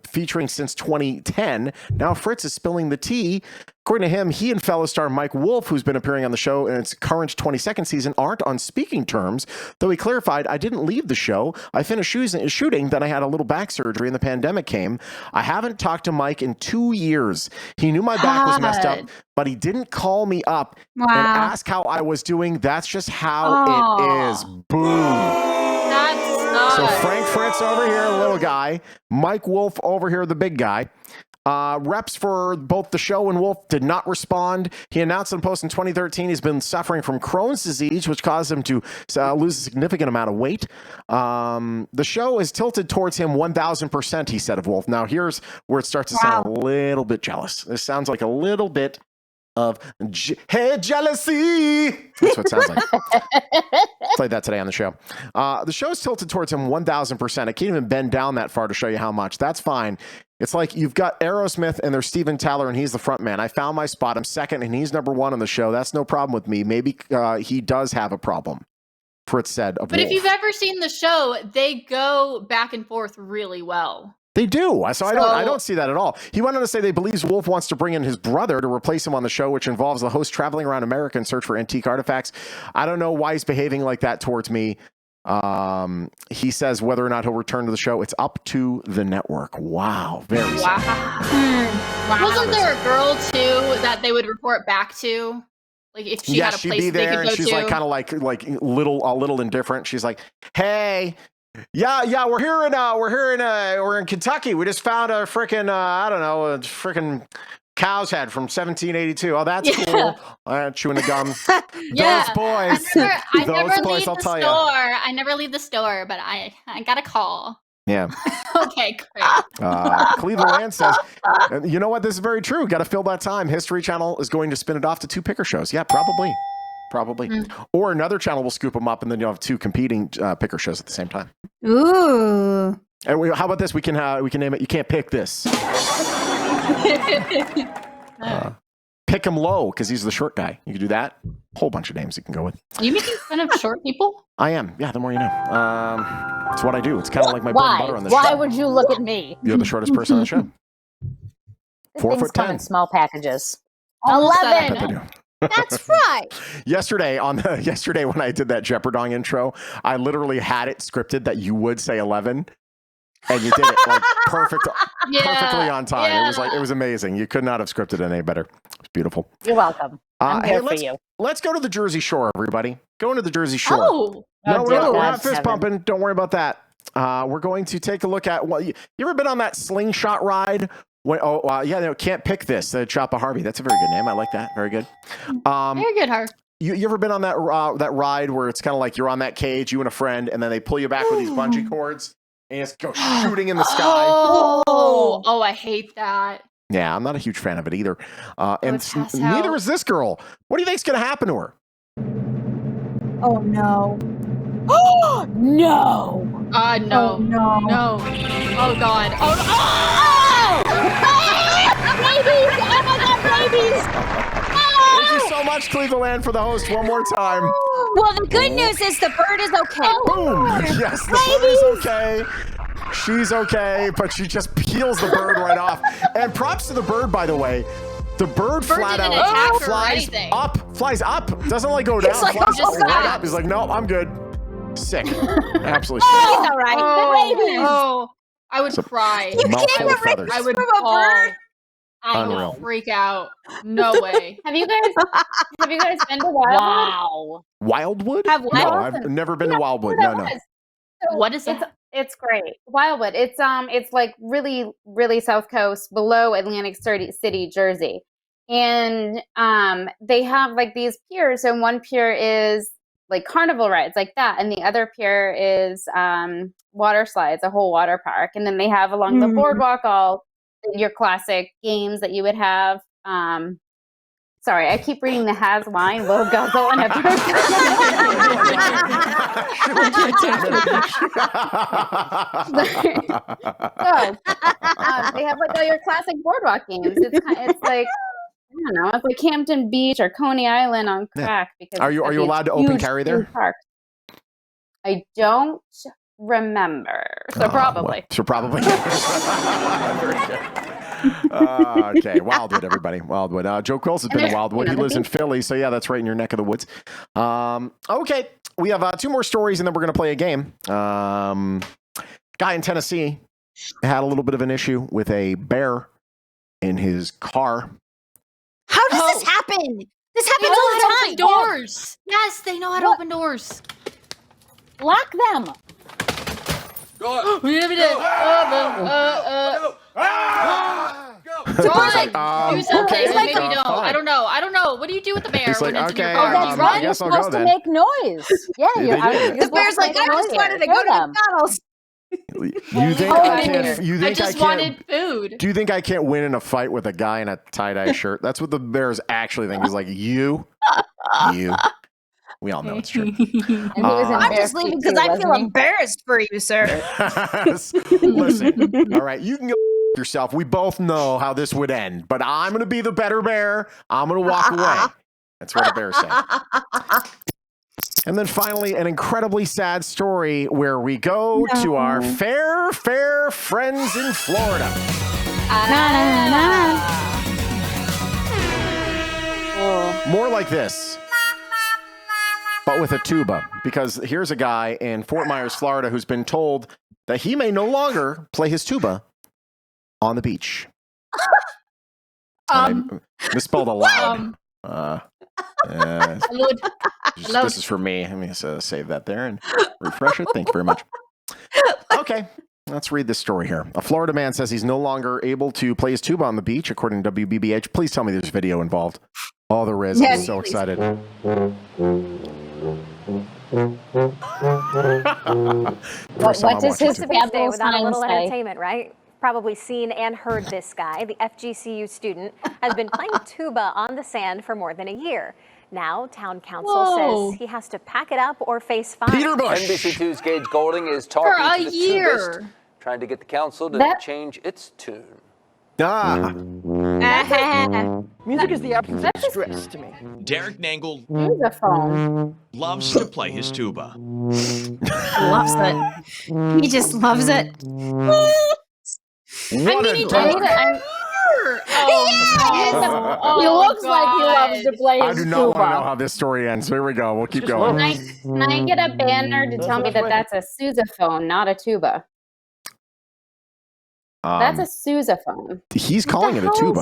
Speaker 1: featuring since 2010. Now Fritz is spilling the tea. According to him, he and fellow star Mike Wolf, who's been appearing on the show in its current 22nd season, aren't on speaking terms, though he clarified, I didn't leave the show. I finished shooting, then I had a little back surgery and the pandemic came. I haven't talked to Mike in 2 years. He knew my back was messed up, but he didn't call me up and ask how I was doing. That's just how it is. Boom.
Speaker 2: That's
Speaker 1: So Frank Fritz over here, the little guy. Mike Wolf over here, the big guy. Reps for both the show and Wolf did not respond. He announced in a post in 2013 he's been suffering from Crohn's disease, which caused him to lose a significant amount of weight. The show is tilted towards him 1,000%, he said of Wolf. Now, here's where it starts to sound a little bit jealous. This sounds like a little bit of, hey, jealousy. That's what it sounds like. Played that today on the show. The show is tilted towards him 1,000%. I can't even bend down that far to show you how much. That's fine. It's like you've got Aerosmith and there's Steven Tyler and he's the front man. I found my spot. I'm second and he's number one on the show. That's no problem with me. Maybe he does have a problem, Fritz said of
Speaker 2: But
Speaker 1: Wolf.
Speaker 2: if you've ever seen the show, they go back and forth really well.
Speaker 1: They do. So I don't see that at all. He went on to say they believes Wolf wants to bring in his brother to replace him on the show, which involves the host traveling around America in search for antique artifacts. I don't know why he's behaving like that towards me. He says whether or not he'll return to the show, it's up to the network. Wow. Very sad.
Speaker 2: Wasn't there a girl too that they would report back to? Like if she had a
Speaker 1: she'd
Speaker 2: place
Speaker 1: be
Speaker 2: they
Speaker 1: there
Speaker 2: could
Speaker 1: and
Speaker 2: go
Speaker 1: she's
Speaker 2: to.
Speaker 1: like kind of like a little indifferent. She's like, hey, Yeah. We're in Kentucky. We just found a freaking a freaking cow's head from 1782. Oh, that's cool. Chewing the gum.
Speaker 2: Yeah.
Speaker 1: Those boys.
Speaker 2: I never
Speaker 1: boys,
Speaker 2: leave
Speaker 1: I'll
Speaker 2: the
Speaker 1: tell
Speaker 2: store.
Speaker 1: ya.
Speaker 2: I never leave the store, but I got a call.
Speaker 1: Yeah.
Speaker 2: Okay, great.
Speaker 1: Cleveland Land says, you know what? This is very true. Got to fill that time. History Channel is going to spin it off to 2 picker shows. Yeah, probably. Or another channel will scoop them up, and then you'll have 2 competing picker shows at the same time.
Speaker 7: Ooh.
Speaker 1: And how about this? We can name it. You can't pick this. Pick him low because he's the short guy. You can do that. Whole bunch of names you can go with.
Speaker 2: Are you making fun of short people?
Speaker 1: I am. Yeah, the more you know. It's what I do. It's kind of like my bread and butter on the show.
Speaker 3: Why would you look at me?
Speaker 1: You're the shortest person on the show. 4
Speaker 3: Things
Speaker 1: foot
Speaker 3: come
Speaker 1: 10.
Speaker 3: in small packages.
Speaker 2: Almost
Speaker 3: 11.
Speaker 2: said it.
Speaker 6: That's right.
Speaker 1: Yesterday when I did that Jeopardong intro, I literally had it scripted that you would say 11, and you did it like perfectly on time.
Speaker 2: Yeah.
Speaker 1: It was amazing. You could not have scripted it any better. It's beautiful.
Speaker 3: You're welcome. I'm here for
Speaker 1: let's,
Speaker 3: you.
Speaker 1: Let's go to the Jersey Shore, everybody. Go into the Jersey Shore.
Speaker 2: Oh,
Speaker 1: No,
Speaker 3: dear
Speaker 1: we're
Speaker 3: God,
Speaker 1: not fist
Speaker 3: Kevin.
Speaker 1: pumping. Don't worry about that. We're going to take a look at you ever been on that slingshot ride? Can't pick this. Choppa Harvey. That's a very good name. I like that. Very good.
Speaker 2: very good, Har.
Speaker 1: You ever been on that ride where it's kind of like you're on that cage, you and a friend, and then they pull you back with these bungee cords and you just go shooting in the sky?
Speaker 2: Oh, I hate that.
Speaker 1: Yeah, I'm not a huge fan of it either. And
Speaker 2: pass
Speaker 1: neither
Speaker 2: out.
Speaker 1: is this girl. What do you think's going to happen to her?
Speaker 7: Oh no.
Speaker 3: No.
Speaker 2: No.
Speaker 7: Oh, no.
Speaker 2: No. Oh God.
Speaker 3: Babies! Oh my God, babies!
Speaker 1: Thank you so much, Cleveland, for the host one more time.
Speaker 6: Well, the good news is the bird is okay.
Speaker 1: Boom! Yes, the bird is okay. She's okay, but she just peels the bird right off. And props to the bird, by the way. The bird flat
Speaker 2: didn't
Speaker 1: out
Speaker 2: attack her or
Speaker 1: flies
Speaker 2: anything.
Speaker 1: up, doesn't like go down,
Speaker 6: like,
Speaker 1: flies
Speaker 2: just
Speaker 1: right
Speaker 2: snaps.
Speaker 1: up. He's like, no, I'm good. Sick. Absolutely sick.
Speaker 6: He's all right.
Speaker 2: Oh, I would cry.
Speaker 1: Mouthful of feathers.
Speaker 2: I would
Speaker 6: from a
Speaker 2: fall.
Speaker 6: bird?
Speaker 2: I
Speaker 1: Unreal.
Speaker 2: would freak out. No way.
Speaker 5: Have you guys been to Wildwood?
Speaker 3: Wow.
Speaker 1: Wildwood?
Speaker 6: Have
Speaker 1: No,
Speaker 6: Wildwood?
Speaker 1: I've never been to Wildwood.
Speaker 5: That
Speaker 1: No.
Speaker 5: was. So
Speaker 2: What is that?
Speaker 5: It's great. Wildwood. It's like really, really south coast below Atlantic City, Jersey. And they have like these piers, and one pier is like carnival rides like that, and the other pier is water slides, a whole water park. And then they have along the boardwalk all your classic games that you would have. Sorry, I keep reading the has wine, will guzzle, and they have like all your classic boardwalk games. It's like, I don't know, it's like Hampton Beach or Coney Island on crack. Because
Speaker 1: Are you allowed to open carry there?
Speaker 5: Park. I don't remember, so probably.
Speaker 1: Probably. Very good. Okay, Wildwood, everybody. Wildwood. Joe Quills has been in Wildwood. He lives in Philly, so yeah, that's right in your neck of the woods. Okay, we have 2 more stories, and then we're going to play a game. Guy in Tennessee had a little bit of an issue with a bear in his car.
Speaker 6: How does this happen? This happens
Speaker 2: They know
Speaker 6: all
Speaker 2: how
Speaker 6: the
Speaker 2: to
Speaker 6: time.
Speaker 2: open doors. Yes, they know how to open doors.
Speaker 3: Lock them.
Speaker 2: We never did. Run. Do something.
Speaker 1: Okay.
Speaker 2: Maybe
Speaker 1: Fine.
Speaker 2: don't. I don't know. What do you do with the bear
Speaker 1: He's
Speaker 2: when
Speaker 1: like,
Speaker 2: it's in your
Speaker 1: okay,
Speaker 2: car?
Speaker 3: That's
Speaker 1: I
Speaker 3: right.
Speaker 1: guess
Speaker 3: You're
Speaker 1: I'll go
Speaker 3: supposed to
Speaker 1: then.
Speaker 3: make noise. Yeah,
Speaker 1: Yeah,
Speaker 3: you're
Speaker 1: they do.
Speaker 6: The bear's like, I just wanted to go to McDonald's.
Speaker 1: You think I can't? You
Speaker 2: I
Speaker 1: think
Speaker 2: just
Speaker 1: can't?
Speaker 2: wanted food.
Speaker 1: Do you think I can't win in a fight with a guy in a tie-dye shirt? That's what the bears actually think. He's like, you. We all know it's true.
Speaker 3: And he was in
Speaker 6: I'm
Speaker 3: bear
Speaker 6: just leaving
Speaker 3: feet
Speaker 6: because
Speaker 3: too,
Speaker 6: I feel
Speaker 3: wasn't he?
Speaker 6: embarrassed for you, sir.
Speaker 1: Listen, all right, you can go yourself. We both know how this would end, but I'm going to be the better bear. I'm going to walk away. That's what a bear said. And then finally, an incredibly sad story where we go to our fair friends in Florida. More like this, but with a tuba. Because here's a guy in Fort Myers, Florida, who's been told that he may no longer play his tuba on the beach. I misspelled aloud. This is for me. Let me save that there and refresh it. Thank you very much. Okay. Let's read this story here. A Florida man says he's no longer able to play his tuba on the beach, according to WBBH. Please tell me there's video involved. Oh, there is. I'm so excited.
Speaker 3: What does his
Speaker 8: Day without a
Speaker 3: sign
Speaker 8: little
Speaker 3: say?
Speaker 8: entertainment, right? Probably seen and heard this guy. The FGCU student has been playing tuba on the sand for more than a year. Now, town council says he has to pack it up or face fines.
Speaker 1: Peter Bush.
Speaker 9: NBC2's Gage Golding is talking
Speaker 2: For a
Speaker 9: to the
Speaker 2: year.
Speaker 9: tubist, trying to get the council to change its tune.
Speaker 10: Music is the absence of stress to me.
Speaker 11: Derek Nangle loves to play his tuba.
Speaker 7: Loves it. He just loves it.
Speaker 3: He looks like he loves to play his
Speaker 1: I do not
Speaker 3: tuba.
Speaker 1: want to know how this story ends. Here we go. We'll keep going.
Speaker 5: Can I get a banner to tell me that that's a sousaphone, not a tuba? That's a sousaphone.
Speaker 1: He's calling it a tuba.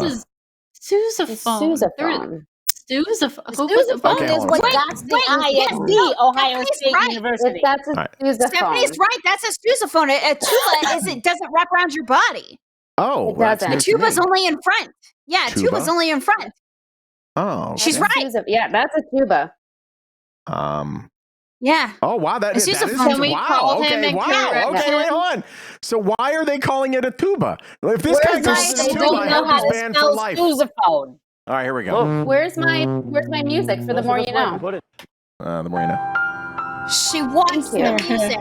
Speaker 2: Sousaphone.
Speaker 5: Sousaphone.
Speaker 3: Sousaphone is what got the ISD, Ohio State University.
Speaker 5: That's a sousaphone.
Speaker 6: Stephanie's right. That's a sousaphone. A tuba it doesn't wrap around your body.
Speaker 1: Oh,
Speaker 5: It
Speaker 1: that's
Speaker 5: doesn't.
Speaker 6: A
Speaker 1: news to
Speaker 6: tuba's
Speaker 1: me.
Speaker 6: only in front. Yeah, a
Speaker 1: Tuba?
Speaker 6: tuba's only in front.
Speaker 1: Oh,
Speaker 6: She's
Speaker 1: okay.
Speaker 6: right.
Speaker 5: Yeah, that's a tuba.
Speaker 6: Yeah.
Speaker 1: Oh wow, that
Speaker 6: It's
Speaker 1: is
Speaker 6: just a
Speaker 2: Can we
Speaker 1: wow.
Speaker 2: call him
Speaker 1: Okay,
Speaker 2: and
Speaker 1: wow.
Speaker 2: correct
Speaker 1: Okay,
Speaker 2: him?
Speaker 1: wait, hold on. So why are they calling it a tuba? If this guy calls it a
Speaker 3: They
Speaker 1: tuba,
Speaker 3: don't
Speaker 1: I
Speaker 3: know
Speaker 1: hope
Speaker 3: how
Speaker 1: he's
Speaker 3: to
Speaker 1: banned for
Speaker 3: spell
Speaker 1: life.
Speaker 3: sousaphone.
Speaker 1: All right, here we go.
Speaker 5: Where's my music for the more you know?
Speaker 1: The more you know.
Speaker 6: She wants the music.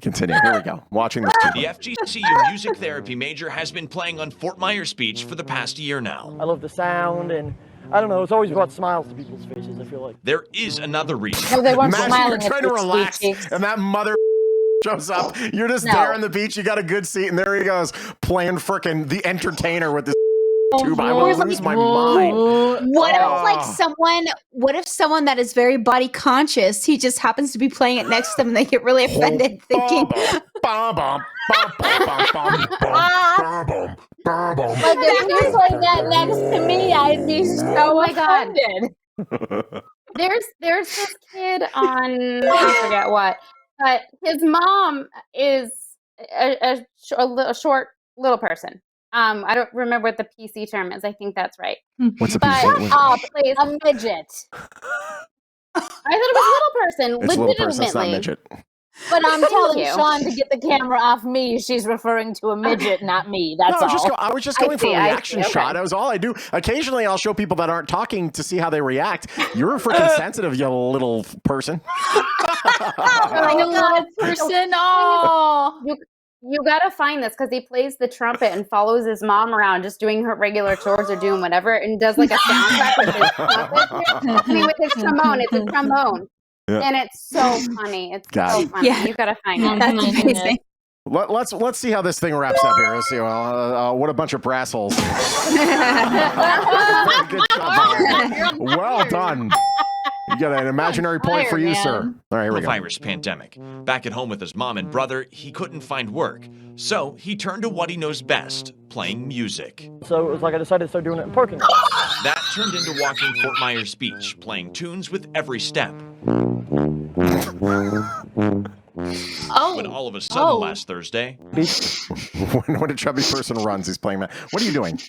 Speaker 1: Continue. Here we go. Watching this
Speaker 11: The
Speaker 1: tuba.
Speaker 11: FGCU music therapy major has been playing on Fort Myers Beach for the past year now.
Speaker 10: I love the sound, and I don't know, it's always brought smiles to people's faces, I feel like.
Speaker 11: There is another reason.
Speaker 3: No, they weren't
Speaker 1: Imagine
Speaker 3: smiling
Speaker 1: you're
Speaker 3: at
Speaker 1: trying to
Speaker 3: you,
Speaker 1: relax,
Speaker 3: cheeks.
Speaker 1: and that mother shows up. You're just
Speaker 3: No.
Speaker 1: there on the beach. You got a good seat, and there he goes playing frickin' The Entertainer with this tuba. I
Speaker 3: Oh,
Speaker 1: will lose my mind.
Speaker 6: What
Speaker 1: Oh.
Speaker 6: if what if someone that is very body conscious, he just happens to be playing it next to them and they get really offended thinking
Speaker 3: Like if he was like that next to me, I'd be so offended.
Speaker 5: There's this kid on I forget what, but his mom is a short little person. I don't remember what the PC term is. I think that's right.
Speaker 1: What's a
Speaker 5: But
Speaker 1: piece
Speaker 5: plays
Speaker 3: A midget.
Speaker 5: I thought it was little person.
Speaker 1: It's a little person, it's not
Speaker 5: legitimately.
Speaker 1: midget.
Speaker 3: But I'm telling
Speaker 5: you.
Speaker 3: Shawn to get the camera off me. She's referring to a midget, not me. That's
Speaker 1: No,
Speaker 3: all.
Speaker 1: I was just going for a
Speaker 5: see, I
Speaker 1: reaction
Speaker 5: see, okay.
Speaker 1: shot. That was all I do. Occasionally, I'll show people that aren't talking to see how they react. You're freaking sensitive, you little person.
Speaker 2: Like a little person. Oh.
Speaker 5: You gotta find this because he plays the trumpet and follows his mom around, just doing her regular chores or doing whatever, and does like a soundtrack with his trumpet. I mean, with his trombone. It's a trombone,
Speaker 1: Yeah.
Speaker 5: and it's so funny. It's so funny.
Speaker 6: Yeah.
Speaker 5: You gotta find it.
Speaker 6: That's amazing.
Speaker 1: Let's see how this thing wraps up here. Let's see. What a bunch of brass holes. Good job, Hunter. Well done. You got an imaginary point for you, sir. All right, here we
Speaker 11: The
Speaker 1: go.
Speaker 11: virus pandemic. Back at home with his mom and brother, he couldn't find work. So he turned to what he knows best, playing music.
Speaker 10: So it was like I decided to start doing it in parking lots.
Speaker 11: That turned into walking Fort Myers Beach, playing tunes with every step.
Speaker 2: Oh.
Speaker 11: When all of a sudden last Thursday,
Speaker 1: when a chubby person runs, he's playing that. What are you doing?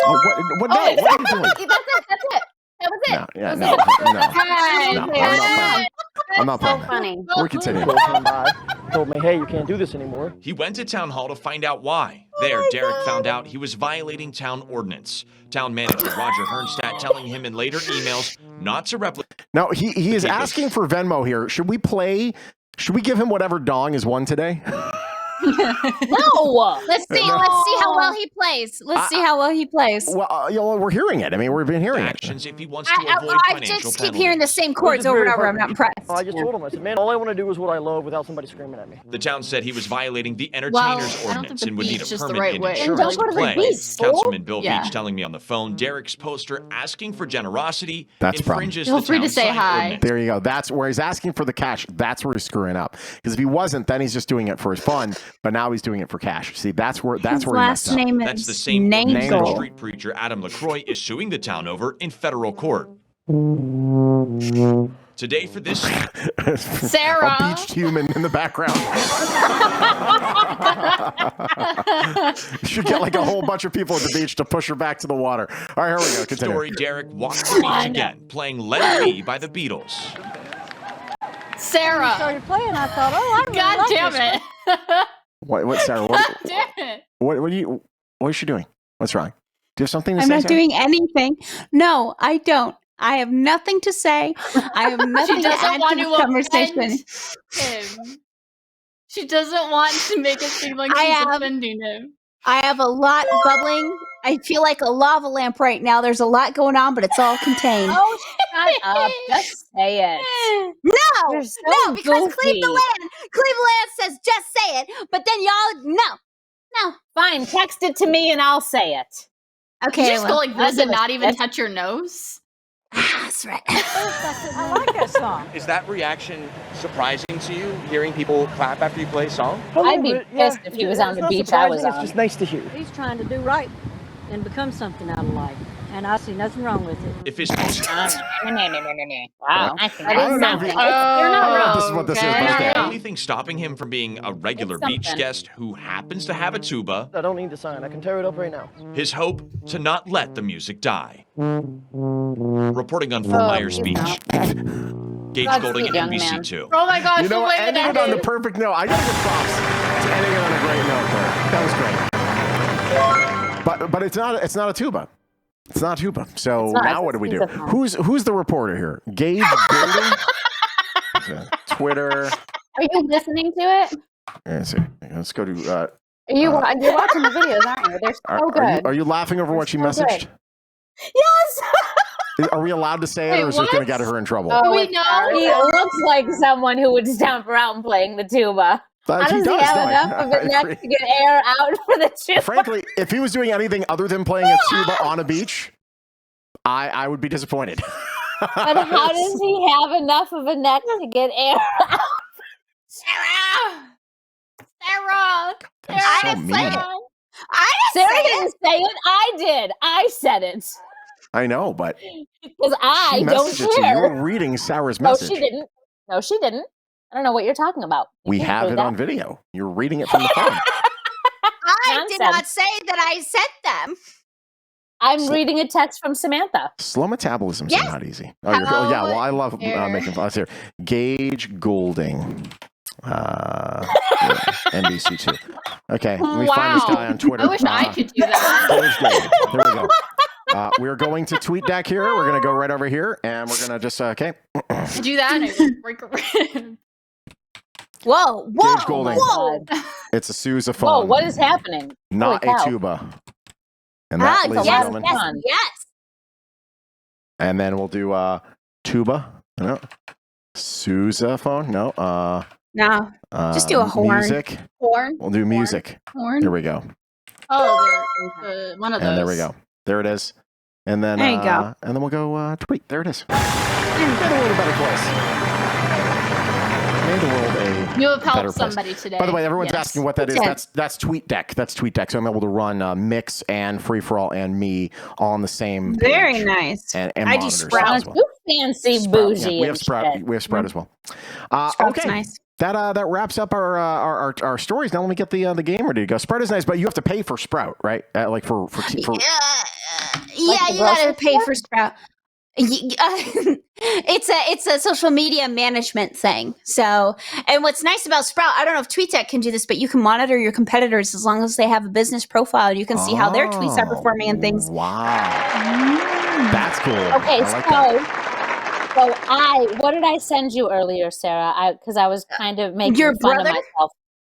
Speaker 1: What are you doing?
Speaker 5: That's it. That was it.
Speaker 1: No, yeah,
Speaker 5: That
Speaker 1: no,
Speaker 5: was
Speaker 1: no,
Speaker 5: it.
Speaker 1: I'm not playing
Speaker 5: So
Speaker 1: that.
Speaker 5: funny.
Speaker 1: We're continuing.
Speaker 10: Girl came by, told me, hey, you can't do this anymore.
Speaker 11: he went to town hall to find out why. There, Derek found out he was violating town ordinance. Town manager Roger Hernstadt telling him in later emails not to replicate.
Speaker 1: Now, he is asking for Venmo here. Should we give him whatever dong is won today?
Speaker 3: No.
Speaker 6: Let's see how well he plays. Let's see how well he plays.
Speaker 1: Well, we're hearing it. I mean, we've been hearing it.
Speaker 11: Actions if he wants to avoid
Speaker 6: I
Speaker 11: financial
Speaker 6: just keep
Speaker 11: penalties.
Speaker 6: hearing the same chords over and over. I'm not impressed.
Speaker 10: I just told him, I said, man, all I want to do is what I love without somebody screaming at me.
Speaker 11: The town said he was violating the
Speaker 2: Well,
Speaker 11: entertainer's
Speaker 2: I don't
Speaker 11: ordinance
Speaker 2: think
Speaker 11: and
Speaker 2: the
Speaker 11: would need
Speaker 2: beach
Speaker 11: a
Speaker 2: is the
Speaker 11: permit
Speaker 2: right
Speaker 11: and
Speaker 2: way.
Speaker 11: insurance
Speaker 3: Then don't go
Speaker 11: to
Speaker 3: to the
Speaker 11: play.
Speaker 3: beach, fool.
Speaker 11: Councilman Bill
Speaker 2: Yeah.
Speaker 11: Veach telling me on the phone, Derek's poster asking for generosity
Speaker 1: That's the problem.
Speaker 11: infringes
Speaker 2: Feel
Speaker 11: the
Speaker 2: free to
Speaker 11: town's
Speaker 2: say
Speaker 11: sign
Speaker 2: hi.
Speaker 11: ordinance.
Speaker 1: There you go. That's where he's asking for the cash. That's where he's screwing up. Because if he wasn't, then he's just doing it for his fun. but now he's doing it for cash. See, that's where he messed
Speaker 7: last
Speaker 1: up.
Speaker 7: name
Speaker 11: That's
Speaker 7: is
Speaker 11: the same
Speaker 7: Nagel.
Speaker 11: street preacher Adam LaCroix is suing the town over in federal court. Today for this
Speaker 2: Sarah.
Speaker 1: A beached human in the background. You should get like a whole bunch of people at the beach to push her back to the water. All right, here we go. Continue.
Speaker 11: story, Derek walked the beach again, playing Let It Be by the Beatles.
Speaker 2: Sarah.
Speaker 8: Started playing. I thought, I really
Speaker 2: God
Speaker 8: like
Speaker 2: damn
Speaker 8: this.
Speaker 2: it.
Speaker 1: What Sarah?
Speaker 2: God damn it.
Speaker 1: What is she doing? What's wrong? Do you have something to
Speaker 7: I'm
Speaker 1: say?
Speaker 7: not
Speaker 1: Sarah?
Speaker 7: doing anything. No, I don't. I have nothing to say. I have nothing to
Speaker 2: doesn't
Speaker 7: add
Speaker 2: want
Speaker 7: to
Speaker 2: to
Speaker 7: this conversation.
Speaker 2: offend him. She doesn't want to make it seem like
Speaker 7: I
Speaker 2: she's
Speaker 7: have-
Speaker 2: offending him.
Speaker 7: I have a lot bubbling. I feel like a lava lamp right now. There's a lot going on, but it's all contained.
Speaker 3: Oh, shut up. Just say it.
Speaker 6: No,
Speaker 3: You're so
Speaker 6: no, because
Speaker 3: goofy.
Speaker 6: Cleveland says just say it, but then y'all no.
Speaker 3: Fine, text it to me and I'll say it.
Speaker 7: Okay,
Speaker 2: You just go like this and not even
Speaker 3: that's-
Speaker 2: touch your nose?
Speaker 6: That's right.
Speaker 8: I like that song.
Speaker 12: Is that reaction surprising to you, hearing people clap after you play a song?
Speaker 3: I'd be pissed if he was on
Speaker 10: It's
Speaker 3: the
Speaker 10: not
Speaker 3: beach I was
Speaker 10: surprising,
Speaker 3: on.
Speaker 10: It's just nice to hear.
Speaker 8: He's trying to do right and become something out of life. And I see nothing wrong with it.
Speaker 11: If his
Speaker 3: Wow.
Speaker 1: I don't know if he-
Speaker 3: You're not wrong.
Speaker 1: This is what this is.
Speaker 2: Okay.
Speaker 1: but
Speaker 11: is
Speaker 1: okay.
Speaker 11: the only thing stopping him from being a regular
Speaker 3: It's
Speaker 11: beach
Speaker 3: something.
Speaker 11: guest who happens to have a tuba,
Speaker 10: I don't need the sign. I can tear it up right now.
Speaker 11: his hope to not let the music die. Reporting on Fort Myers Beach, Gage
Speaker 3: Godspeed,
Speaker 11: Golding and
Speaker 3: young
Speaker 11: NBC
Speaker 3: man.
Speaker 11: 2.
Speaker 2: Oh my gosh,
Speaker 1: You know
Speaker 2: the
Speaker 1: what?
Speaker 2: way that
Speaker 1: Ending it on the
Speaker 2: ended.
Speaker 1: perfect note. I gotta give props to ending it on a great note there. That was great. But it's not a tuba. It's not a tuba. So
Speaker 3: not.
Speaker 1: now
Speaker 3: It's
Speaker 1: what do we do?
Speaker 3: sousaphone.
Speaker 1: Who's the reporter here? Gage Golding? Twitter.
Speaker 3: Are you listening to it?
Speaker 1: Let's see. Let's go to.
Speaker 3: You're watching the videos, aren't you? They're so good.
Speaker 1: Are you laughing over what she
Speaker 3: so
Speaker 1: messaged?
Speaker 3: good. Yes.
Speaker 1: Are we allowed to say it, or is
Speaker 2: Wait,
Speaker 1: this going to
Speaker 2: what?
Speaker 1: get her in trouble?
Speaker 3: Oh,
Speaker 2: we
Speaker 3: it's
Speaker 2: know?
Speaker 3: hard. He looks like someone who would stomp around playing the tuba. How
Speaker 1: He
Speaker 3: does he
Speaker 1: does,
Speaker 3: have
Speaker 1: no, I-
Speaker 3: enough of
Speaker 1: I
Speaker 3: it neck
Speaker 1: agree.
Speaker 3: to get air out for the tuba?
Speaker 1: Frankly, if he was doing anything other than playing a tuba on a beach, I would be disappointed.
Speaker 3: But how does he have enough of a neck to get air out?
Speaker 2: Sarah!
Speaker 1: That's so mean.
Speaker 3: Sarah didn't say it. I did. I said it.
Speaker 1: I know, but
Speaker 3: Because I
Speaker 1: she
Speaker 3: don't
Speaker 1: messaged it to you. You
Speaker 3: care.
Speaker 1: were reading Sarah's
Speaker 3: No,
Speaker 1: message.
Speaker 3: she didn't. No, she didn't. I don't know what you're talking about. You
Speaker 1: We
Speaker 3: can't
Speaker 1: have
Speaker 3: prove
Speaker 1: it
Speaker 3: that.
Speaker 1: on video. You're reading it from the phone.
Speaker 6: I did not
Speaker 3: Nonsense.
Speaker 6: say that I sent them.
Speaker 3: I'm reading a text from Samantha.
Speaker 1: Slow metabolism's
Speaker 6: Yes.
Speaker 1: not easy. Oh, yeah. Well, I love
Speaker 2: Here.
Speaker 1: making fun. Here, Gage Golding, NBC2. Okay, let me find this guy on Twitter.
Speaker 2: I wish I could do that.
Speaker 1: Gage Golding. There we go. We're going to TweetDeck here. We're going to go right over here, and we're going to just okay.
Speaker 2: Do that and I break a rib.
Speaker 6: Whoa,
Speaker 1: Gage Golding.
Speaker 3: God.
Speaker 1: It's a sousaphone.
Speaker 3: Whoa, what is happening?
Speaker 1: Not
Speaker 3: Holy
Speaker 1: a
Speaker 3: cow.
Speaker 1: tuba. And that, ladies and
Speaker 6: yes,
Speaker 1: gentlemen.
Speaker 6: yes, yes.
Speaker 1: And then we'll do tuba. No. Sousaphone. No.
Speaker 7: No, just do a horn.
Speaker 1: Music.
Speaker 6: Horn.
Speaker 1: We'll do music.
Speaker 7: horn.
Speaker 1: Here we go.
Speaker 2: Oh, one of those.
Speaker 1: And there we go. There it is. And then
Speaker 7: There you go.
Speaker 1: And then we'll go tweet. There it is. Made a little better place. Made the world a
Speaker 2: You have
Speaker 1: better
Speaker 2: helped
Speaker 1: place.
Speaker 2: somebody today.
Speaker 1: By the way, everyone's
Speaker 2: Yes.
Speaker 1: asking what that is. That's TweetDeck. That's TweetDeck. So I'm able to run Mix and Free for All and me all on the same
Speaker 7: Very
Speaker 1: page.
Speaker 7: nice.
Speaker 1: And
Speaker 7: I do
Speaker 1: monitors
Speaker 7: Sprout.
Speaker 1: as well.
Speaker 3: You fancy
Speaker 1: Sprout,
Speaker 3: bougie.
Speaker 1: yeah, we have
Speaker 3: and
Speaker 1: Sprout.
Speaker 3: shit.
Speaker 1: We have Sprout as well.
Speaker 7: Sprout's
Speaker 1: Okay.
Speaker 7: nice.
Speaker 1: That wraps up our stories. Now let me get the game ready to go. Sprout is nice, but you have to pay for Sprout, right? Like for
Speaker 6: Yeah, you gotta
Speaker 3: grocery
Speaker 6: pay for Sprout. It's a social media management thing. So, and what's nice about Sprout, I don't know if TweetDeck can do this, but you can monitor your competitors as long as they have a business profile. You can see how their tweets are performing and things.
Speaker 1: Wow, that's cool.
Speaker 3: Okay,
Speaker 1: I like that.
Speaker 3: so what did I send you earlier, Sarah? Because I was kind of making
Speaker 6: Your
Speaker 3: fun
Speaker 6: brother?
Speaker 3: of myself.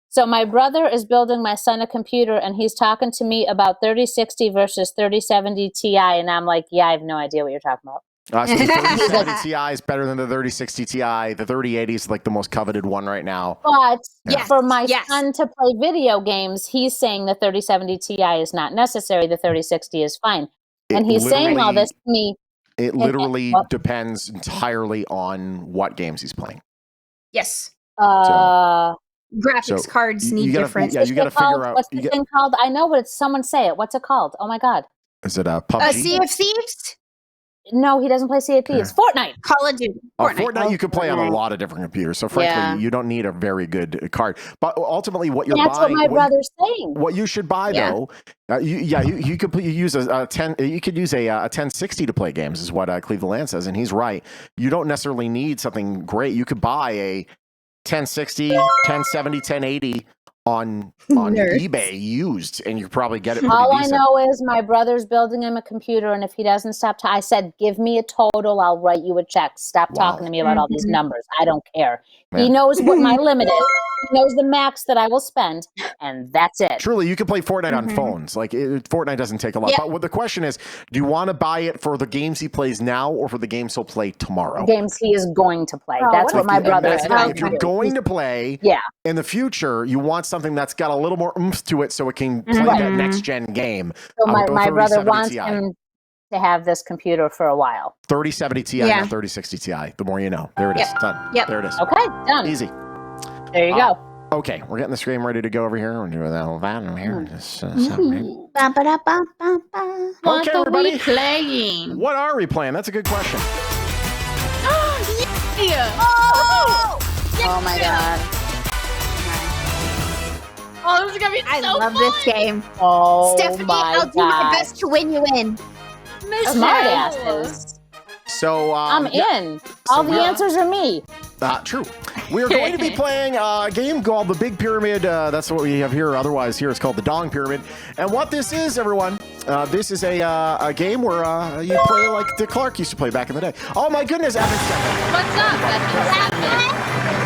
Speaker 3: So my brother is building my son a computer, and he's talking to me about 3060 versus 3070 Ti, and I'm like, yeah, I have no idea what you're talking about.
Speaker 1: So the 3070 Ti is better than the 3060 Ti. The 3080 is like the most coveted one right now.
Speaker 3: But
Speaker 6: Yes,
Speaker 3: for my
Speaker 6: yes.
Speaker 3: son to play video games, he's saying the 3070 Ti is not necessary. The 3060 is fine. And he's saying all this to me.
Speaker 1: It literally
Speaker 3: what?
Speaker 1: depends entirely on what games he's playing.
Speaker 6: Yes.
Speaker 7: graphics cards need different.
Speaker 1: Yeah, you got to figure out.
Speaker 3: What's the thing called? I know, but it's someone say it. What's it called? Oh my god!
Speaker 1: Is it a PUBG?
Speaker 7: Sea of Thieves?
Speaker 3: No, he doesn't play Sea of Thieves. Fortnite.
Speaker 7: Call of Duty.
Speaker 1: Fortnite you can play on a lot of different computers. So frankly, you don't need a very good card. But ultimately, what you're buying.
Speaker 3: That's what my brother's saying.
Speaker 1: What you should buy though, you could use a 10. You could use a 1060 to play games, is what Cleveland Land says, and he's right. You don't necessarily need something great. You could buy a 1060, 1070, 1080 on eBay used, and you probably get it pretty
Speaker 3: All
Speaker 1: decent.
Speaker 3: I know is my brother's building him a computer, and if he doesn't stop, I said, give me a total, I'll write you a check. Stop talking to me about all these numbers. I don't care.
Speaker 1: Man.
Speaker 3: He knows what my limit is. He knows the max that I will spend, and that's it.
Speaker 1: Truly, you can play Fortnite on phones. Like Fortnite doesn't take a lot. But what the question is, do you want to buy it for the games he plays now, or for the games he'll play tomorrow?
Speaker 3: The games he is going to play. That's what my brother is.
Speaker 1: If you're going to play in the future, you want something that's got a little more oomph to it, so it can play that next gen game.
Speaker 3: So my brother wants him to have this computer for a while.
Speaker 1: 3070 Ti, not 3060 Ti. The more you know. There it is. Done. There it is.
Speaker 3: Okay, done.
Speaker 1: Easy.
Speaker 3: There you go.
Speaker 1: Okay, we're getting the screen ready to go over here. We're doing that whole van here.
Speaker 2: What
Speaker 1: Okay,
Speaker 2: are
Speaker 1: everybody.
Speaker 2: we playing?
Speaker 1: What are we playing? That's a good question.
Speaker 5: Oh my god.
Speaker 2: Oh, this is gonna be
Speaker 7: I
Speaker 2: so
Speaker 7: love
Speaker 2: fun.
Speaker 7: this game.
Speaker 3: Oh,
Speaker 7: Stephanie, I'll do my best to win you in.
Speaker 3: Smart asses.
Speaker 1: So
Speaker 3: I'm in. All the answers are me.
Speaker 1: True. We are going to be playing a game called the Big Pyramid. That's what we have here. Otherwise, here it's called the Dong Pyramid. And what this is, everyone, this is a game where you play like Dick Clark used to play back in the day. Oh my goodness, Evan Stephanie.
Speaker 2: What's up?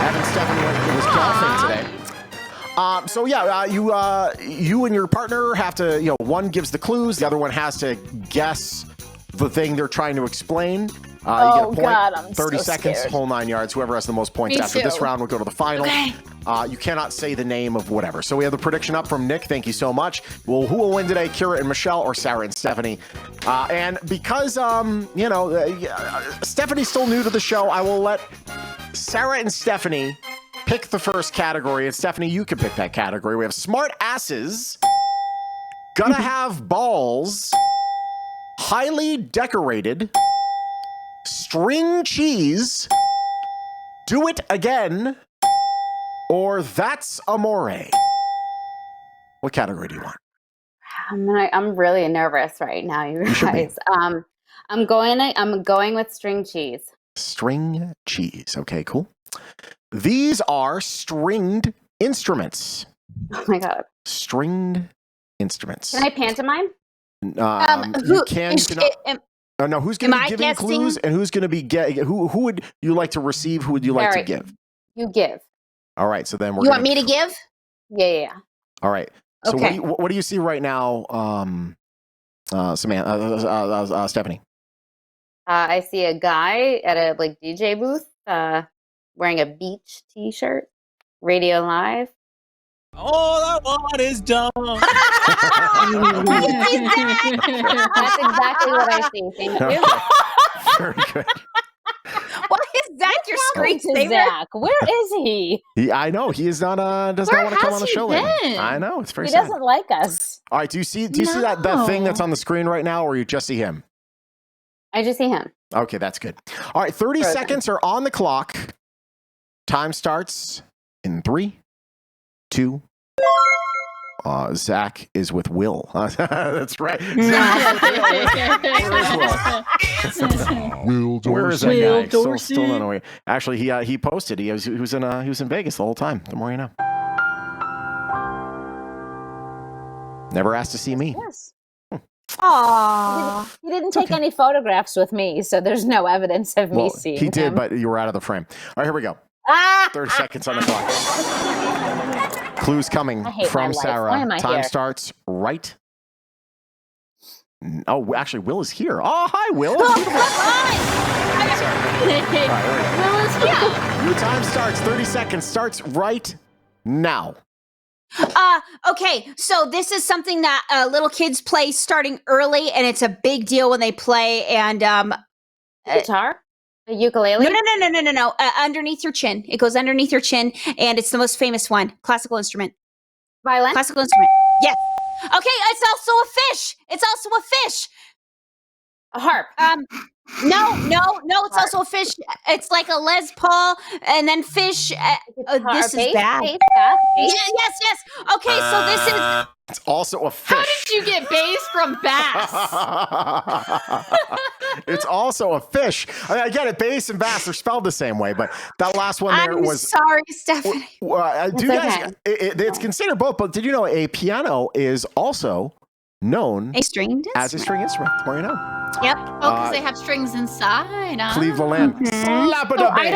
Speaker 1: Evan Stephanie was golfing today. So yeah, you and your partner have to, one gives the clues, the other one has to guess the thing they're trying to explain. You get a point,
Speaker 3: God, I'm
Speaker 1: 30
Speaker 3: so
Speaker 1: seconds,
Speaker 3: scared.
Speaker 1: whole 9 yards. Whoever has the most points after this round will go to the final.
Speaker 2: Okay.
Speaker 1: You cannot say the name of whatever. So we have the prediction up from Nick. Thank you so much. Well, who will win today? Kira and Michelle, or Sarah and Stephanie? And because Stephanie's still new to the show, I will let Sarah and Stephanie pick the first category. And Stephanie, you can pick that category. We have smart asses, gonna have balls, highly decorated, string cheese, do it again, or that's amore. What category do you want?
Speaker 5: I'm really nervous right now, you guys. I'm going with string cheese.
Speaker 1: String cheese. Okay, cool. These are stringed instruments.
Speaker 5: Oh my god.
Speaker 1: Stringed instruments.
Speaker 5: Can I pantomime?
Speaker 1: You can. No, who's going to be giving clues, and who's going to be who would you like to receive? Who would you like to give?
Speaker 5: You give.
Speaker 1: All right, so then we're.
Speaker 7: You want me to give?
Speaker 5: Yeah.
Speaker 1: All right. So
Speaker 7: Okay.
Speaker 1: what do you see right now, Samantha, Stephanie?
Speaker 5: I see a guy at a DJ booth wearing a beach T-shirt, Radio Live.
Speaker 13: All I want is dumb.
Speaker 5: That's exactly what I see. Thank you.
Speaker 1: Okay. Very good.
Speaker 7: Why is that your screensaver?
Speaker 3: Zach, where is he?
Speaker 1: I know he is not. Does not want to come on the show. I know it's very.
Speaker 3: He
Speaker 1: sad.
Speaker 3: doesn't like us.
Speaker 1: All right. Do you see that thing that's on the screen right now, or you just see him?
Speaker 5: I just see him.
Speaker 1: Okay, that's good. All right, 30 seconds are on the clock. Time starts in 3, 2. Zach is with Will. That's right. Zach is with Will. Where is that guy? Still don't know. Actually, he posted. He was in Vegas the whole time. The more you know. Never asked to see me.
Speaker 3: Yes. Aww. He didn't take any photographs with me, so there's no evidence of me seeing him.
Speaker 1: He did, but you were out of the frame. All right, here we go. 30 seconds on the clock. Clues coming from Sarah. Time starts right. Oh, actually, Will is here. Oh, hi, Will.
Speaker 2: Will is here.
Speaker 1: Your time starts. 30 seconds starts right now.
Speaker 7: Okay, so this is something that little kids play starting early, and it's a big deal when they play. And
Speaker 5: guitar? A ukulele?
Speaker 7: No. Underneath your chin. It goes underneath your chin, and it's the most famous one. Classical instrument.
Speaker 5: Violin?
Speaker 7: Classical instrument. Yes. Okay, it's also a fish. It's also a fish.
Speaker 5: A harp.
Speaker 7: No. It's also a fish. It's like a Les Paul, and then fish. This is bad. Yes. Okay, so this is.
Speaker 1: It's also a fish.
Speaker 2: How did you get bass from bass?
Speaker 1: It's also a fish. I get it. Bass and bass are spelled the same way, but that last one there
Speaker 7: I'm
Speaker 1: was.
Speaker 7: sorry, Stephanie.
Speaker 1: It's considered both, but did you know a piano is also known
Speaker 7: A stringed
Speaker 1: as a string instrument? The more you know.
Speaker 7: Yep.
Speaker 2: Oh, because they have strings inside. Huh?
Speaker 1: Cleveland. Slap it up.
Speaker 5: I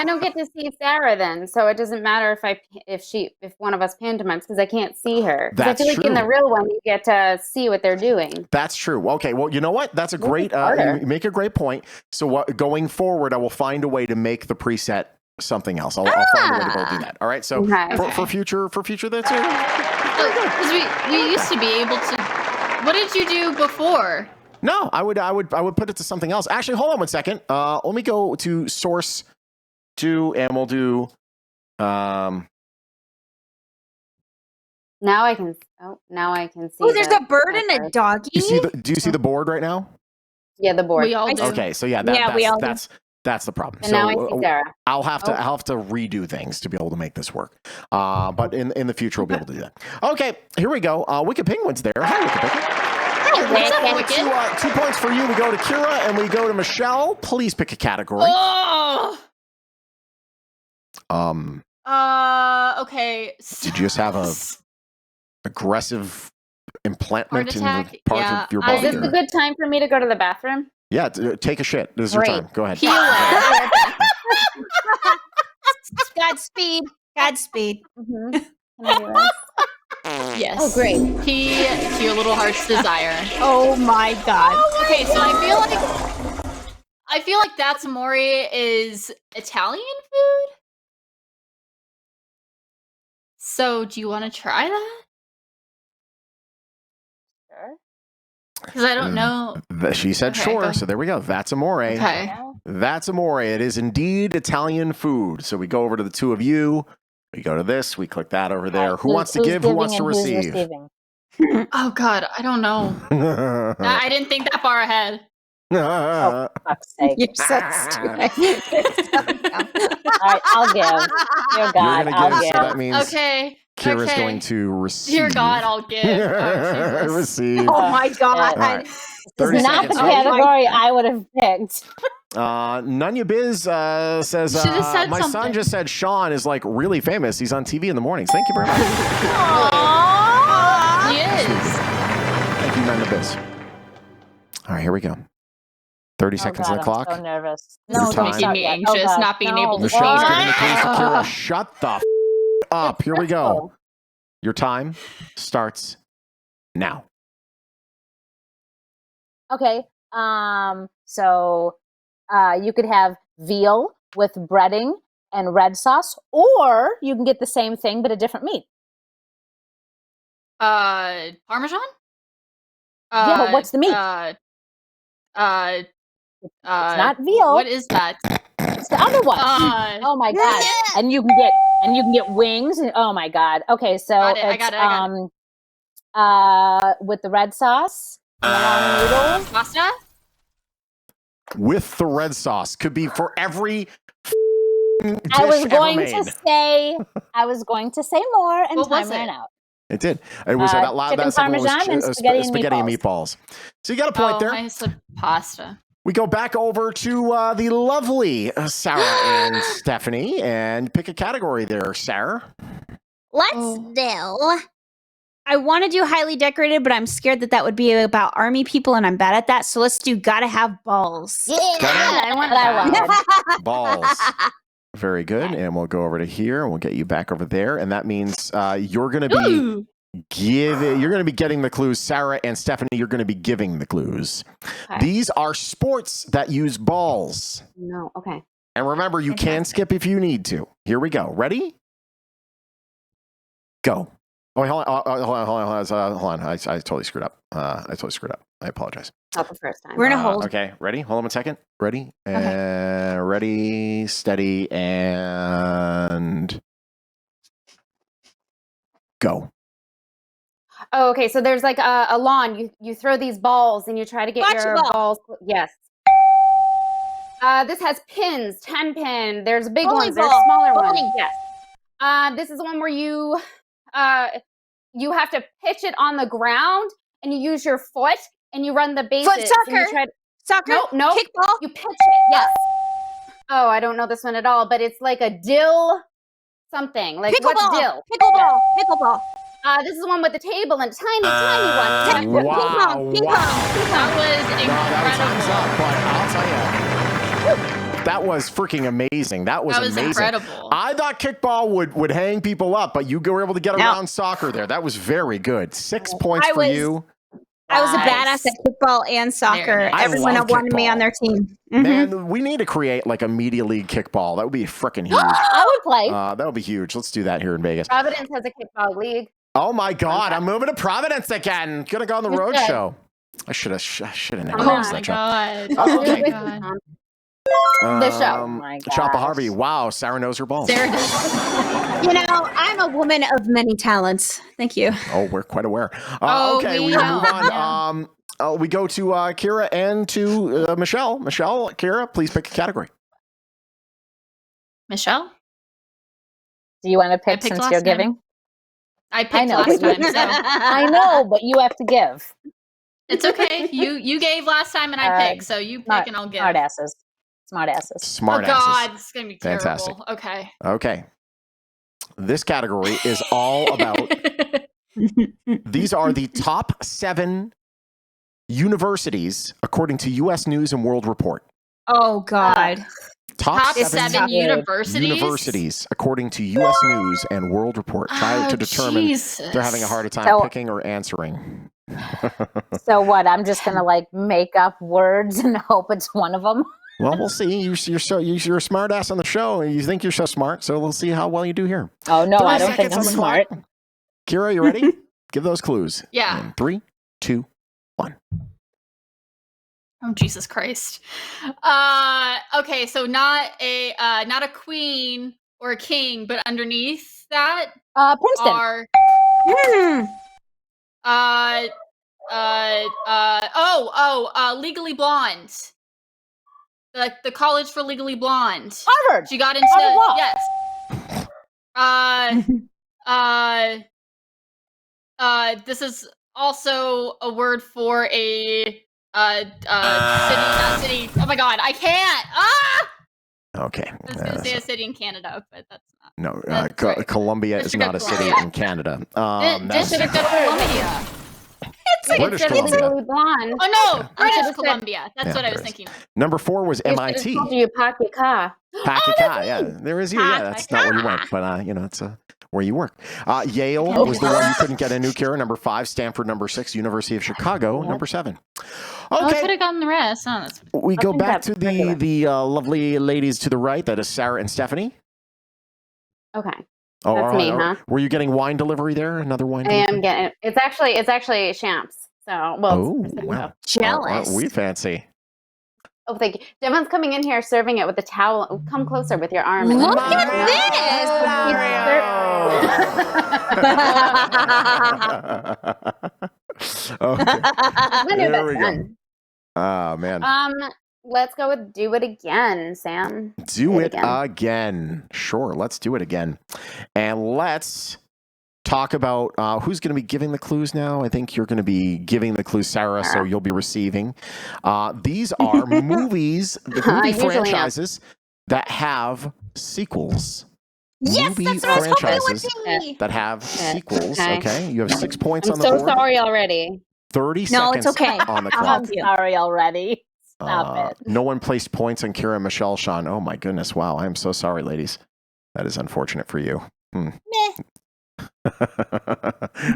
Speaker 5: don't get to see Sarah then, so it doesn't matter if one of us pantomimes because I can't see her. I feel like in the real one you get to see what they're doing.
Speaker 1: That's true. Okay, well, you know what? That's a great. You make a great point. So going forward, I will find a way to make the preset something else. I'll find a way to go do that. All right. So for future, that's it.
Speaker 2: Because we used to be able to. What did you do before?
Speaker 1: No, I would put it to something else. Actually, hold on 1 second. Let me go to source 2 and we'll do
Speaker 5: Now I can see.
Speaker 7: Oh, there's a bird and a doggy.
Speaker 1: Do you see the board right now?
Speaker 5: Yeah, the board.
Speaker 2: We all do.
Speaker 1: Okay, so that's the problem.
Speaker 5: And
Speaker 1: so
Speaker 5: now I see Sarah.
Speaker 1: I'll have to redo things to be able to make this work. But in the future we'll be able to do that. Okay, here we go. Wicked Penguin's there. Hi, Wicked Penguin.
Speaker 2: What's up,
Speaker 1: 2 points for you. We go to Kira and we go to Michelle. Please pick a category.
Speaker 2: Oh. Okay.
Speaker 1: Did you just have a aggressive implantment in the part of your body?
Speaker 5: Is this a good time for me to go to the bathroom?
Speaker 1: Yeah, take a shit. This is your time. Go ahead.
Speaker 7: Godspeed.
Speaker 2: Yes.
Speaker 5: Oh, great.
Speaker 2: Key to your little heart's desire.
Speaker 7: Oh my God.
Speaker 2: Okay, so I feel like that's amore is Italian food. So do you want to try that?
Speaker 5: Sure.
Speaker 2: Because I don't know.
Speaker 1: She said sure, so there we go. That's amore.
Speaker 2: Okay.
Speaker 1: That's amore. It is indeed Italian food. So we go over to the two of you. We go to this. We click that over there. Who wants to give? Who wants to receive?
Speaker 2: Oh God, I don't know. I didn't think that far ahead.
Speaker 3: Oh, for fuck's sake.
Speaker 7: You're so stupid.
Speaker 3: All right, I'll give. Dear God, I'll give.
Speaker 1: So that means
Speaker 2: okay.
Speaker 1: Kira's going to receive.
Speaker 2: Dear God, I'll give. Oh,
Speaker 1: receive.
Speaker 7: Oh my God.
Speaker 1: Right.
Speaker 3: This is not the category I would have picked.
Speaker 1: Nunya Biz says, my son just said Shawn is like really famous. He's on TV in the mornings. Thank you very much.
Speaker 2: Aww. He is.
Speaker 1: Thank you, Nunya Biz. All right, here we go. 30 seconds on the clock.
Speaker 3: I'm so nervous.
Speaker 2: No, it's making me anxious, not being able to
Speaker 1: Michelle's
Speaker 2: see.
Speaker 1: giving the clues to Kira. Shut the up. Here we go. Your time starts now.
Speaker 3: Okay. So you could have veal with breading and red sauce, or you can get the same thing but a different meat.
Speaker 2: Parmesan?
Speaker 3: Yeah, but what's the meat? It's not veal.
Speaker 2: What is that?
Speaker 3: It's the other one. Oh my God. And you can get wings and oh my God. Okay, so
Speaker 2: I got
Speaker 3: it. With the red sauce and the long noodles.
Speaker 2: Pasta?
Speaker 1: With the red sauce. Could be for every dish
Speaker 3: I was going
Speaker 1: ever made.
Speaker 3: I was going to say more and time ran out.
Speaker 1: It did. It was that loud.
Speaker 3: Chicken parmesan and spaghetti and
Speaker 1: meatballs. So you got a point there.
Speaker 2: I said pasta.
Speaker 1: We go back over to the lovely Sarah and Stephanie and pick a category there, Sarah.
Speaker 7: Let's do. I want to do highly decorated, but I'm scared that would be about army people, and I'm bad at that. So let's do gotta have balls.
Speaker 3: Yeah, I want that.
Speaker 1: Balls. Very good. And we'll go over to here and we'll get you back over there. And that means you're going to be you're going to be getting the clues. Sarah and Stephanie, you're going to be giving the clues. Okay. These are sports that use balls.
Speaker 5: No. Okay.
Speaker 1: And remember, you can skip if you need to. Here we go. Ready? Go. Oh, wait, hold on. I totally screwed up. I apologize.
Speaker 5: Not the first time.
Speaker 7: We're gonna hold.
Speaker 1: Okay, ready? Hold on 1 second. Ready? Ready, steady, and go.
Speaker 5: Oh, okay. So there's like a lawn. You throw these balls and you try to get
Speaker 7: Bocce
Speaker 5: your
Speaker 7: ball.
Speaker 5: balls. Yes. This has pins, 10 pin. There's big ones. There's
Speaker 7: Volleyball.
Speaker 5: smaller ones.
Speaker 7: Bowling.
Speaker 5: Yes. This is the one where you have to pitch it on the ground and you use your foot and you run the bases.
Speaker 7: Foot soccer.
Speaker 5: And you
Speaker 7: Soccer.
Speaker 5: No.
Speaker 7: Kickball.
Speaker 5: You pitch it. Yes. Oh, I don't know this one at all, but it's like a dill something. Like what's
Speaker 7: Pickleball.
Speaker 5: dill?
Speaker 7: Pickleball. Pickleball.
Speaker 5: This is the one with the table and tiny one.
Speaker 1: Wow.
Speaker 7: Ping pong.
Speaker 2: That was incredible.
Speaker 1: I'll tell you. That was freaking amazing. That was amazing.
Speaker 2: Incredible.
Speaker 1: I thought kickball would hang people up, but you were able to get around soccer there. That was very good. 6 points for you.
Speaker 7: I was a badass at kickball and soccer.
Speaker 1: Nice.
Speaker 7: Everyone wanted me on their team. Mm-hmm.
Speaker 1: Man, we need to create like a media league kickball. That would be freaking huge.
Speaker 5: I would play.
Speaker 1: That would be huge. Let's do that here in Vegas.
Speaker 5: Providence has a kickball league.
Speaker 1: Oh my God! I'm moving to Providence again. Gonna go on the road show. I should have never lost that job. Oh, okay.
Speaker 5: The show.
Speaker 3: Oh my
Speaker 1: Choppa
Speaker 3: gosh.
Speaker 1: Harvey. Wow, Sarah knows her balls.
Speaker 7: You know, I'm a woman of many talents. Thank you.
Speaker 1: Oh, we're quite aware.
Speaker 2: Oh,
Speaker 1: Okay,
Speaker 2: we
Speaker 1: we move
Speaker 2: know.
Speaker 1: on. We go to Kira and to Michelle. Michelle, Kira, please pick a category.
Speaker 2: Michelle?
Speaker 3: Do you want to pick
Speaker 2: picked
Speaker 3: since
Speaker 2: last
Speaker 3: you're
Speaker 2: time.
Speaker 3: giving?
Speaker 2: I picked
Speaker 3: I know,
Speaker 2: last
Speaker 3: but
Speaker 2: time, so
Speaker 3: I know, but you have to give.
Speaker 2: it's okay. You gave last time and I picked, so you pick and I'll give.
Speaker 3: Smart asses. Smart asses.
Speaker 1: Smart
Speaker 2: Oh
Speaker 1: asses.
Speaker 2: God, this is gonna be terrible.
Speaker 1: Fantastic.
Speaker 2: Okay.
Speaker 1: Okay. This category is all about. These are the top 7 universities according to U.S. News and World Report.
Speaker 7: Oh God.
Speaker 2: Top
Speaker 1: 7
Speaker 2: seven universities?
Speaker 1: Universities according to U.S. News and World Report. Try to determine if they're having a harder time picking or answering.
Speaker 3: So what? I'm just gonna like make up words and hope it's one of them.
Speaker 1: Well, we'll see. You're a smart ass on the show. You think you're so smart, so we'll see how well you do here.
Speaker 3: Oh no,
Speaker 1: 3
Speaker 3: I don't think
Speaker 1: seconds
Speaker 3: I'm
Speaker 1: on the
Speaker 3: smart.
Speaker 1: clock. Kira, you ready? Give those clues.
Speaker 2: Yeah.
Speaker 1: In 3, 2, 1.
Speaker 2: Oh Jesus Christ. Okay, so not a queen or a king, but underneath that
Speaker 3: Princeton.
Speaker 2: are Legally Blonde. The college for Legally Blonde.
Speaker 3: Harvard.
Speaker 2: She got into
Speaker 3: Harvard Law.
Speaker 2: yes. This is also a word for a not city. Oh my God, I can't.
Speaker 1: Okay.
Speaker 2: I was gonna say a city in Canada, but that's not.
Speaker 1: No,
Speaker 2: That's right.
Speaker 1: Columbia is
Speaker 2: District
Speaker 1: not a
Speaker 2: of
Speaker 1: city
Speaker 2: Columbia.
Speaker 1: in Canada.
Speaker 2: District of Columbia.
Speaker 1: British Columbia.
Speaker 5: Legally Blonde.
Speaker 2: Oh no,
Speaker 5: I
Speaker 2: British
Speaker 5: should've said-
Speaker 2: Columbia. That's
Speaker 1: Yeah,
Speaker 2: what I
Speaker 1: there
Speaker 2: was
Speaker 1: is.
Speaker 2: thinking.
Speaker 1: Number 4 was MIT.
Speaker 5: Told you park your car.
Speaker 1: Pakika, yeah, there is you. Yeah, that's not where you went, but it's where you work. Yale was the one you couldn't get into. Kira, number 5. Stanford, number 6. University of Chicago, number 7.
Speaker 2: Oh, I could
Speaker 1: Okay,
Speaker 2: have gotten the rest. Oh, that's
Speaker 1: we go
Speaker 5: think
Speaker 1: back
Speaker 5: that's
Speaker 1: to the lovely ladies to the right. That is Sarah and Stephanie.
Speaker 5: Okay.
Speaker 1: Oh,
Speaker 5: That's
Speaker 1: all right,
Speaker 5: me,
Speaker 1: all right.
Speaker 5: huh?
Speaker 1: Were you getting wine delivery there? Another wine
Speaker 5: I
Speaker 1: delivery?
Speaker 5: am getting it's actually Champs. So
Speaker 1: Oh,
Speaker 5: it's
Speaker 1: wow.
Speaker 7: Jealous.
Speaker 1: We fancy.
Speaker 5: Oh, thank you. Devon's coming in here serving it with a towel. Oh, come closer with your arm.
Speaker 7: Look at
Speaker 1: Okay. There we go.
Speaker 5: Done.
Speaker 1: Oh, man.
Speaker 5: Let's go with Do It Again, Sam.
Speaker 1: Do it again. Sure, let's do it again. And let's talk about who's going to be giving the clues now. I think you're going to be giving the clues, Sarah, so you'll be receiving. These are movies, the movie franchises that have sequels.
Speaker 7: Yes,
Speaker 1: movie
Speaker 7: that's what I was hoping it would
Speaker 1: franchises
Speaker 7: be.
Speaker 1: that have sequels.
Speaker 5: Okay.
Speaker 1: Okay, you have 6 points
Speaker 5: I'm
Speaker 1: on the
Speaker 5: so
Speaker 1: board.
Speaker 5: sorry already.
Speaker 1: 30
Speaker 7: No,
Speaker 1: seconds
Speaker 7: it's okay.
Speaker 1: on the
Speaker 3: I'm
Speaker 1: clock.
Speaker 3: sorry already. Stop it.
Speaker 1: No one placed points on Kira, Michelle, Shawn. Oh my goodness! Wow, I'm so sorry, ladies. That is unfortunate for you. All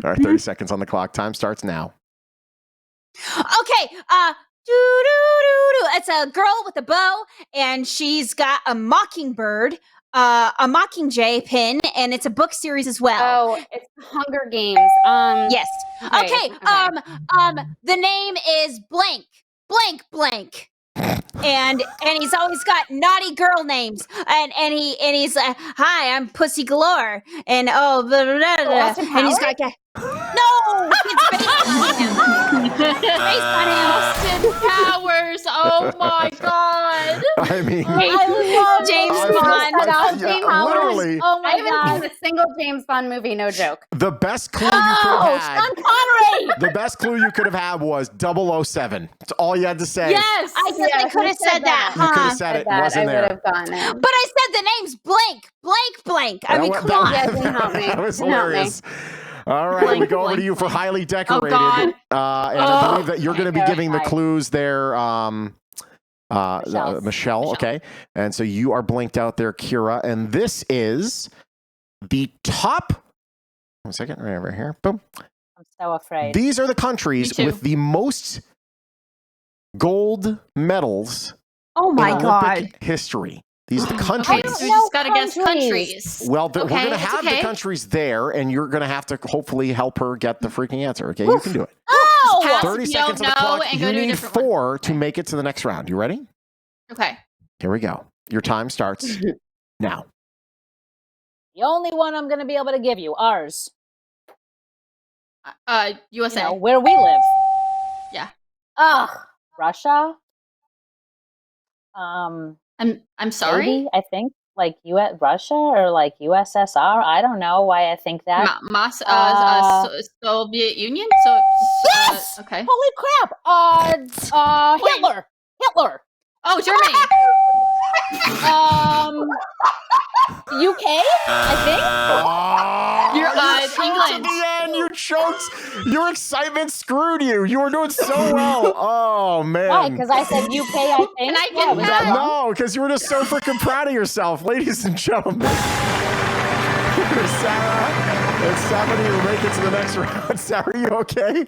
Speaker 1: right, 30 seconds on the clock. Time starts now.
Speaker 7: Okay, doo-doo-doo-doo. It's a girl with a bow, and she's got a mockingbird, a mockingjay pin, and it's a book series as well.
Speaker 5: Oh, it's Hunger Games.
Speaker 7: Yes.
Speaker 5: Okay,
Speaker 7: Okay. The name is blank. blank blank. And he's always got naughty girl names, and he's hi, I'm Pussy Galore, and blah, blah, blah, blah. And he's got no, it's based on him. Based on him.
Speaker 2: Austin Powers. Oh my god.
Speaker 1: I mean,
Speaker 5: I love
Speaker 7: James Bond.
Speaker 1: Literally.
Speaker 5: Oh my god! I haven't seen a single James Bond movie. No joke.
Speaker 1: The best clue you could have had.
Speaker 5: Sean Connery.
Speaker 1: The best clue you could have had was 007. That's all you had to say.
Speaker 2: Yes.
Speaker 7: I guess I could have said that.
Speaker 1: You could have said it. It wasn't
Speaker 5: I
Speaker 1: there.
Speaker 5: would have gotten it.
Speaker 7: But I said the names blank. I mean, come on.
Speaker 5: Yeah, didn't help me.
Speaker 1: That was
Speaker 5: Didn't help me.
Speaker 1: hilarious. All right, we go over to you for highly decorated.
Speaker 2: God.
Speaker 1: And I believe that you're going to be giving the clues there, Michelle. Okay. And so you are blinked out there, Kira. And this is the top. 1 second, right over here. Boom.
Speaker 3: I'm so afraid.
Speaker 1: These are the countries with the most gold medals
Speaker 7: Oh my
Speaker 1: in
Speaker 7: god.
Speaker 1: Olympic history. These are the
Speaker 2: Okay,
Speaker 1: countries.
Speaker 2: so we just gotta guess countries.
Speaker 1: Well, we're
Speaker 2: Okay,
Speaker 1: going to
Speaker 2: it's
Speaker 1: have
Speaker 2: okay.
Speaker 1: the countries there, and you're going to have to hopefully help her get the freaking answer. Okay, you can do it.
Speaker 7: Oh!
Speaker 2: Pass
Speaker 1: 30
Speaker 2: if you
Speaker 1: seconds
Speaker 2: don't
Speaker 1: on the
Speaker 2: know
Speaker 1: clock.
Speaker 2: and
Speaker 1: You
Speaker 2: go to a
Speaker 1: need
Speaker 2: different one.
Speaker 1: 4 to make it to the next round. You ready?
Speaker 2: Okay.
Speaker 1: Here we go. Your time starts now.
Speaker 3: The only one I'm going to be able to give you, ours.
Speaker 2: USA.
Speaker 3: You know, where we live.
Speaker 2: Yeah.
Speaker 3: Ugh. Russia.
Speaker 2: I'm sorry.
Speaker 3: Maybe, I think like Russia or like USSR. I don't know why I think that.
Speaker 2: Soviet Union. So
Speaker 3: Yes.
Speaker 2: okay.
Speaker 3: Holy crap! Hitler.
Speaker 2: Oh, Germany.
Speaker 3: UK. I think.
Speaker 2: You're
Speaker 1: choked
Speaker 2: England.
Speaker 1: at the end. You choked. Your excitement screwed you. You were doing so well. Oh man.
Speaker 3: Why? Because I said UK. I think.
Speaker 2: Can I
Speaker 3: Yeah,
Speaker 2: get
Speaker 3: was that
Speaker 2: that?
Speaker 3: wrong?
Speaker 1: No, because you were just so freaking proud of yourself, ladies and gentlemen. Sarah and somebody will make it to the next round. Sarah, you okay?
Speaker 7: Hitler.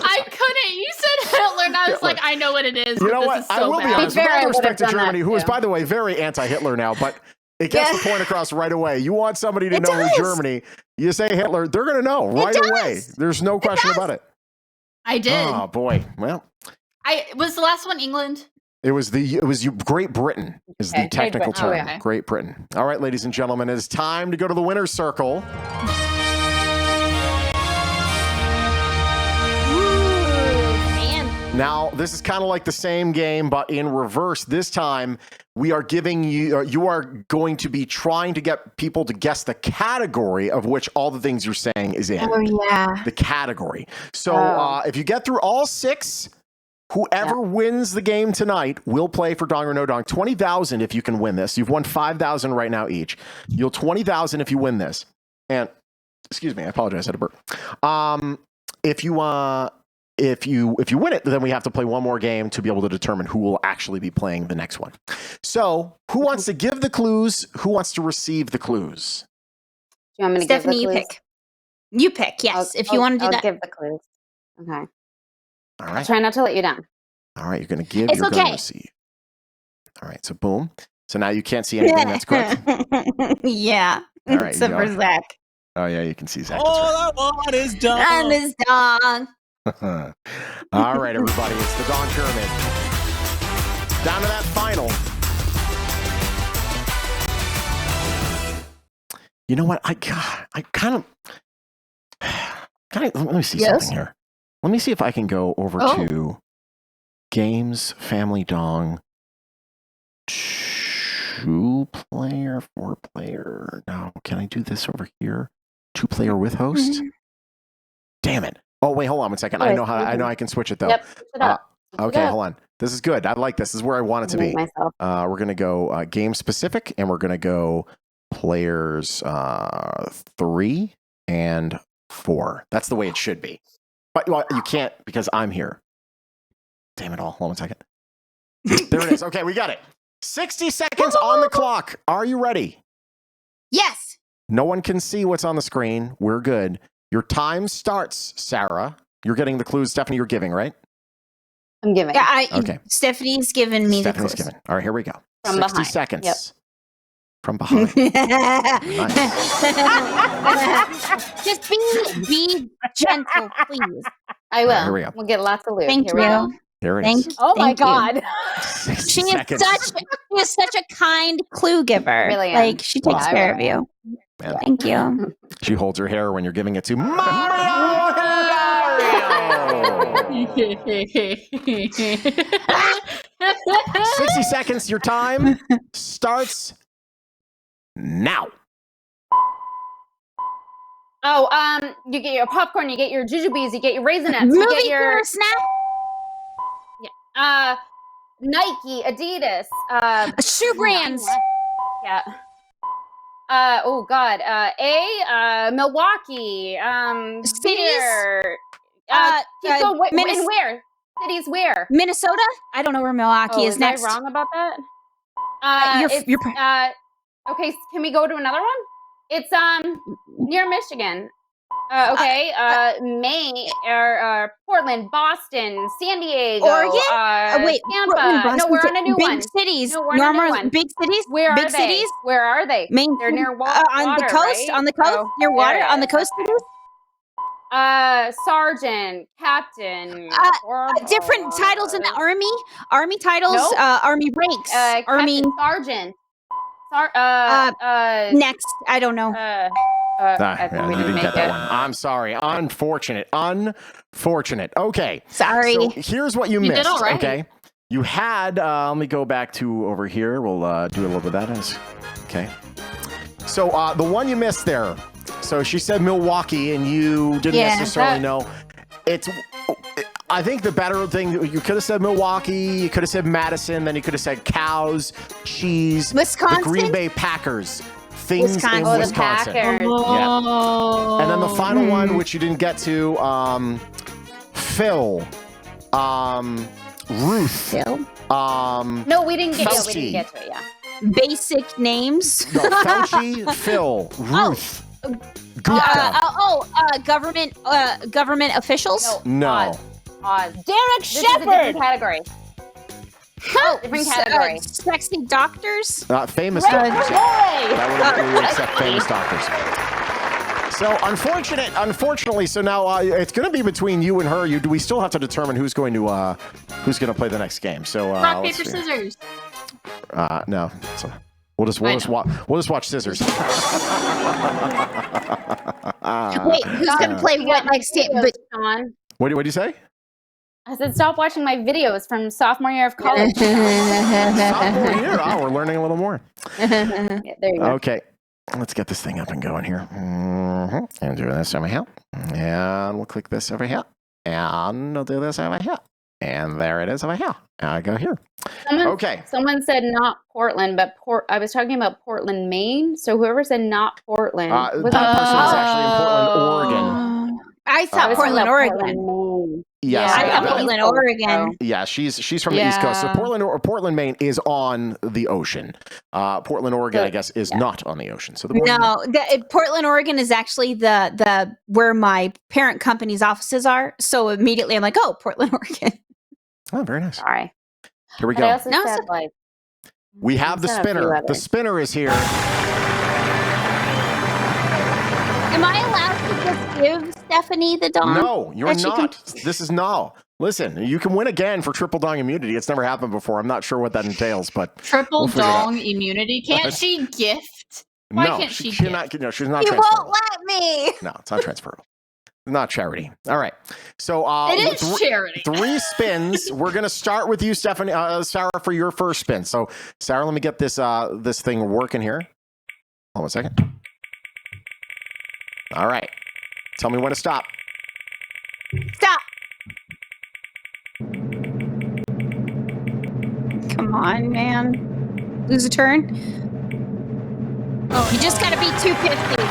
Speaker 2: I couldn't. You said Hitler, and I was like, I know what it is.
Speaker 1: You
Speaker 2: but
Speaker 1: know
Speaker 2: this
Speaker 1: what?
Speaker 2: is so
Speaker 1: I will
Speaker 2: bad.
Speaker 1: be honest.
Speaker 5: Fair,
Speaker 1: With
Speaker 5: I
Speaker 1: all
Speaker 5: would
Speaker 1: respect to
Speaker 5: have done
Speaker 1: Germany,
Speaker 5: that
Speaker 1: who is,
Speaker 5: too.
Speaker 1: by the way, very anti-Hitler now, but it gets the point across right away. You want somebody to
Speaker 7: It
Speaker 1: know
Speaker 7: does.
Speaker 1: who Germany, you say Hitler, they're going to know right
Speaker 7: does.
Speaker 1: away. There's no question about it.
Speaker 2: I did.
Speaker 1: Oh, boy. Well,
Speaker 2: Was the last one England?
Speaker 1: it was Great Britain is the
Speaker 5: Okay,
Speaker 1: technical
Speaker 5: Great Britain.
Speaker 1: term.
Speaker 2: Okay.
Speaker 1: Great Britain. All right, ladies and gentlemen, it is time to go to the winner's circle. Now, this is kind of like the same game, but in reverse. This time, we are giving you, you are going to be trying to get people to guess the category of which all the things you're saying is in.
Speaker 7: Oh yeah.
Speaker 1: The category. So if you get through all 6, whoever wins the game tonight will play for Dong or No Dong. 20,000 if you can win this. You've won 5,000 right now each. You'll 20,000 if you win this. And excuse me, I apologize, I had a burp. If you win it, then we have to play one more game to be able to determine who will actually be playing the next one. So, who wants to give the clues? Who wants to receive the clues?
Speaker 5: Do you want me to
Speaker 7: Stephanie,
Speaker 5: give the
Speaker 7: you
Speaker 5: clues?
Speaker 7: pick. You pick. Yes, if you want to do
Speaker 5: I'll
Speaker 7: that.
Speaker 5: give the clues. Okay.
Speaker 1: All
Speaker 5: I'll
Speaker 1: right.
Speaker 5: try not to let you down.
Speaker 1: All right, you're going to give,
Speaker 7: It's
Speaker 1: you're going
Speaker 7: okay.
Speaker 1: to receive. All right, so boom. So now you can't see anything. That's correct.
Speaker 7: Yeah.
Speaker 1: All right,
Speaker 7: Except
Speaker 1: you
Speaker 7: for
Speaker 1: are.
Speaker 7: Zach.
Speaker 1: Oh, yeah, you can see Zach.
Speaker 13: All I want is done.
Speaker 7: And his dog.
Speaker 1: That's right. All right, everybody, it's the Dawn Pyramid. Down to that final. You know what? I kind of. Let me see something here. Let me see if I can go over to Games Family Dong. 2-player, 4-player. No, can I do this over here? 2-player with host? Damn it. Oh, wait, hold on 1 second. I know I can switch it though.
Speaker 5: Yep, switch it up.
Speaker 1: Okay, hold on. This is good. I like this. This is where I want it to be. We're going to go game specific, and we're going to go players 3 and 4. That's the way it should be. But you can't because I'm here. Damn it all. Hold on 1 second. There it is. Okay, we got it. 60 seconds on the clock. Are you ready?
Speaker 7: Yes.
Speaker 1: No one can see what's on the screen. We're good. Your time starts, Sarah. You're getting the clues. Stephanie, you're giving, right?
Speaker 5: I'm giving.
Speaker 7: Yeah,
Speaker 1: Okay.
Speaker 7: Stephanie's given me
Speaker 1: Stephanie's
Speaker 7: the clues.
Speaker 1: giving. All right, here we go.
Speaker 5: From
Speaker 1: 60
Speaker 5: behind.
Speaker 1: seconds.
Speaker 5: Yep.
Speaker 1: from behind. Nice.
Speaker 7: Just be gentle, please.
Speaker 5: I will.
Speaker 1: Here we go.
Speaker 5: We'll get lots of loot.
Speaker 7: Thank
Speaker 5: Here we go.
Speaker 7: you.
Speaker 1: Here it
Speaker 7: Thank
Speaker 1: is.
Speaker 3: Oh my
Speaker 7: thank you.
Speaker 3: God.
Speaker 1: 60
Speaker 7: She
Speaker 1: seconds.
Speaker 7: is such a kind clue giver.
Speaker 5: Really am.
Speaker 7: Like she takes
Speaker 5: Wow.
Speaker 7: care of you.
Speaker 1: Man.
Speaker 7: Thank you.
Speaker 1: She holds her hair when you're giving it to Mario. 60 seconds. Your time starts now.
Speaker 5: Oh, you get your popcorn, you get your jujubes, you get your raisinets, you
Speaker 7: Movie
Speaker 5: get your
Speaker 7: theater snack.
Speaker 5: Nike, Adidas,
Speaker 7: Shoe brands.
Speaker 5: Yeah. Oh God. Milwaukee. Here. Keep going. And where? Cities where?
Speaker 7: Minnesota? I don't know where Milwaukee is next.
Speaker 5: Am I wrong about that? Okay. Can we go to another one? It's near Michigan. Okay. Maine or Portland, Boston, San Diego,
Speaker 7: Oregon?
Speaker 5: Wait, Tampa.
Speaker 7: Portland, Boston,
Speaker 5: No, we're on a new one.
Speaker 7: Big cities.
Speaker 5: No, we're on a new one.
Speaker 7: Big cities.
Speaker 5: Where
Speaker 7: big
Speaker 5: are they?
Speaker 7: cities.
Speaker 5: Where are they?
Speaker 7: Maine.
Speaker 5: They're near water.
Speaker 7: On the coast.
Speaker 5: Right?
Speaker 7: On the coast.
Speaker 5: Oh,
Speaker 7: near water.
Speaker 5: there it
Speaker 7: On the
Speaker 5: is.
Speaker 7: coast.
Speaker 5: Sergeant, captain,
Speaker 7: different titles in the army. Army titles.
Speaker 5: Nope.
Speaker 7: Army ranks. Army
Speaker 5: sergeant.
Speaker 7: Next, I don't know.
Speaker 1: You didn't get that one. I'm sorry. Unfortunate. Okay.
Speaker 7: Sorry.
Speaker 1: So here's what you missed.
Speaker 2: Did all right.
Speaker 1: Okay. You had. Let me go back to over here. We'll do a little bit of that. Okay. So the one you missed there. So she said Milwaukee, and you didn't necessarily know. I think the better thing, you could have said Milwaukee, you could have said Madison, then you could have said cows, cheese,
Speaker 7: Wisconsin?
Speaker 1: the Green Bay Packers. Things
Speaker 7: Wisconsin.
Speaker 1: in Wisconsin.
Speaker 5: The Packers.
Speaker 1: Yeah. And then the final one, which you didn't get to, Phil, Ruth.
Speaker 7: Phil?
Speaker 5: No, we didn't get
Speaker 1: Fauci.
Speaker 5: We didn't get to it, yeah.
Speaker 7: Basic names.
Speaker 1: No, Fauci, Phil, Ruth.
Speaker 7: Government officials.
Speaker 1: No.
Speaker 5: Oz.
Speaker 3: Derek
Speaker 5: This is a different
Speaker 3: Shepard.
Speaker 5: category. Different category.
Speaker 7: Sexy doctors.
Speaker 1: Famous doctors. That would we accept famous doctors. So unfortunately, so now it's going to be between you and her. We still have to determine who's going to play the next game. So
Speaker 2: Rock,
Speaker 1: let's
Speaker 2: paper,
Speaker 1: see.
Speaker 2: scissors.
Speaker 1: No. So we'll just watch scissors.
Speaker 7: Wait, who's going to play what next game? But
Speaker 5: Shawn.
Speaker 1: What do you say?
Speaker 5: I said stop watching my videos from sophomore year of college.
Speaker 1: Sophomore year. Oh, we're learning a little more.
Speaker 5: Yeah, there you go.
Speaker 1: Okay. Let's get this thing up and going here. And do this over here. And we'll click this over here. And we'll do this over here. And there it is over here. And I go here.
Speaker 5: Someone said not Portland, but I was talking about Portland, Maine. So whoever said not Portland.
Speaker 1: That person was actually in Portland, Oregon.
Speaker 7: I thought Portland, Oregon.
Speaker 1: Yes,
Speaker 7: I thought Portland, Oregon.
Speaker 1: Yeah, she's from the East Coast. So Portland, Maine is on the ocean. Portland, Oregon, I guess, is not on the ocean. So
Speaker 7: Portland, Oregon is actually the where my parent company's offices are. So immediately I'm like, oh, Portland, Oregon.
Speaker 1: Oh, very nice.
Speaker 5: Sorry.
Speaker 1: Here we
Speaker 5: But
Speaker 1: go.
Speaker 5: I also said,
Speaker 1: We have the
Speaker 5: said a few
Speaker 1: spinner. The
Speaker 5: others.
Speaker 1: spinner is here.
Speaker 7: Am I allowed to just give Stephanie the dong?
Speaker 1: No, you're not. This is no. Listen, you can win again for triple dong immunity. It's never happened before. I'm not sure what that entails, but
Speaker 2: Triple
Speaker 1: we'll figure it out.
Speaker 2: dong immunity. Can't she gift? Why can't she gift?
Speaker 1: No, she's not
Speaker 7: You
Speaker 1: transferable.
Speaker 7: won't let me.
Speaker 1: No, it's not transferable. Not charity. All right. So
Speaker 2: It is charity.
Speaker 1: 3 spins. We're gonna start with you, Stephanie, Sarah, for your first spin. So, Sarah, let me get this this thing working here. Hold on a second. All right. Tell me when to stop.
Speaker 7: Stop. Come on, man. Lose a turn. Oh, you just got to be 250.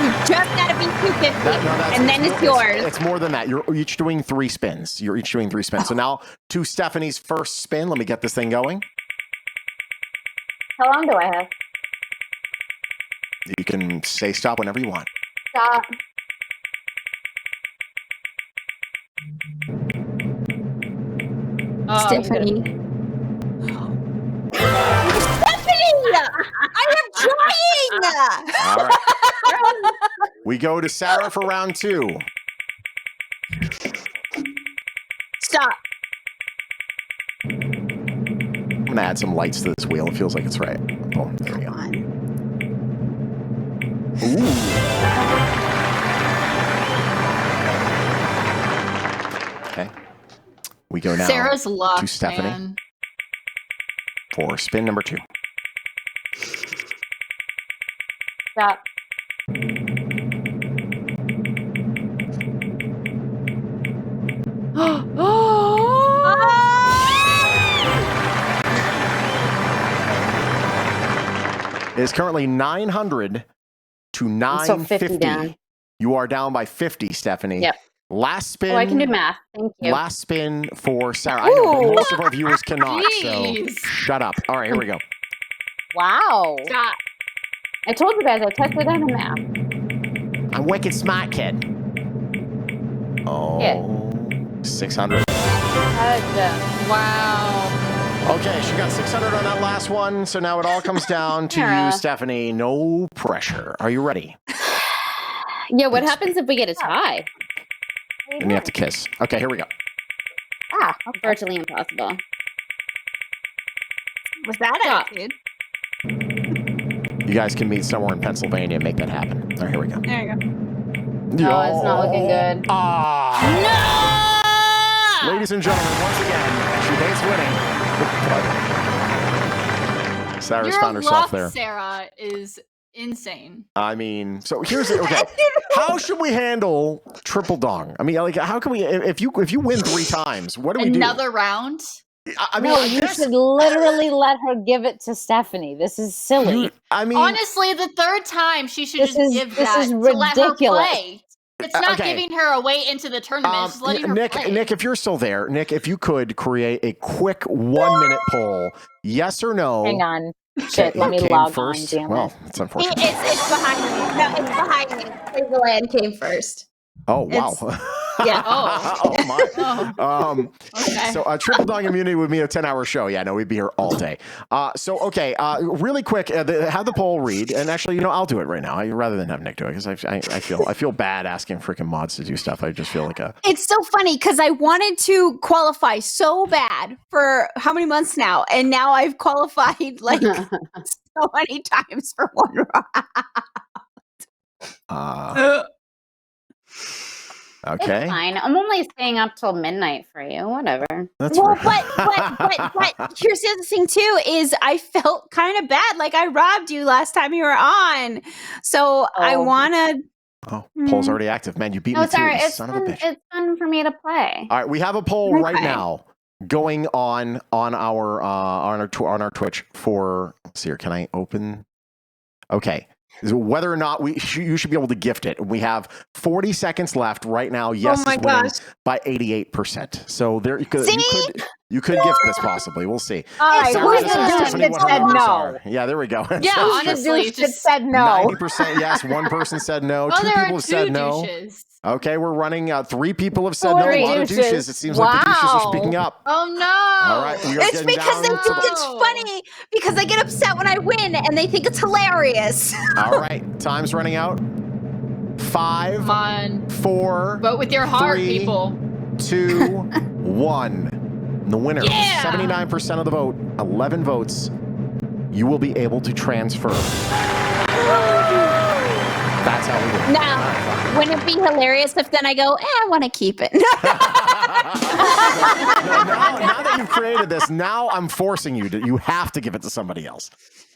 Speaker 7: You just got to be 250. And then it's yours.
Speaker 1: It's more than that. You're each doing 3 spins. So now to Stephanie's first spin. Let me get this thing going.
Speaker 5: How long do I have?
Speaker 1: You can say stop whenever you want.
Speaker 5: Stop.
Speaker 7: Stephanie. Stephanie! I have tried
Speaker 1: All right. We go to Sarah for round 2.
Speaker 7: Stop.
Speaker 1: I'm going to add some lights to this wheel. It feels like it's right. Boom. There we go. Ooh. Okay. We go now
Speaker 2: Sarah's luck,
Speaker 1: to Stephanie
Speaker 2: man.
Speaker 1: for spin number 2.
Speaker 5: Stop.
Speaker 1: It is currently 900 to 950.
Speaker 5: 50 down.
Speaker 1: You are down by 50, Stephanie.
Speaker 5: Yep.
Speaker 1: Last spin.
Speaker 5: Oh, I can do math. Thank you.
Speaker 1: Last spin for Sarah. I know, but most of our viewers cannot, so
Speaker 2: Jeez.
Speaker 1: shut up. All right, here we go.
Speaker 3: Wow.
Speaker 5: Stop. I told you guys I tested out the math.
Speaker 1: I'm wicked smart, kid. Oh,
Speaker 5: Yeah.
Speaker 1: 600.
Speaker 2: Wow.
Speaker 1: Okay, she got 600 on that last one, so now it all comes down to you, Stephanie. No pressure. Are you ready?
Speaker 5: Yeah, what happens if we get a tie?
Speaker 1: And you have to kiss. Okay, here we go.
Speaker 5: Virtually impossible.
Speaker 7: Was that attitude?
Speaker 1: You guys can meet somewhere in Pennsylvania and make that happen. All right, here we go.
Speaker 7: There you go.
Speaker 5: No, it's not looking good.
Speaker 1: No! Ladies and gentlemen, once again, she hates winning. Sarah's
Speaker 2: Your
Speaker 1: found herself
Speaker 2: luck,
Speaker 1: there.
Speaker 2: Sarah, is insane.
Speaker 1: I mean, so here's it. Okay, how should we handle triple dong? I mean, like, how can we? If you win 3 times, what do we do?
Speaker 2: Another round?
Speaker 1: I mean,
Speaker 3: No, you should literally let her give it to Stephanie. This is silly.
Speaker 1: I mean,
Speaker 2: honestly, the 3rd time she should just give
Speaker 3: this
Speaker 2: that
Speaker 3: is
Speaker 2: to let her
Speaker 3: ridiculous.
Speaker 2: play. It's not giving her a way into the tournament. It's just letting her play.
Speaker 1: Nick, if you're still there, Nick, if you could create a quick 1-minute poll, yes or no.
Speaker 3: Hang on. Shit, let me log
Speaker 1: first.
Speaker 3: on, damn
Speaker 1: Well,
Speaker 3: it.
Speaker 1: it's unfortunate.
Speaker 7: It's behind me. No, it's behind me. The land came first.
Speaker 1: Oh, wow.
Speaker 7: Yeah.
Speaker 1: Oh my.
Speaker 2: Okay.
Speaker 1: So triple dong immunity would be a 10-hour show. Yeah, no, we'd be here all day. So okay, really quick, have the poll read, and actually, I'll do it right now. Rather than have Nick do it, because I feel bad asking freaking mods to do stuff. I just feel like a.
Speaker 7: It's so funny because I wanted to qualify so bad for how many months now, and now I've qualified like so many times for one round.
Speaker 1: Okay.
Speaker 5: It's fine. I'm only staying up till midnight for you. Whatever.
Speaker 1: That's
Speaker 7: well,
Speaker 1: right.
Speaker 7: but here's the other thing too is I felt kind of bad, like I robbed you last time you were on, so I want to.
Speaker 1: Oh, poll's already active, man. You beat
Speaker 5: No,
Speaker 1: me
Speaker 5: it's
Speaker 1: too,
Speaker 5: alright.
Speaker 1: you
Speaker 5: It's
Speaker 1: son of a
Speaker 5: fun.
Speaker 1: bitch.
Speaker 5: It's fun for me to play.
Speaker 1: All right, we have a poll right now going on our Twitch for. Let's see here. Can I open? Okay. Whether or not you should be able to gift it. We have 40 seconds left right now. Yes, is winning by 88%. So there you could gift this possibly. We'll see.
Speaker 3: All right,
Speaker 1: Sarah
Speaker 3: who's
Speaker 1: says
Speaker 3: the dude
Speaker 1: Stephanie
Speaker 3: that said
Speaker 1: 100%.
Speaker 3: no?
Speaker 1: Yeah, there we go.
Speaker 2: Yeah, honestly,
Speaker 3: That said no.
Speaker 1: 90% yes. 1 person said no.
Speaker 2: Well,
Speaker 1: 2
Speaker 2: there
Speaker 1: people
Speaker 2: are
Speaker 1: have said
Speaker 2: 2
Speaker 1: no.
Speaker 2: douches.
Speaker 1: Okay, we're running. 3 people have said no. A lot of douches. It seems like the douches are speaking up.
Speaker 2: Oh no!
Speaker 1: All right, we are
Speaker 7: It's
Speaker 1: getting
Speaker 7: because they
Speaker 1: down
Speaker 7: think
Speaker 1: to
Speaker 7: it's funny because they get upset when I win and they think it's hilarious.
Speaker 1: All right, time's running out. 5,
Speaker 2: Come on.
Speaker 1: 4,
Speaker 2: Vote with your heart,
Speaker 1: 3,
Speaker 2: people.
Speaker 1: 2, 1. The winner,
Speaker 2: Yeah!
Speaker 1: 79% of the vote, 11 votes. You will be able to transfer. That's how we do it.
Speaker 7: Now, wouldn't it be hilarious if then I go, I want to keep it?
Speaker 1: Now that you've created this, now I'm forcing you to. You have to give it to somebody else.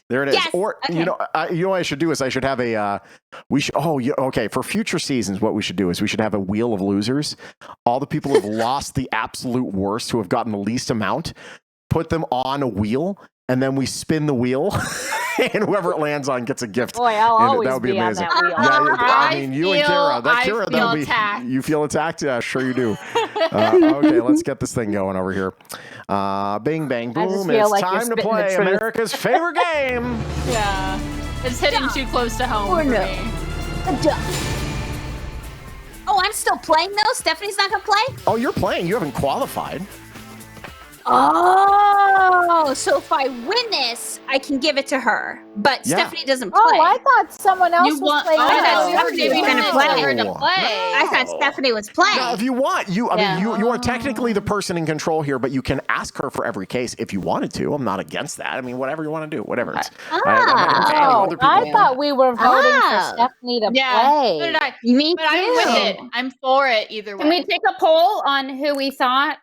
Speaker 1: There it is.
Speaker 7: Yes,
Speaker 1: Or
Speaker 7: okay.
Speaker 1: what I should do is I should have a. We should. Oh, okay. For future seasons, what we should do is we should have a wheel of losers. All the people who have lost the absolute worst, who have gotten the least amount, put them on a wheel, and then we spin the wheel, and whoever it lands on gets a gift.
Speaker 3: Boy, I'll
Speaker 1: And
Speaker 3: always
Speaker 1: that would be
Speaker 3: amazing.
Speaker 1: amazing.
Speaker 3: On that wheel.
Speaker 1: Yeah, I mean, you and Kara.
Speaker 2: I
Speaker 1: Kara,
Speaker 2: feel
Speaker 1: that'll be.
Speaker 2: attacked.
Speaker 1: You feel attacked? Yeah, sure you do. Okay, let's get this thing going over here. Bing, bang,
Speaker 3: I just
Speaker 1: boom.
Speaker 3: feel
Speaker 1: It's
Speaker 3: like you're
Speaker 1: time to
Speaker 3: spitting the
Speaker 1: play
Speaker 3: truth.
Speaker 1: America's favorite game.
Speaker 2: Yeah. It's hitting too close to home
Speaker 7: Or
Speaker 2: for
Speaker 7: no.
Speaker 2: me.
Speaker 7: Oh, I'm still playing though? Stephanie's not going to play?
Speaker 1: Oh, you're playing. You haven't qualified.
Speaker 7: Oh, so if I win this, I can give it to her. But
Speaker 1: Yeah.
Speaker 7: Stephanie doesn't play.
Speaker 3: Oh, I thought someone else was
Speaker 2: want-
Speaker 3: playing.
Speaker 2: oh,
Speaker 7: I
Speaker 2: that's
Speaker 7: thought
Speaker 2: Stephanie
Speaker 7: Stephanie was going to play.
Speaker 2: her to play.
Speaker 7: I thought Stephanie was playing.
Speaker 1: Now, if you want, you are technically the person in control here, but you can ask her for every case if you wanted to. I'm not against that. I mean, whatever you want to do, whatever. It's,
Speaker 3: I thought we were voting for Stephanie to play.
Speaker 2: So did I.
Speaker 5: Me
Speaker 2: But I'm with it. I'm for it either way.
Speaker 5: Can we take a poll on who we thought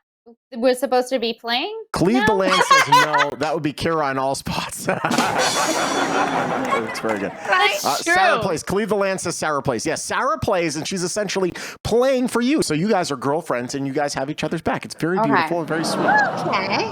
Speaker 5: was supposed to be playing?
Speaker 1: Cleve the Land says no. That would be Kira in all spots. That's very good.
Speaker 2: That's true.
Speaker 1: Sarah plays. Cleve the Land says Sarah plays. Yes, Sarah plays, and she's essentially playing for you. So you guys are girlfriends, and you guys have each other's back. It's very beautiful and very sweet.
Speaker 2: Okay.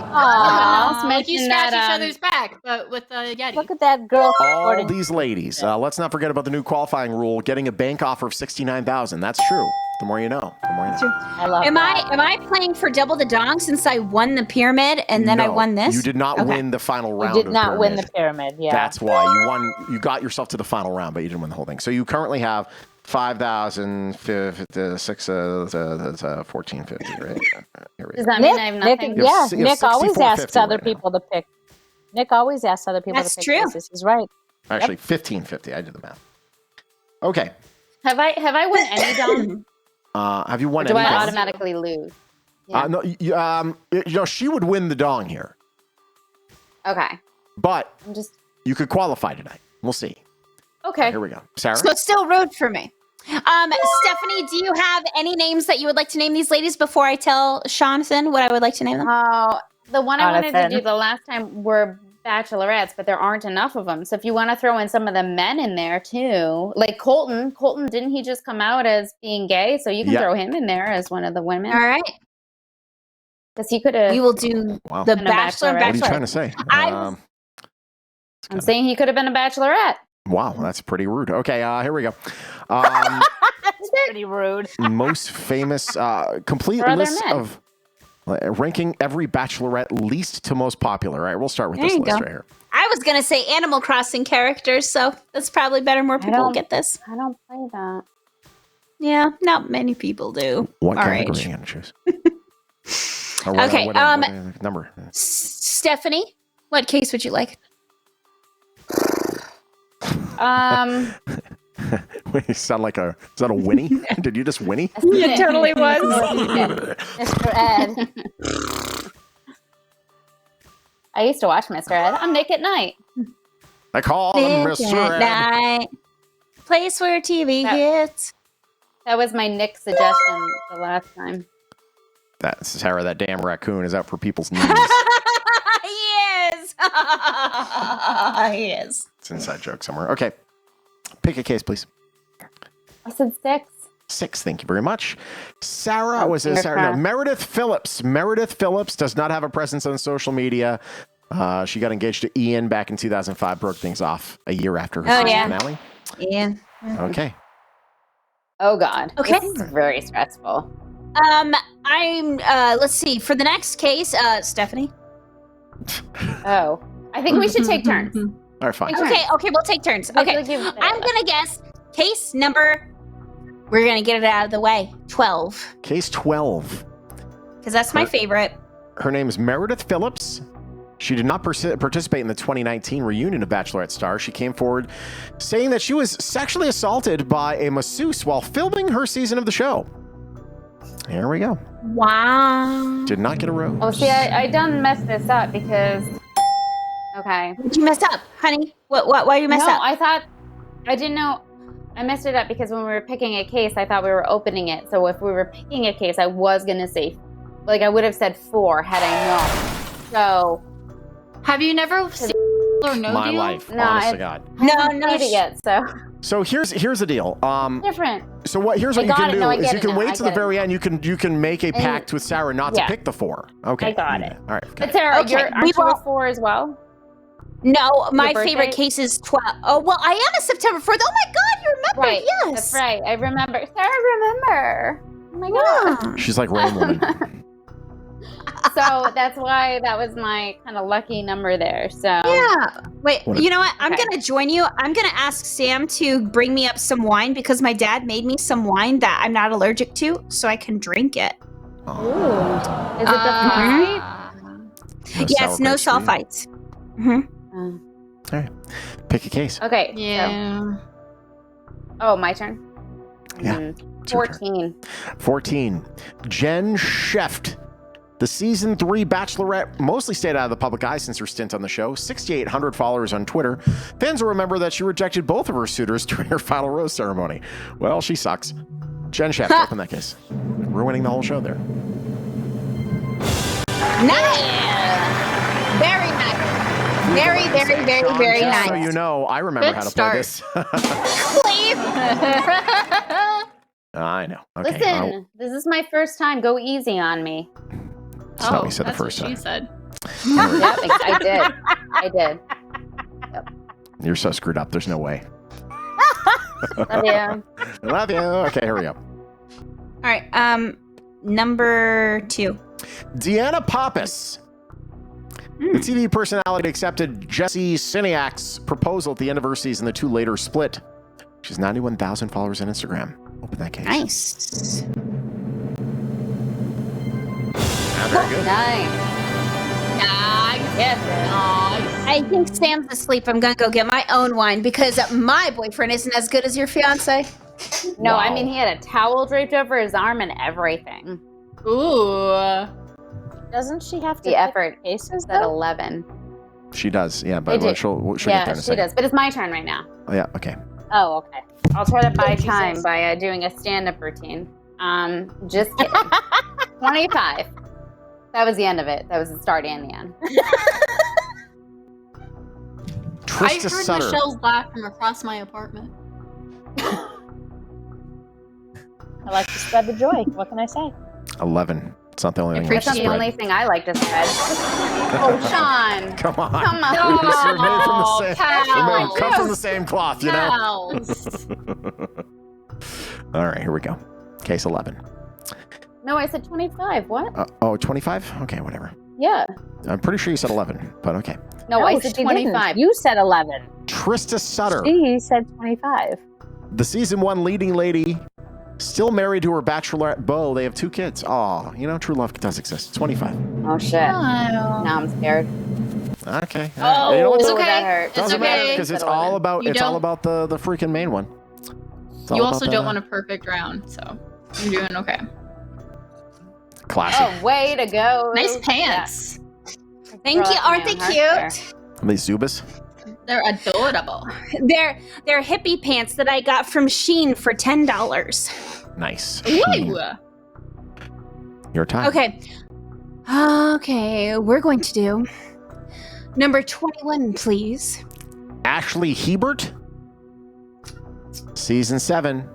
Speaker 5: Like
Speaker 2: you scratch each other's back, but with a Yeti.
Speaker 3: Look at that girl.
Speaker 1: All these ladies. Let's not forget about the new qualifying rule: getting a bank offer of $69,000. That's true. The more you know. The more you know.
Speaker 3: I love
Speaker 7: Am I playing for double the dong since I won the pyramid and then I won this?
Speaker 1: You did not win the final round.
Speaker 3: You did not win the pyramid. Yeah.
Speaker 1: That's why you won. You got yourself to the final round, but you didn't win the whole thing. So you currently have 5,056, 1450, right? Here we
Speaker 5: Does
Speaker 1: go.
Speaker 5: that mean I have nothing?
Speaker 3: Nick always asks
Speaker 1: 64.50
Speaker 3: other
Speaker 1: right now.
Speaker 3: people to pick. Nick always asks other people
Speaker 7: That's
Speaker 3: to pick
Speaker 7: true.
Speaker 3: cases. He's right.
Speaker 1: Actually, 1550. I did the math. Okay.
Speaker 5: Have I won any dong?
Speaker 1: Have you won
Speaker 5: Do
Speaker 1: any
Speaker 5: I
Speaker 1: dong?
Speaker 5: automatically lose?
Speaker 1: No, she would win the dong here,
Speaker 5: Okay.
Speaker 1: but
Speaker 5: I'm just
Speaker 1: you could qualify tonight. We'll see.
Speaker 5: okay.
Speaker 1: Here we go. Sarah?
Speaker 7: So it's still rude for me. Stephanie, do you have any names that you would like to name these ladies before I tell Jonathan what I would like to name them?
Speaker 5: Oh, the one I wanted to
Speaker 3: Jonathan.
Speaker 5: do the last time were bachelorettes, but there aren't enough of them. So if you want to throw in some of the men in there too, like Colton, didn't he just come out as being gay? So you can throw him in there as one of the women.
Speaker 7: All right.
Speaker 5: Because he could have.
Speaker 7: We will do
Speaker 1: Wow.
Speaker 7: the
Speaker 5: And a
Speaker 7: Bachelor and
Speaker 5: Bachelorette.
Speaker 1: What are you
Speaker 7: Bachelorette.
Speaker 1: trying to say?
Speaker 5: I'm saying he could have been a bachelorette.
Speaker 1: Wow, that's pretty rude. Okay, here we go.
Speaker 3: That's pretty rude.
Speaker 1: Most famous, complete
Speaker 5: Or other
Speaker 1: list
Speaker 5: men.
Speaker 1: of ranking every bachelorette least to most popular. All right, we'll start with
Speaker 7: There
Speaker 1: this
Speaker 7: you
Speaker 1: list
Speaker 7: go.
Speaker 1: right here.
Speaker 7: I was going to say Animal Crossing characters, so that's probably better. More people will get this.
Speaker 5: I don't play that.
Speaker 7: Yeah, not many people do.
Speaker 1: What
Speaker 7: our
Speaker 1: category
Speaker 7: age.
Speaker 1: are you going to choose? Or what-
Speaker 7: Okay,
Speaker 1: what number?
Speaker 7: Stephanie, what case would you like?
Speaker 1: Wait, you sound like is that a Winnie? Did you just Winnie?
Speaker 7: It totally was.
Speaker 5: Mr. Ed. I used to watch Mr. Ed. I'm Nick at Night.
Speaker 1: I call him Mr. Ed.
Speaker 7: Night. Place where TV hits.
Speaker 5: That was my Nick suggestion the last time.
Speaker 1: That's Sarah, that damn raccoon is out for people's knees.
Speaker 7: Yes. Yes.
Speaker 1: It's an inside joke somewhere. Okay. Pick a case, please.
Speaker 5: I said 6.
Speaker 1: 6, thank you very much. Sarah, was it
Speaker 5: fingers
Speaker 1: Sarah? No,
Speaker 5: crossed.
Speaker 1: Meredith Phillips. Meredith Phillips does not have a presence on social media. She got engaged to Ian back in 2005, broke things off a year after her season finale.
Speaker 7: Ian.
Speaker 1: Okay.
Speaker 5: Oh, God.
Speaker 7: Okay.
Speaker 5: This is very stressful.
Speaker 7: I'm let's see. For the next case, Stephanie.
Speaker 5: Oh. I think we should take turns.
Speaker 1: All right, fine.
Speaker 7: Okay, we'll take turns. Okay. I'm gonna guess case number. We're gonna get it out of the way. 12.
Speaker 1: Case 12.
Speaker 7: Because that's my favorite.
Speaker 1: Her name is Meredith Phillips. She did not participate in the 2019 reunion of Bachelorette stars. She came forward saying that she was sexually assaulted by a masseuse while filming her season of the show. Here we go.
Speaker 7: Wow.
Speaker 1: Did not get a rose.
Speaker 5: Oh, see, I done messed this up because. Okay.
Speaker 7: What'd you mess up, honey? Why you mess
Speaker 5: no,
Speaker 7: up?
Speaker 5: I thought. I didn't know. I messed it up because when we were picking a case, I thought we were opening it. So if we were picking a case, I was going to say. Like, I would have said 4 had I known. So.
Speaker 2: Have you never seen or know
Speaker 1: My
Speaker 2: you?
Speaker 1: life,
Speaker 5: No,
Speaker 1: honest to
Speaker 5: I-
Speaker 1: God.
Speaker 5: I haven't played it yet, so.
Speaker 1: So here's the deal.
Speaker 5: Different.
Speaker 1: So here's what
Speaker 5: I
Speaker 1: you
Speaker 5: got
Speaker 1: can
Speaker 5: it.
Speaker 1: do
Speaker 5: No, I
Speaker 1: is
Speaker 5: get
Speaker 1: you
Speaker 5: it
Speaker 1: can
Speaker 5: now.
Speaker 1: wait
Speaker 5: I
Speaker 1: to the
Speaker 5: get it.
Speaker 1: very end. You can make a
Speaker 5: And-
Speaker 1: pact with Sarah not to
Speaker 5: yeah.
Speaker 1: pick the 4. Okay.
Speaker 5: I got it.
Speaker 1: All right.
Speaker 5: But Sarah,
Speaker 7: Okay,
Speaker 5: aren't
Speaker 7: we
Speaker 5: you a
Speaker 7: will-
Speaker 5: 4 as well?
Speaker 7: No, my
Speaker 5: Your
Speaker 7: favorite
Speaker 5: birthday?
Speaker 7: case is 12. Oh, well, I am a September 4th. Oh my God, you remember?
Speaker 5: Right.
Speaker 7: Yes.
Speaker 5: That's right. I remember. Sarah, remember. Oh my God.
Speaker 1: She's like Rain Woman.
Speaker 5: So that's why that was my kind of lucky number there. So
Speaker 7: Yeah. Wait,
Speaker 1: What a-
Speaker 7: you know what? I'm
Speaker 5: Okay.
Speaker 7: going to join you. I'm going to ask Sam to bring me up some wine because my dad made me some wine that I'm not allergic to, so I can drink it.
Speaker 1: Oh.
Speaker 5: Is it the
Speaker 7: Uh-huh.
Speaker 5: fun
Speaker 7: Yes, no
Speaker 1: sour grapes
Speaker 7: sulfites. Mm-hmm.
Speaker 1: All right. Pick a case.
Speaker 5: Okay.
Speaker 2: Yeah.
Speaker 5: Oh, my turn?
Speaker 1: Yeah.
Speaker 5: 14.
Speaker 1: 14. Jen Sheft. The season 3 Bachelorette mostly stayed out of the public eye since her stint on the show. 6,800 followers on Twitter. Fans will remember that she rejected both of her suitors during her final rose ceremony. Well, she sucks. Jen Sheft, open that case. Ruining the whole show there.
Speaker 7: Nice. Very nice. Very, very, very, very
Speaker 1: Just
Speaker 7: nice.
Speaker 1: so you know, I remember
Speaker 2: Good
Speaker 1: how to
Speaker 2: start.
Speaker 1: play this.
Speaker 7: Please.
Speaker 1: I know. Okay.
Speaker 5: Listen, this is my first time. Go easy on me.
Speaker 1: That's not what you said the
Speaker 2: that's
Speaker 1: first
Speaker 2: what
Speaker 1: time.
Speaker 2: she said.
Speaker 5: Yep, I did. I did.
Speaker 1: You're so screwed up. There's no way.
Speaker 5: Love you.
Speaker 1: Love you. Okay, here we go.
Speaker 7: All right. Number 2.
Speaker 1: Deanna Pappas. The TV personality accepted Jesse Siniak's proposal at the end of her season. The two later split. She has 91,000 followers on Instagram. Open that case.
Speaker 7: Nice.
Speaker 1: Very good.
Speaker 5: Nice.
Speaker 7: Yes. I think Sam's asleep. I'm gonna go get my own wine because my boyfriend isn't as good as your fiance.
Speaker 5: No,
Speaker 1: Wow.
Speaker 5: I mean, he had a towel draped over his arm and everything.
Speaker 2: Ooh.
Speaker 3: Doesn't she have to
Speaker 5: The effort
Speaker 3: cases
Speaker 5: at
Speaker 3: though?
Speaker 5: 11.
Speaker 1: She does. Yeah,
Speaker 5: I
Speaker 1: but
Speaker 5: do.
Speaker 1: she'll get there
Speaker 5: Yeah,
Speaker 1: in a
Speaker 5: she
Speaker 1: second.
Speaker 5: does. But it's my turn right now.
Speaker 1: Oh, yeah, okay.
Speaker 3: Oh, okay.
Speaker 5: I'll try to buy
Speaker 3: Jesus.
Speaker 5: time by doing a stand-up routine. Just kidding. 25. That was the end of it. That was the start and the end.
Speaker 2: I
Speaker 1: Trista
Speaker 2: heard
Speaker 1: Sutter.
Speaker 2: Michelle's laugh from across my apartment.
Speaker 3: I like to spread the joy. What can I say?
Speaker 1: 11. It's not the only thing
Speaker 5: That's
Speaker 1: I
Speaker 5: not the only
Speaker 1: spread.
Speaker 5: thing I like to spread. Oh, Shawn.
Speaker 1: Come on.
Speaker 5: Come on.
Speaker 1: We're made from the same. We're made, come from
Speaker 2: Pals.
Speaker 1: the same cloth, you know.
Speaker 2: Pals.
Speaker 1: All right, here we go. Case 11.
Speaker 5: No, I said 25. What?
Speaker 1: 25? Okay, whatever.
Speaker 5: Yeah.
Speaker 1: I'm pretty sure you said 11, but okay.
Speaker 5: No, I said
Speaker 3: she didn't.
Speaker 5: 25.
Speaker 3: You said 11.
Speaker 1: Trista Sutter,
Speaker 3: She said 25.
Speaker 1: the season 1 leading lady, still married to her bachelorette beau. They have 2 kids. Aw, you know, true love does exist. 25.
Speaker 5: Oh, shit. Now I'm scared.
Speaker 1: Okay.
Speaker 2: Oh,
Speaker 1: you know what?
Speaker 2: it's
Speaker 5: Ooh,
Speaker 2: okay.
Speaker 5: that hurt.
Speaker 2: It's
Speaker 1: Doesn't matter
Speaker 2: okay.
Speaker 1: because it's
Speaker 5: Said
Speaker 1: all
Speaker 5: 11.
Speaker 1: about
Speaker 2: You
Speaker 1: it's all
Speaker 2: don't-
Speaker 1: about the freaking main one. It's all
Speaker 2: You
Speaker 1: about
Speaker 2: also
Speaker 1: the
Speaker 2: don't want a perfect round, so you're doing okay.
Speaker 1: classic.
Speaker 5: Oh, way to go.
Speaker 2: Nice pants.
Speaker 7: Thank
Speaker 5: Girl,
Speaker 7: you. Aren't they
Speaker 5: that's my
Speaker 7: cute?
Speaker 1: Are they Zubas?
Speaker 2: They're adorable.
Speaker 7: They're hippie pants that I got from Shein for $10.
Speaker 1: Nice.
Speaker 2: Ooh.
Speaker 1: Your time.
Speaker 7: Okay. Okay, we're going to do number 21, please.
Speaker 1: Ashley Hebert, season 7.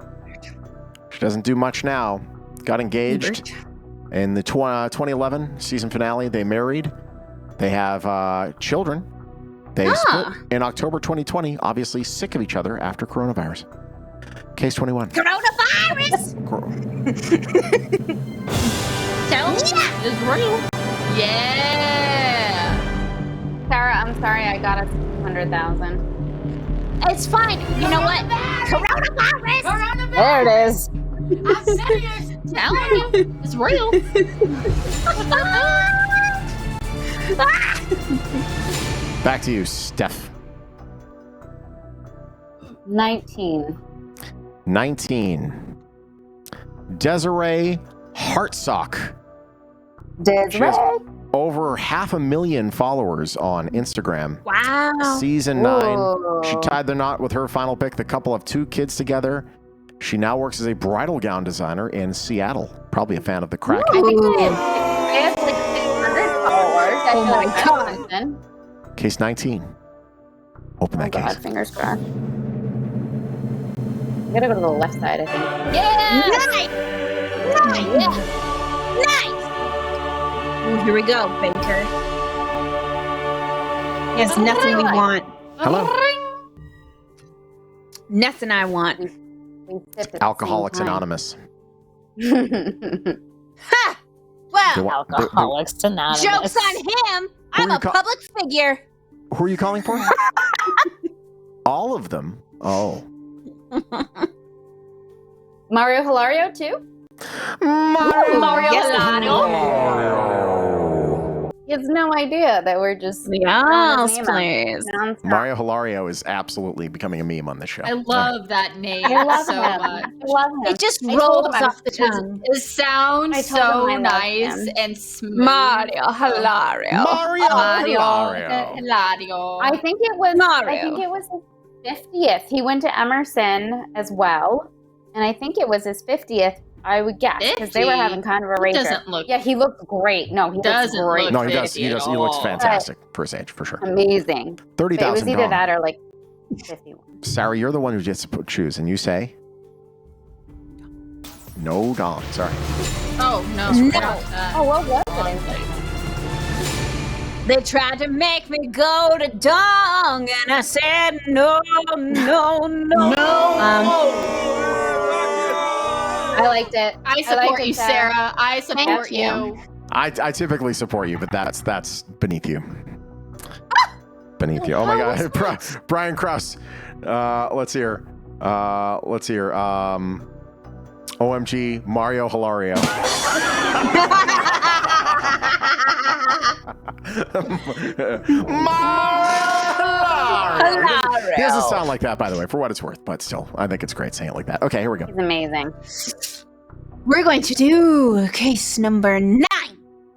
Speaker 1: She doesn't do much now. Got engaged in the 2011 season finale. They married. They have children. They split in October 2020. Obviously sick of each other after coronavirus. Case 21.
Speaker 7: Coronavirus!
Speaker 2: Tell me it's real. Yeah.
Speaker 5: Sarah, I'm sorry I got us 200,000.
Speaker 7: It's fine. You know what? Coronavirus!
Speaker 3: There it is.
Speaker 2: I'm serious. Tell me it's real.
Speaker 1: Back to you, Steph.
Speaker 5: 19.
Speaker 1: 19. Desiree Hartsock. She has over 500,000 followers on Instagram.
Speaker 7: Wow.
Speaker 1: Season 9.
Speaker 5: Whoa.
Speaker 1: She tied the knot with her final pick. The couple have 2 kids together. She now works as a bridal gown designer in Seattle. Probably a fan of the crack.
Speaker 5: I think they have like 600 followers. I
Speaker 7: Oh
Speaker 5: feel
Speaker 7: my
Speaker 5: like
Speaker 7: God.
Speaker 5: that's something.
Speaker 1: Case 19. Open that
Speaker 5: God,
Speaker 1: case.
Speaker 5: fingers crossed. I gotta go to the left side, I think.
Speaker 7: Yeah! Nice! Nice! Ooh, here we go, Banker. Yes, nothing we want.
Speaker 1: Hello.
Speaker 7: Nothing I want.
Speaker 5: We sipped at
Speaker 1: Alcoholics
Speaker 5: the same
Speaker 1: Anonymous.
Speaker 5: time.
Speaker 7: Ha! Well,
Speaker 3: Alcoholics Anonymous.
Speaker 7: joke's on him. I'm
Speaker 1: you
Speaker 7: a
Speaker 1: call-
Speaker 7: public figure.
Speaker 1: Who are you calling for? All of them. Oh.
Speaker 5: Mario Hilario, too?
Speaker 7: Mario
Speaker 5: Yes.
Speaker 7: Hilano.
Speaker 5: He has no idea that we're just
Speaker 7: Yes, please.
Speaker 1: Mario Hilario is absolutely becoming a meme on this show.
Speaker 2: I love that name
Speaker 5: I love
Speaker 2: so
Speaker 5: him.
Speaker 2: much.
Speaker 5: I love him.
Speaker 7: It just
Speaker 5: I told
Speaker 7: rolls
Speaker 5: him I
Speaker 7: off the tongue.
Speaker 2: It sounds
Speaker 5: I told him I
Speaker 2: so
Speaker 5: loved
Speaker 2: nice
Speaker 5: him.
Speaker 2: and smooth.
Speaker 7: Mario Hilario.
Speaker 1: Mario.
Speaker 2: Hilario.
Speaker 5: I think it was
Speaker 7: Mario.
Speaker 5: I think it was his 50th. He went to Emerson as well. And I think it was his 50th, I would guess, because they were having kind of a rager.
Speaker 2: Doesn't look.
Speaker 5: Yeah, he looked great. No, he
Speaker 2: Doesn't
Speaker 5: looks great.
Speaker 2: look
Speaker 1: No, he does.
Speaker 2: 50
Speaker 1: He
Speaker 2: at
Speaker 1: does. He looks
Speaker 2: all.
Speaker 1: fantastic for his age, for sure.
Speaker 5: Amazing. But it
Speaker 1: 30,000
Speaker 5: was either
Speaker 1: dong.
Speaker 5: that or like 51.
Speaker 1: Sarah, you're the one who gets to choose, and you say no dong. Sorry.
Speaker 2: Oh no.
Speaker 5: Oh, what was it?
Speaker 7: They tried to make me go to Dong, and I said no.
Speaker 5: I liked it.
Speaker 2: I support
Speaker 5: liked
Speaker 2: you,
Speaker 5: it,
Speaker 2: Sarah. I support
Speaker 5: Thank
Speaker 2: you.
Speaker 1: I typically support you, but that's beneath you. Beneath you. Oh my God, Brian Krause. Let's hear. OMG, Mario Hilario. Hilario. He doesn't sound like that, by the way, for what it's worth, but still, I think it's great saying it like that. Okay, here we go.
Speaker 5: He's amazing.
Speaker 7: We're going to do case number 9.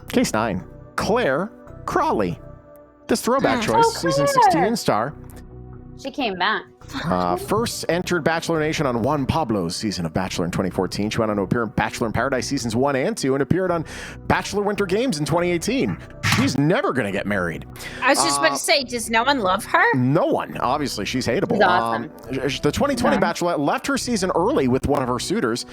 Speaker 1: Case 9, Claire Crawley. This throwback choice, season 16 star.
Speaker 5: She came back.
Speaker 1: First entered Bachelor Nation on Juan Pablo's season of Bachelor in 2014. She went on to appear in Bachelor in Paradise seasons 1 and 2 and appeared on Bachelor Winter Games in 2018. She's never going to get married.
Speaker 7: I was just about to say, does no one love her?
Speaker 1: No one. Obviously, she's hateable.
Speaker 5: She's awesome.
Speaker 1: The 2020 Bachelorette left her season early with one of her suitors.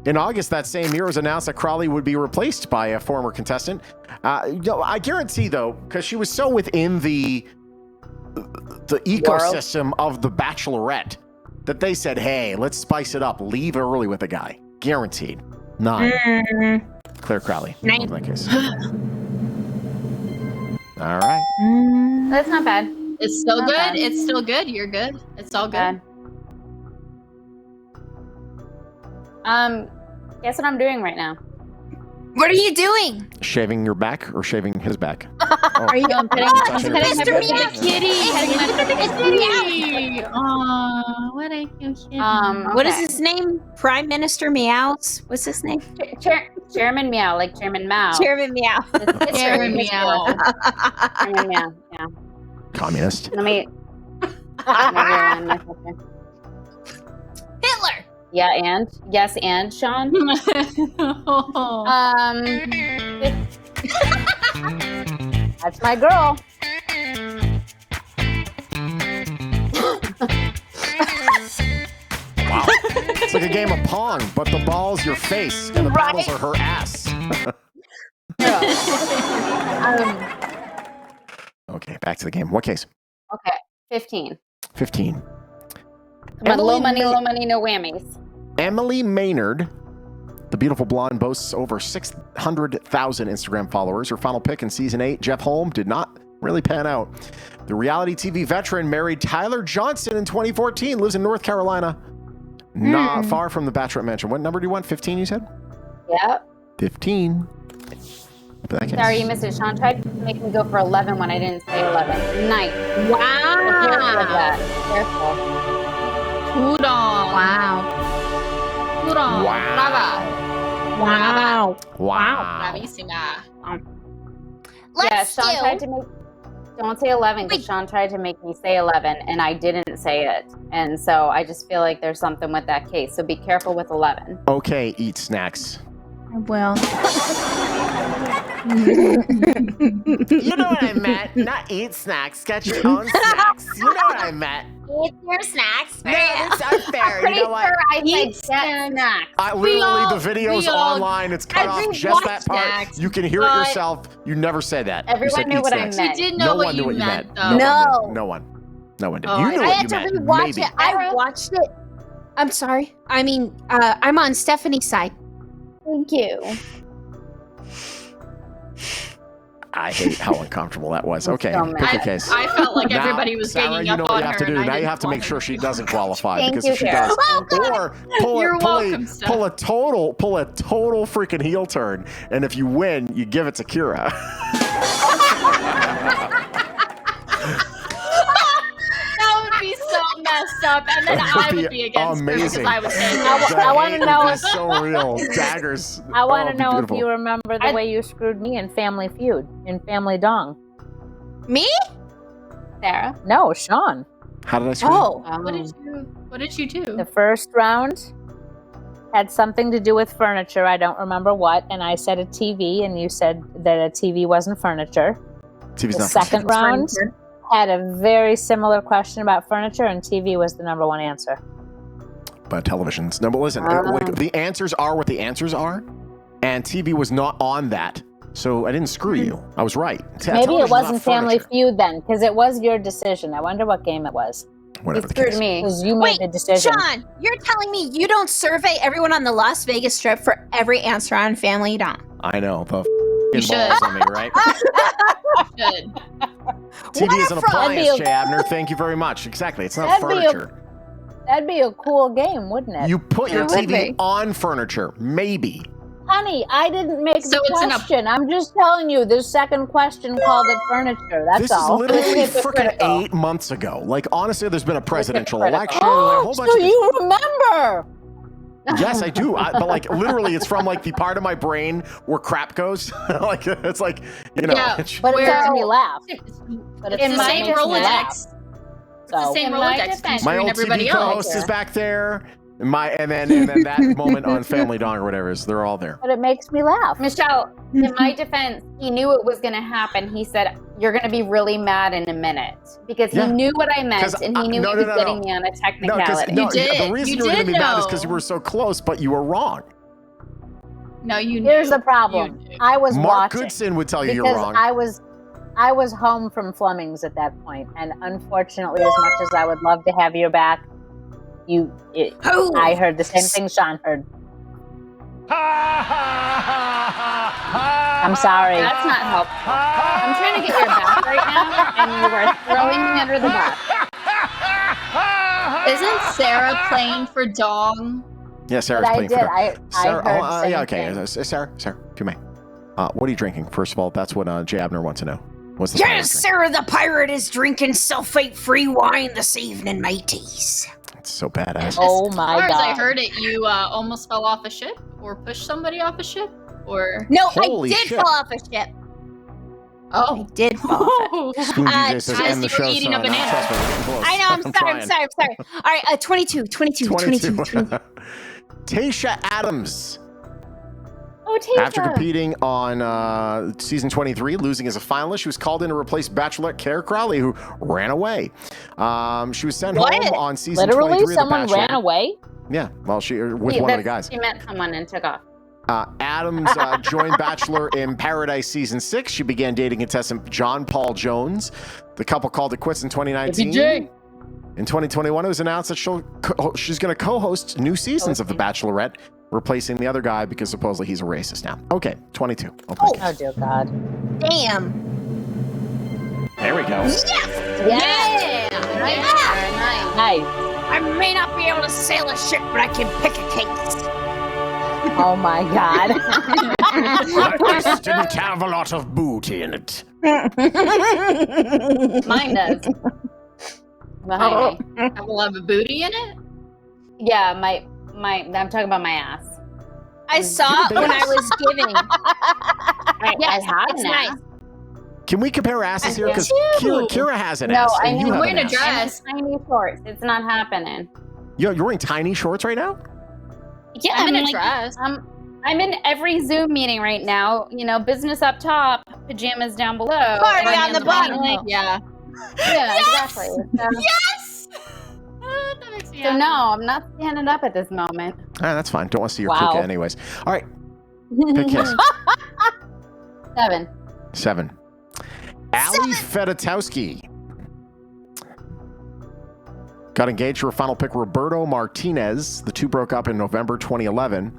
Speaker 1: In August that same year, it was announced that Crawley would be replaced by a former contestant. I guarantee, though, because she was so within the ecosystem of the Bachelorette, that they said, hey, let's spice it up. Leave early with a guy. Guaranteed. 9. Claire Crawley.
Speaker 7: 9.
Speaker 1: In that case. All right.
Speaker 5: That's not bad.
Speaker 2: It's still
Speaker 5: Not
Speaker 2: good.
Speaker 5: bad.
Speaker 2: It's still good. You're good. It's all good.
Speaker 5: Guess what I'm doing right now?
Speaker 7: What are you doing?
Speaker 1: Shaving your back or shaving his back?
Speaker 7: Are you
Speaker 1: touching
Speaker 7: Mr.
Speaker 1: it.
Speaker 7: Meow
Speaker 2: Kitty.
Speaker 7: Kitty.
Speaker 2: Aw, what a cute kitty.
Speaker 7: What is his name? Prime Minister Meows? What's his name?
Speaker 5: Chairman Meow, like Chairman Mao.
Speaker 7: Chairman Meow.
Speaker 2: Chairman Meow.
Speaker 5: Chairman Meow, yeah.
Speaker 1: Communist.
Speaker 5: Let me...
Speaker 7: Hitler.
Speaker 5: Yeah, and? Yes, and, Shawn? That's my girl.
Speaker 1: Wow. It's like a game of Pong, but the ball's your face and the paddles are her ass. Okay, back to the game. What case?
Speaker 5: Okay, 15.
Speaker 1: 15.
Speaker 5: Come on, low money, no whammies.
Speaker 1: Emily Maynard, the beautiful blonde, boasts over 600,000 Instagram followers. Her final pick in season 8, Jeff Holm, did not really pan out. The reality TV veteran married Tyler Johnson in 2014, lives in North Carolina, not far from the Bachelorette mansion. What number do you want? 15, you said?
Speaker 5: Yep.
Speaker 1: 15.
Speaker 5: Sorry, you missed it. Shawn tried to make me go for 11 when I didn't say 11. Nice.
Speaker 7: Wow.
Speaker 5: Careful.
Speaker 2: Tudong.
Speaker 7: Wow.
Speaker 2: Tudong.
Speaker 1: Wow.
Speaker 7: Wow.
Speaker 1: Wow.
Speaker 2: Bravissima.
Speaker 7: Let's
Speaker 5: Shawn tried to make... Don't say 11, because Shawn tried to make me say 11, and I didn't say it. And so I just feel like there's something with that case. So be careful with 11.
Speaker 1: Okay, eat snacks.
Speaker 7: Well.
Speaker 1: You know what I meant. Not eat snacks. Get your own snacks. You know what I meant.
Speaker 6: Eat your snacks.
Speaker 1: No, that's unfair.
Speaker 5: Pretty
Speaker 1: You know what?
Speaker 5: sure I said snacks.
Speaker 1: Literally, the video's online. It's cut off just that part.
Speaker 2: Snacks,
Speaker 1: you can hear it yourself. You never said that. You
Speaker 5: Everyone
Speaker 1: said
Speaker 5: knew
Speaker 1: eat
Speaker 5: what I
Speaker 1: snacks.
Speaker 5: meant.
Speaker 2: You did know
Speaker 1: No
Speaker 2: what
Speaker 1: one knew
Speaker 2: you
Speaker 1: what you
Speaker 2: meant,
Speaker 1: meant.
Speaker 2: though.
Speaker 1: No one. No one did.
Speaker 2: Oh,
Speaker 1: You knew
Speaker 7: I
Speaker 1: what
Speaker 7: had
Speaker 1: you
Speaker 7: to
Speaker 1: meant.
Speaker 7: rewatch
Speaker 1: Maybe.
Speaker 7: it. I watched it. I'm sorry. I mean, I'm on Stephanie's side.
Speaker 5: Thank you.
Speaker 1: I hate how uncomfortable that was. Okay,
Speaker 5: so
Speaker 1: pick
Speaker 5: mad.
Speaker 1: a case.
Speaker 2: I felt like
Speaker 1: Now,
Speaker 2: everybody was
Speaker 1: Sarah,
Speaker 2: ganging
Speaker 1: you
Speaker 2: up
Speaker 1: know
Speaker 2: on
Speaker 1: what you
Speaker 2: her.
Speaker 1: have to do.
Speaker 2: and I
Speaker 1: Now you
Speaker 2: didn't
Speaker 1: have to
Speaker 2: want
Speaker 1: make sure
Speaker 2: to.
Speaker 1: she doesn't qualify.
Speaker 5: Thank
Speaker 1: Because
Speaker 5: you,
Speaker 1: if she
Speaker 5: Sarah.
Speaker 1: does, or
Speaker 2: You're welcome, Steph.
Speaker 1: pull a total freaking heel turn. And if you win, you give it to Kira.
Speaker 2: up, and then I would be against her because I was saying
Speaker 3: I want to know
Speaker 1: if so real daggers.
Speaker 3: I want to know
Speaker 1: beautiful.
Speaker 3: if you remember the way you screwed me in Family Feud, in Family Dong.
Speaker 7: Me?
Speaker 5: Sarah?
Speaker 3: No, Shawn.
Speaker 1: How did I screw?
Speaker 2: What did you do?
Speaker 3: The first round had something to do with furniture. I don't remember what, and I said a TV, and you said that a TV wasn't furniture.
Speaker 1: TV's
Speaker 3: the
Speaker 1: not
Speaker 3: second round had a very similar question about furniture, and TV was the number one answer.
Speaker 1: But televisions. No, but listen, like, the answers are what the answers are, and TV was not on that, so I didn't screw you. I was right.
Speaker 3: Maybe it wasn't Family Feud then, because it was your decision. I wonder what game it was.
Speaker 1: Whatever
Speaker 5: you screwed me.
Speaker 3: Because you made the decision.
Speaker 7: Shawn, you're telling me you don't survey everyone on the Las Vegas Strip for every answer on Family Dong?
Speaker 1: I know, the
Speaker 2: You should.
Speaker 1: balls on me, right?
Speaker 2: You should.
Speaker 1: TV is an appliance, Jay Abner. Thank you very much. Exactly. It's not furniture.
Speaker 3: That'd be a cool game, wouldn't it?
Speaker 1: You put your TV on furniture, maybe.
Speaker 3: Honey, I didn't make the question. I'm just telling you, the second question called it furniture. That's all.
Speaker 1: This is literally freaking 8 months ago. Like, honestly, there's been a presidential election. A whole bunch
Speaker 3: so
Speaker 1: of
Speaker 3: you remember?
Speaker 1: Yes, I do. But like, literally, it's from like the part of my brain where crap goes. Like, it's like, you know.
Speaker 2: Yeah,
Speaker 3: but it makes me laugh.
Speaker 2: But it's the same Rolodex. It's the same Rolodex.
Speaker 1: My old
Speaker 2: everybody
Speaker 1: TV
Speaker 2: else.
Speaker 1: co-host is back there. And then that moment on Family Dong or whatever is, they're all there.
Speaker 3: But it makes me laugh.
Speaker 5: Michelle, in my defense, he knew it was going to happen. He said, "You're going to be really mad in a minute," because he knew what I meant, and he knew he was getting me on a technicality.
Speaker 1: The reason you were going to be mad is because you were so close, but you were wrong.
Speaker 2: No, you knew.
Speaker 3: Here's the problem. I was
Speaker 1: Mark
Speaker 3: watching.
Speaker 1: Goodson would tell you you're wrong.
Speaker 3: I was home from Fleming's at that point, and unfortunately, as much as I would love to have your back, I heard the same thing Shawn heard. I'm sorry.
Speaker 5: That's not helpful. I'm trying to get your back right now, and you are throwing me under the bus.
Speaker 2: Isn't Sarah playing for Dong?
Speaker 1: Yeah, Sarah's playing for
Speaker 3: Dong.
Speaker 1: Sarah,
Speaker 3: I heard
Speaker 1: yeah, okay. Sarah, if you may. What are you drinking? First of all, that's what Jay Abner wants to know. What's the
Speaker 7: Yes, Sarah the Pirate is drinking sulfate-free wine this evening, mateys.
Speaker 1: It's so badass.
Speaker 3: Oh my God.
Speaker 2: As far as I heard it, you almost fell off a ship or pushed somebody off a ship or...
Speaker 7: No,
Speaker 1: Holy
Speaker 7: I did
Speaker 1: shit.
Speaker 7: fall off a ship.
Speaker 2: Oh.
Speaker 7: I did fall off a ship.
Speaker 1: Spoon DJ says
Speaker 2: as
Speaker 1: end the
Speaker 2: you were
Speaker 1: show.
Speaker 2: eating a
Speaker 1: son.
Speaker 2: banana.
Speaker 1: Trust me, we're getting close.
Speaker 7: I know, I'm sorry. All right, 22.
Speaker 1: Tasha Adams.
Speaker 3: Oh, Tasha.
Speaker 1: After competing on season 23, losing as a finalist, she was called in to replace Bachelorette Cara Crowley, who ran away. She was sent home on season 23
Speaker 3: Literally,
Speaker 1: of The
Speaker 3: someone
Speaker 1: Bachelor.
Speaker 3: ran away?
Speaker 1: Yeah, well, she with one of the guys.
Speaker 5: She met someone and took off.
Speaker 1: Adams joined Bachelor in Paradise season 6. She began dating contestant John Paul Jones. The couple called it quits in 2019. In 2021, it was announced that she's going to co-host new seasons of The Bachelorette, replacing the other guy because supposedly he's a racist now. Okay, 22.
Speaker 3: Oh, dear God.
Speaker 7: Damn.
Speaker 1: There we go.
Speaker 7: Yeah.
Speaker 3: Nice.
Speaker 7: I may not be able to sail a ship, but I can pick a case.
Speaker 3: Oh my God.
Speaker 1: This didn't have a lot of booty in it.
Speaker 5: Mine does. Behind me.
Speaker 2: Have a lot of booty in it?
Speaker 5: Yeah, my. I'm talking about my ass.
Speaker 7: I saw it when I was giving.
Speaker 5: Yes, I have an ass.
Speaker 1: Can we compare asses here? Because Kira has an
Speaker 5: No,
Speaker 1: ass.
Speaker 5: I
Speaker 1: and
Speaker 5: know.
Speaker 1: you have
Speaker 2: Wearing
Speaker 1: an
Speaker 2: a
Speaker 1: ass.
Speaker 2: dress.
Speaker 5: Tiny shorts. It's not happening.
Speaker 1: You're wearing tiny shorts right now?
Speaker 5: Yeah,
Speaker 2: I'm in a
Speaker 5: like,
Speaker 2: dress.
Speaker 5: I'm in every Zoom meeting right now. You know, business up top, pajamas down below.
Speaker 7: Party
Speaker 5: and
Speaker 7: on the bottom.
Speaker 2: Yeah.
Speaker 5: Yeah, exactly. So,
Speaker 2: Yes! That makes me
Speaker 5: so
Speaker 2: happy.
Speaker 5: no, I'm not standing up at this moment.
Speaker 1: That's fine. Don't want to see your
Speaker 3: Wow.
Speaker 1: kuka anyways. All right. Pick his.
Speaker 5: 7.
Speaker 1: Ali Fedotowsky got engaged to her final pick, Roberto Martinez. The two broke up in November 2011.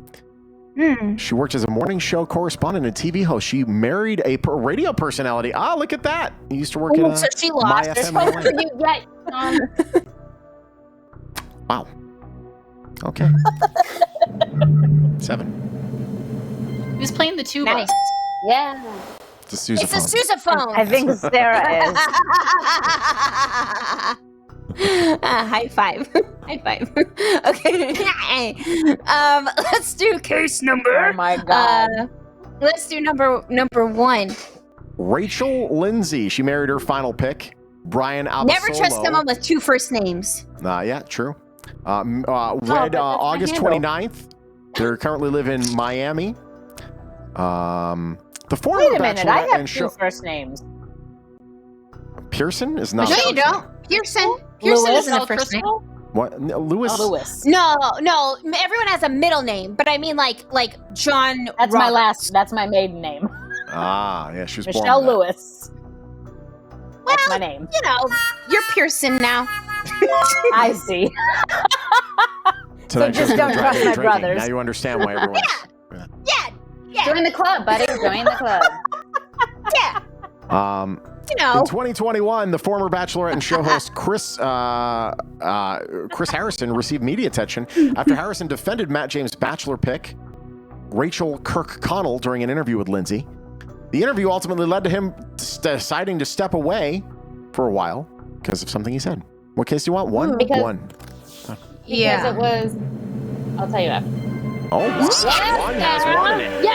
Speaker 1: She worked as a morning show correspondent and TV host. She married a radio personality. Ah, look at that. You used to work at
Speaker 7: So she lost.
Speaker 1: My
Speaker 5: This
Speaker 1: FM
Speaker 5: one
Speaker 1: LA.
Speaker 5: for you yet.
Speaker 1: Wow. Okay. 7.
Speaker 2: Who's playing the tuba?
Speaker 7: Nice.
Speaker 5: Yeah.
Speaker 1: It's a sousaphone.
Speaker 7: It's a sousaphone.
Speaker 3: I think Sarah is.
Speaker 7: High five. High five. Okay. Let's do case number.
Speaker 3: Oh my God.
Speaker 7: Let's do number one.
Speaker 1: Rachel Lindsay. She married her final pick, Brian Abasolo.
Speaker 7: Never trust someone with two first names.
Speaker 1: Yeah, true. Wed August 29th. They currently live in Miami. The former
Speaker 3: Wait a minute, I
Speaker 1: Bachelorette
Speaker 3: have two first names.
Speaker 1: Pearson is not.
Speaker 7: No, you don't. Pearson isn't a first name.
Speaker 1: What? Lewis?
Speaker 3: Oh, Lewis.
Speaker 7: No. Everyone has a middle name, but I mean like John.
Speaker 3: That's
Speaker 7: Roberts.
Speaker 3: That's my maiden name.
Speaker 1: Yeah, she was
Speaker 3: Michelle
Speaker 1: born with
Speaker 3: Lewis. That's my name.
Speaker 7: You know, you're Pearson now.
Speaker 3: I see.
Speaker 1: So
Speaker 3: just don't trust my brothers.
Speaker 1: Now you understand why everyone's.
Speaker 7: Yeah.
Speaker 5: Join the club, buddy. Join the club.
Speaker 7: Yeah. You know.
Speaker 1: In 2021, the former Bachelorette and show host Chris Harrison received media attention after Harrison defended Matt James' Bachelor pick, Rachel Kirkconnell, during an interview with Lindsay. The interview ultimately led to him deciding to step away for a while because of something he said. What case do you want? One? One.
Speaker 5: Because it was. I'll tell you after.
Speaker 1: Oh, wow. Shawn has one in it.
Speaker 7: Yeah.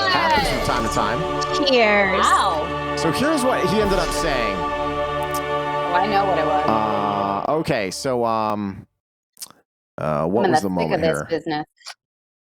Speaker 1: Happens from time to time.
Speaker 7: Cheers.
Speaker 3: Wow.
Speaker 1: So here's what he ended up saying.
Speaker 5: Oh, I know what it was.
Speaker 1: Okay, so what was the moment
Speaker 5: this
Speaker 1: here?
Speaker 5: Business.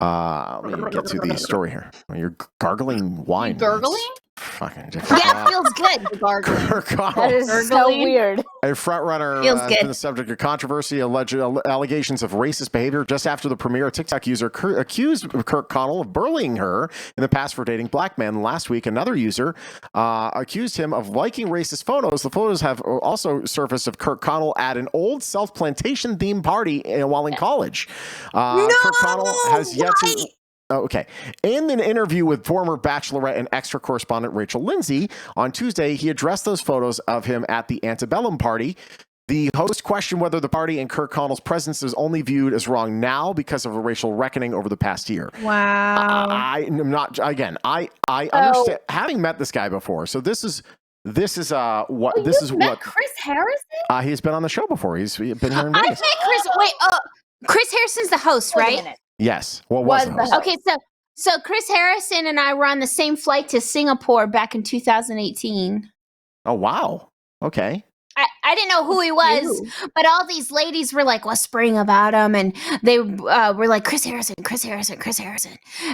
Speaker 1: Let me get to the story here. You're gargling wine.
Speaker 2: Gurgling?
Speaker 1: Fucking different.
Speaker 7: Yeah, it feels good.
Speaker 2: Gargling.
Speaker 3: That is so weird.
Speaker 1: A front-runner has been the subject of controversy, alleged allegations of racist behavior just after the premiere. A TikTok user accused Kirkconnell of bullying her in the past for dating black men. Last week, another user accused him of liking racist photos. The photos have also surfaced of Kirkconnell at an old South Plantation themed party while in college. Kirkconnell has yet to... Okay. In an interview with former Bachelorette and extra correspondent Rachel Lindsay on Tuesday, he addressed those photos of him at the Antebellum party. The host questioned whether the party and Kirkconnell's presence is only viewed as wrong now because of a racial reckoning over the past year.
Speaker 7: Wow.
Speaker 1: I'm not, again, I understand, having met this guy before, so this is what
Speaker 5: Chris Harrison?
Speaker 1: He's been on the show before. He's been here in
Speaker 7: I
Speaker 1: Vegas.
Speaker 7: met Chris. Wait, Chris Harrison's the host, right?
Speaker 1: Yes. Well, was the host.
Speaker 7: Okay, so Chris Harrison and I were on the same flight to Singapore back in 2018.
Speaker 1: Oh, wow. Okay.
Speaker 7: I didn't know who he was, but all these ladies were like whispering about him, and they were like, Chris Harrison.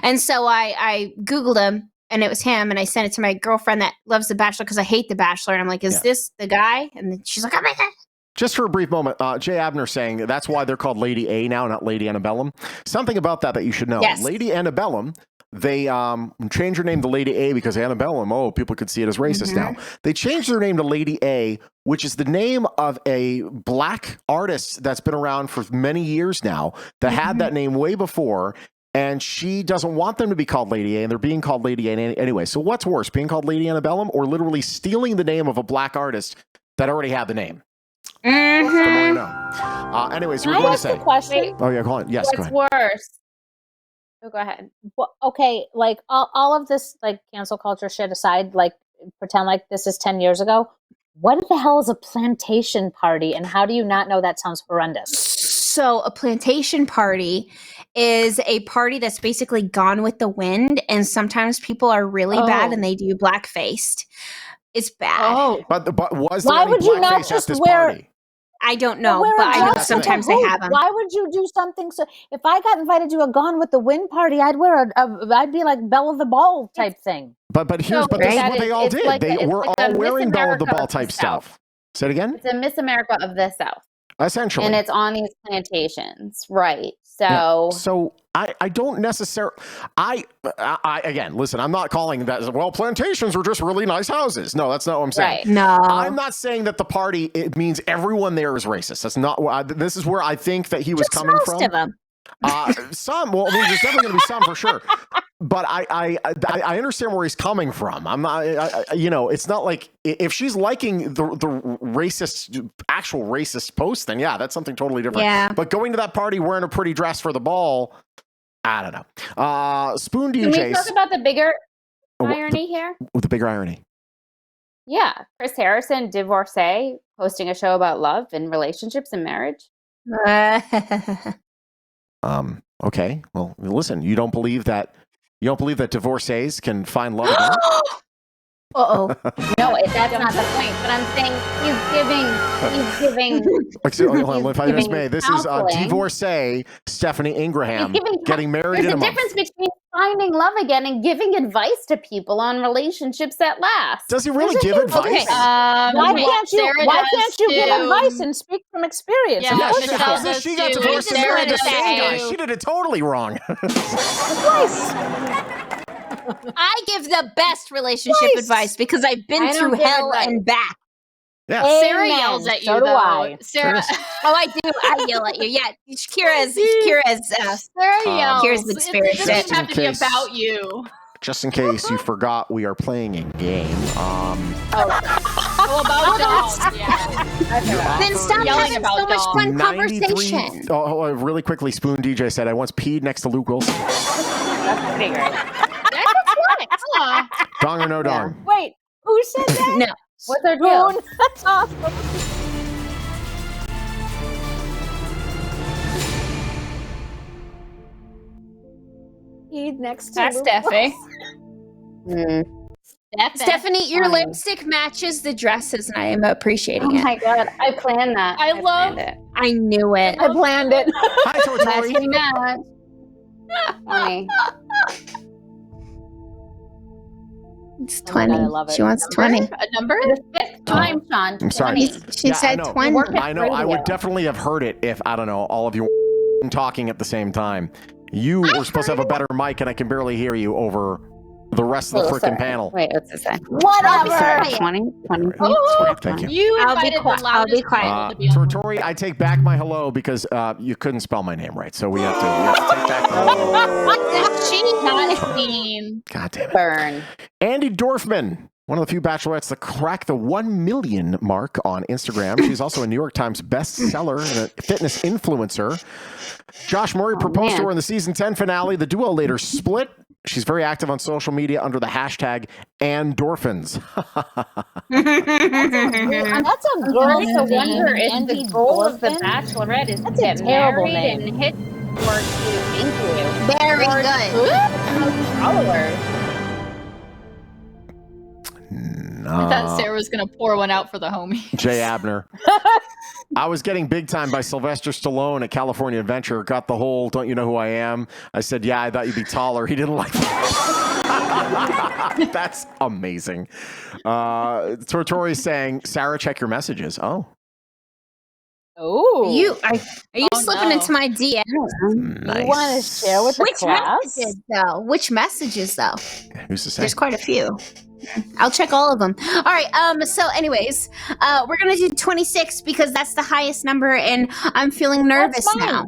Speaker 7: And so I Googled him, and it was him, and I sent it to my girlfriend that loves The Bachelor because I hate The Bachelor, and I'm like, is this the guy? And then she's like, oh my God.
Speaker 1: Just for a brief moment, Jay Abner saying that's why they're called Lady A now, not Lady Antebellum. Something about that you should know.
Speaker 7: Yes.
Speaker 1: Lady Antebellum, they changed her name to Lady A because Antebellum, people could see it as racist now. They changed their name to Lady A, which is the name of a black artist that's been around for many years now that had that name way before. And she doesn't want them to be called Lady A, and they're being called Lady A anyway. So what's worse, being called Lady Antebellum or literally stealing the name of a black artist that already had the name?
Speaker 7: Mm-hmm.
Speaker 1: Anyways, you were going to say.
Speaker 3: Question?
Speaker 1: Oh yeah, go on. Yes, go ahead.
Speaker 5: What's worse? Oh, go ahead.
Speaker 3: Well, okay, like all of this, like cancel culture shit aside, like pretend like this is 10 years ago. What the hell is a plantation party, and how do you not know that sounds horrendous?
Speaker 7: So a plantation party is a party that's basically Gone with the Wind, and sometimes people are really bad and they do black-faced. It's bad.
Speaker 1: Oh, but was there
Speaker 3: why
Speaker 1: any
Speaker 3: would you not
Speaker 1: blackface
Speaker 3: just
Speaker 1: at this
Speaker 3: wear?
Speaker 1: party?
Speaker 7: I don't know,
Speaker 3: Wear
Speaker 7: but
Speaker 3: a
Speaker 7: I know
Speaker 3: dress
Speaker 7: sometimes
Speaker 3: with a
Speaker 7: they
Speaker 3: hoop.
Speaker 7: have them.
Speaker 3: Why would you do something so? If I got invited to a Gone with the Wind party, I'd wear I'd be like Belle of the Ball type thing.
Speaker 1: But this is what they all did. They were all wearing Belle of the Ball type stuff. Say it again.
Speaker 5: It's a Miss America of the South.
Speaker 1: Essentially.
Speaker 5: And it's on these plantations, right? So,
Speaker 1: so I don't necessarily. I again, listen. I'm not calling that. Well, plantations are just really nice houses. No, that's not what I'm saying.
Speaker 5: Right.
Speaker 7: No,
Speaker 1: I'm not saying that the party it means everyone there is racist. That's not. This is where I think that he was coming from.
Speaker 7: Most of them.
Speaker 1: Some. Well, there's definitely going to be some for sure. But I understand where he's coming from. I'm not, it's not like if she's liking the actual racist post, then yeah, that's something totally different.
Speaker 7: Yeah.
Speaker 1: But going to that party wearing a pretty dress for the ball, I don't know. Spoon DJs.
Speaker 5: Can we talk about the bigger irony here?
Speaker 1: The bigger irony.
Speaker 5: Yeah, Chris Harrison, divorcee, hosting a show about love and relationships and marriage.
Speaker 1: Okay. Well, listen, you don't believe that divorcees can find love again?
Speaker 5: No, that's not the point. But I'm saying he's giving.
Speaker 1: Hold on, if I just may, this is
Speaker 5: counseling.
Speaker 1: divorcee Stephanie Ingraham getting married in a month.
Speaker 5: There's a difference between finding love again and giving advice to people on relationships that last.
Speaker 1: Does he really give advice?
Speaker 5: Okay.
Speaker 3: Why can't you give advice and speak from experience?
Speaker 2: Yeah,
Speaker 3: Of course you
Speaker 2: Michelle
Speaker 3: can.
Speaker 2: does
Speaker 1: She got
Speaker 2: too.
Speaker 1: divorced and
Speaker 2: Sarah
Speaker 1: married the
Speaker 2: does
Speaker 1: same guy.
Speaker 2: too.
Speaker 1: She did it totally wrong.
Speaker 7: I give the best relationship advice because I've been
Speaker 5: I don't
Speaker 7: through
Speaker 5: give
Speaker 7: hell
Speaker 5: advice.
Speaker 7: and back.
Speaker 1: Yeah.
Speaker 2: Sarah
Speaker 3: Amen.
Speaker 2: yells at you,
Speaker 3: So do
Speaker 2: though.
Speaker 3: I.
Speaker 2: Sarah,
Speaker 7: Oh, I do. I yell at you. Yeah, Kira's
Speaker 2: Sarah yells.
Speaker 7: Kira's the experience.
Speaker 2: It doesn't have to be
Speaker 1: Just in case.
Speaker 2: about you.
Speaker 1: Just in case you forgot, we are playing a game.
Speaker 2: Oh, about dogs. Yeah.
Speaker 7: Then stop
Speaker 2: Yelling
Speaker 7: having
Speaker 2: about
Speaker 7: so much
Speaker 2: dogs.
Speaker 7: fun conversation.
Speaker 1: Really quickly, Spoon DJ said, I once peed next to Luke Wilson.
Speaker 5: That's pretty great.
Speaker 2: That's fun.
Speaker 1: Dong or no dong?
Speaker 3: Wait, who said that?
Speaker 7: No.
Speaker 5: What's our deal?
Speaker 3: Spoon. That's awesome. He's next to
Speaker 5: That's
Speaker 3: Luke
Speaker 5: Steffi.
Speaker 7: Stephanie, your
Speaker 5: Fine.
Speaker 7: lipstick matches the dresses, and I am appreciating
Speaker 5: Oh
Speaker 7: it.
Speaker 5: my god, I planned that.
Speaker 2: I love-
Speaker 5: planned it.
Speaker 7: I knew it.
Speaker 3: I planned it.
Speaker 1: Hi, Tortori.
Speaker 5: Matching match. Funny.
Speaker 7: It's
Speaker 3: Oh my
Speaker 7: 20.
Speaker 3: God, I love it.
Speaker 7: She wants 20.
Speaker 2: A number?
Speaker 5: The fifth time, Shawn.
Speaker 1: I'm sorry.
Speaker 5: 20.
Speaker 7: She
Speaker 1: Yeah, I
Speaker 7: said
Speaker 1: know.
Speaker 7: 20.
Speaker 1: I know. I would definitely have heard it if, I don't know, all of you were talking at the same time. You were supposed to have a better mic, and I can barely hear you over the rest of the freaking panel.
Speaker 5: Wait, what's this say?
Speaker 3: Whatever.
Speaker 5: 20? 20?
Speaker 2: Oh,
Speaker 1: Thank you.
Speaker 2: You
Speaker 7: I'll be
Speaker 2: invited
Speaker 7: quiet.
Speaker 2: the
Speaker 7: I'll be
Speaker 2: loudest
Speaker 7: quiet.
Speaker 2: people to be on.
Speaker 1: Tortori, I take back my hello because you couldn't spell my name right, so we have to take back the hello.
Speaker 2: Not mean.
Speaker 1: God damn it.
Speaker 5: Burn.
Speaker 1: Andy Dorfman, one of the few bachelorettes that cracked the 1 million mark on Instagram. She's also a New York Times bestseller and a fitness influencer. Josh Murray proposed to her in the season 10 finale. The duo later split. She's very active on social media under the hashtag #Andorphins.
Speaker 3: That's a
Speaker 5: Girls,
Speaker 3: girl
Speaker 5: to
Speaker 3: to
Speaker 5: wonder if
Speaker 3: Andy
Speaker 5: the goal of the
Speaker 3: Dorfman.
Speaker 5: Bachelorette is
Speaker 3: That's
Speaker 5: to
Speaker 3: a
Speaker 5: get
Speaker 3: terrible
Speaker 5: married
Speaker 3: name.
Speaker 5: and hit or to into
Speaker 7: Very good.
Speaker 5: followers.
Speaker 2: I thought Sarah was going to pour one out for the homie.
Speaker 1: Jay Abner. I was getting big time by Sylvester Stallone at California Adventure. Got the whole, don't you know who I am? I said, yeah, I thought you'd be taller. He didn't like that. That's amazing. Tortori saying, Sarah, check your messages. Oh.
Speaker 3: Oh,
Speaker 7: Are you slipping
Speaker 2: no.
Speaker 7: into my DM?
Speaker 1: Nice.
Speaker 3: You want to share with the
Speaker 7: Which
Speaker 3: class?
Speaker 7: messages, though? Which messages, though?
Speaker 1: Who's to say?
Speaker 7: There's quite a few. I'll check all of them. All right. So, anyways, we're gonna do 26 because that's the highest number, and I'm feeling nervous
Speaker 3: That's mine.
Speaker 7: now.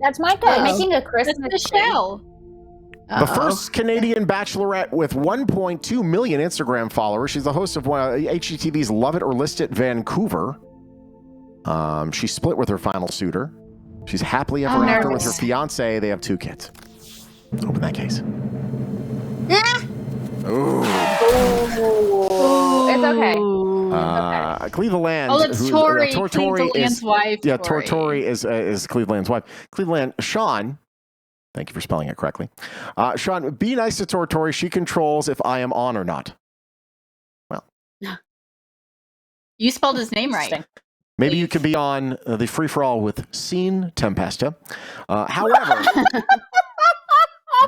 Speaker 3: That's my
Speaker 5: We're
Speaker 3: code.
Speaker 5: making a
Speaker 2: That's
Speaker 5: Christmas tree.
Speaker 2: Michelle.
Speaker 1: The
Speaker 7: Uh-oh.
Speaker 1: first Canadian bachelorette with 1.2 million Instagram followers. She's the host of HGTV's Love It or List It Vancouver. She split with her final suitor. She's happily ever after with her fiance. They have 2 kids. Open that case. Ooh.
Speaker 5: It's okay.
Speaker 1: Cleveland.
Speaker 2: Oh, that's Tori.
Speaker 1: Tortori
Speaker 2: Cleveland's
Speaker 1: is
Speaker 2: wife.
Speaker 1: Yeah,
Speaker 2: Tori.
Speaker 1: Tortori is Cleveland's wife. Cleveland, Shawn. Thank you for spelling it correctly. Shawn, be nice to Tortori. She controls if I am on or not. Well,
Speaker 2: You spelled his name right.
Speaker 1: maybe you could be on the free for all with Scene Tempesta. However,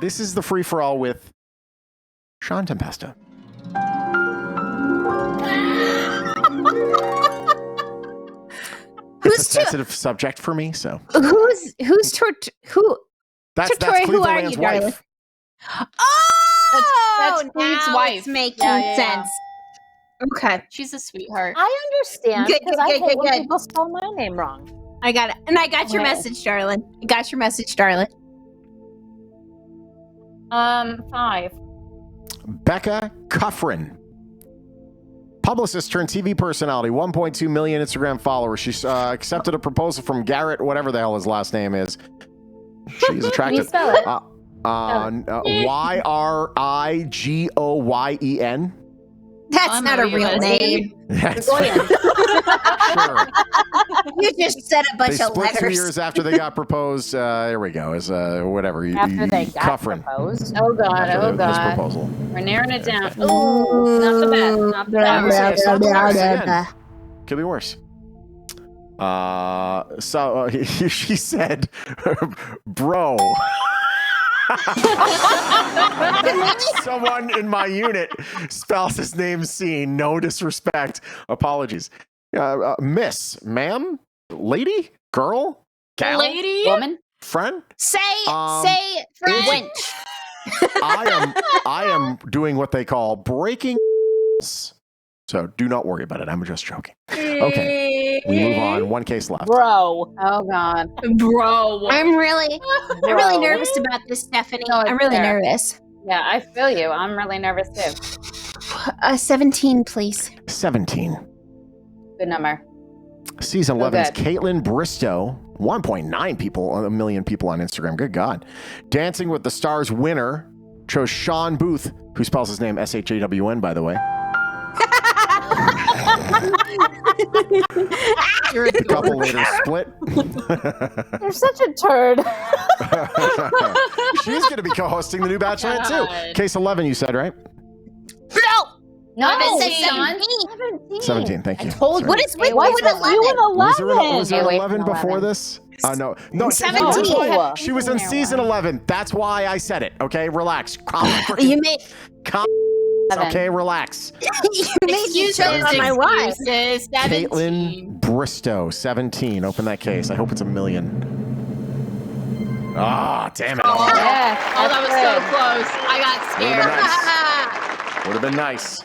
Speaker 1: this is the free for all with Shawn Tempesta. It's a sensitive subject for me, so
Speaker 7: Who's who?
Speaker 1: that's
Speaker 7: Tortori, who are
Speaker 1: Cleveland's
Speaker 7: you, darling?
Speaker 1: wife.
Speaker 7: Oh,
Speaker 2: That's Cleve's
Speaker 7: now
Speaker 2: wife.
Speaker 7: it's making
Speaker 2: Yeah.
Speaker 7: sense. Okay,
Speaker 2: She's a sweetheart.
Speaker 3: I understand
Speaker 7: Good,
Speaker 3: because
Speaker 7: good,
Speaker 3: I
Speaker 7: good,
Speaker 3: hate
Speaker 7: good,
Speaker 3: when
Speaker 7: good.
Speaker 3: people spell my name wrong.
Speaker 7: I got it, and I got your
Speaker 3: Okay.
Speaker 7: message, darling. I got your message, darling.
Speaker 5: 5.
Speaker 1: Becca Cuffrin. Publicist turned TV personality, 1.2 million Instagram followers. She's accepted a proposal from Garrett, whatever the hell his last name is. She's attracted.
Speaker 5: You spell it.
Speaker 1: Yrigoyen.
Speaker 7: That's not a real name.
Speaker 1: That's
Speaker 3: Sure.
Speaker 7: You just said a bunch
Speaker 1: They
Speaker 7: of
Speaker 1: split 2
Speaker 7: letters.
Speaker 1: years after they got proposed. Here we go. Is whatever.
Speaker 3: After they got
Speaker 1: Cuffrin.
Speaker 3: proposed.
Speaker 5: Oh God,
Speaker 1: After
Speaker 5: oh
Speaker 1: his
Speaker 5: God.
Speaker 1: proposal.
Speaker 5: We're narrowing it down. Ooh, not the best. Not the best.
Speaker 1: It's not the worst, again. Could be worse. So she said, bro. Someone in my unit spells his name Scene. No disrespect. Apologies. Miss, ma'am, lady, girl, gal,
Speaker 2: Lady?
Speaker 5: Woman?
Speaker 1: friend.
Speaker 7: Say
Speaker 1: It's-
Speaker 7: French.
Speaker 1: I am doing what they call breaking. So do not worry about it. I'm just joking. Okay, we move on. One case left.
Speaker 3: Bro.
Speaker 5: Oh God.
Speaker 2: Bro.
Speaker 7: I'm really nervous about this, Stephanie.
Speaker 5: No, it's
Speaker 7: I'm really
Speaker 5: fair.
Speaker 7: nervous.
Speaker 5: Yeah, I feel you. I'm really nervous too.
Speaker 7: 17, please.
Speaker 1: 17.
Speaker 5: Good number.
Speaker 1: Season 11's
Speaker 5: good.
Speaker 1: Caitlin Bristow. 1.9 people, a million people on Instagram. Good God. Dancing with the Stars winner chose Shawn Booth, who spells his name S-H-A-W-N, by the way.
Speaker 2: You're
Speaker 1: A couple later split.
Speaker 3: You're such a turd.
Speaker 1: She's going to be co-hosting the new Bachelorette too.
Speaker 2: God.
Speaker 1: Case 11, you said, right?
Speaker 5: No,
Speaker 7: I said
Speaker 5: Sean.
Speaker 1: 17, thank you.
Speaker 5: told
Speaker 1: Sorry.
Speaker 5: you.
Speaker 7: Wait, what would 11?
Speaker 3: You and 11.
Speaker 1: Was there
Speaker 5: Away
Speaker 1: 11
Speaker 5: from
Speaker 1: before
Speaker 5: 11.
Speaker 1: this? No. No,
Speaker 7: 17.
Speaker 1: no, she was in season 11. That's why I said it. Okay, relax.
Speaker 7: You made
Speaker 1: Okay, relax.
Speaker 7: you made me choke on my wife.
Speaker 2: Excuses. 17.
Speaker 1: Caitlin Bristow, 17. Open that case. I hope it's a million. Ah, damn it.
Speaker 2: Oh,
Speaker 5: Yeah,
Speaker 2: oh, that was so
Speaker 5: that's
Speaker 2: close. I got scared.
Speaker 1: Would have been nice.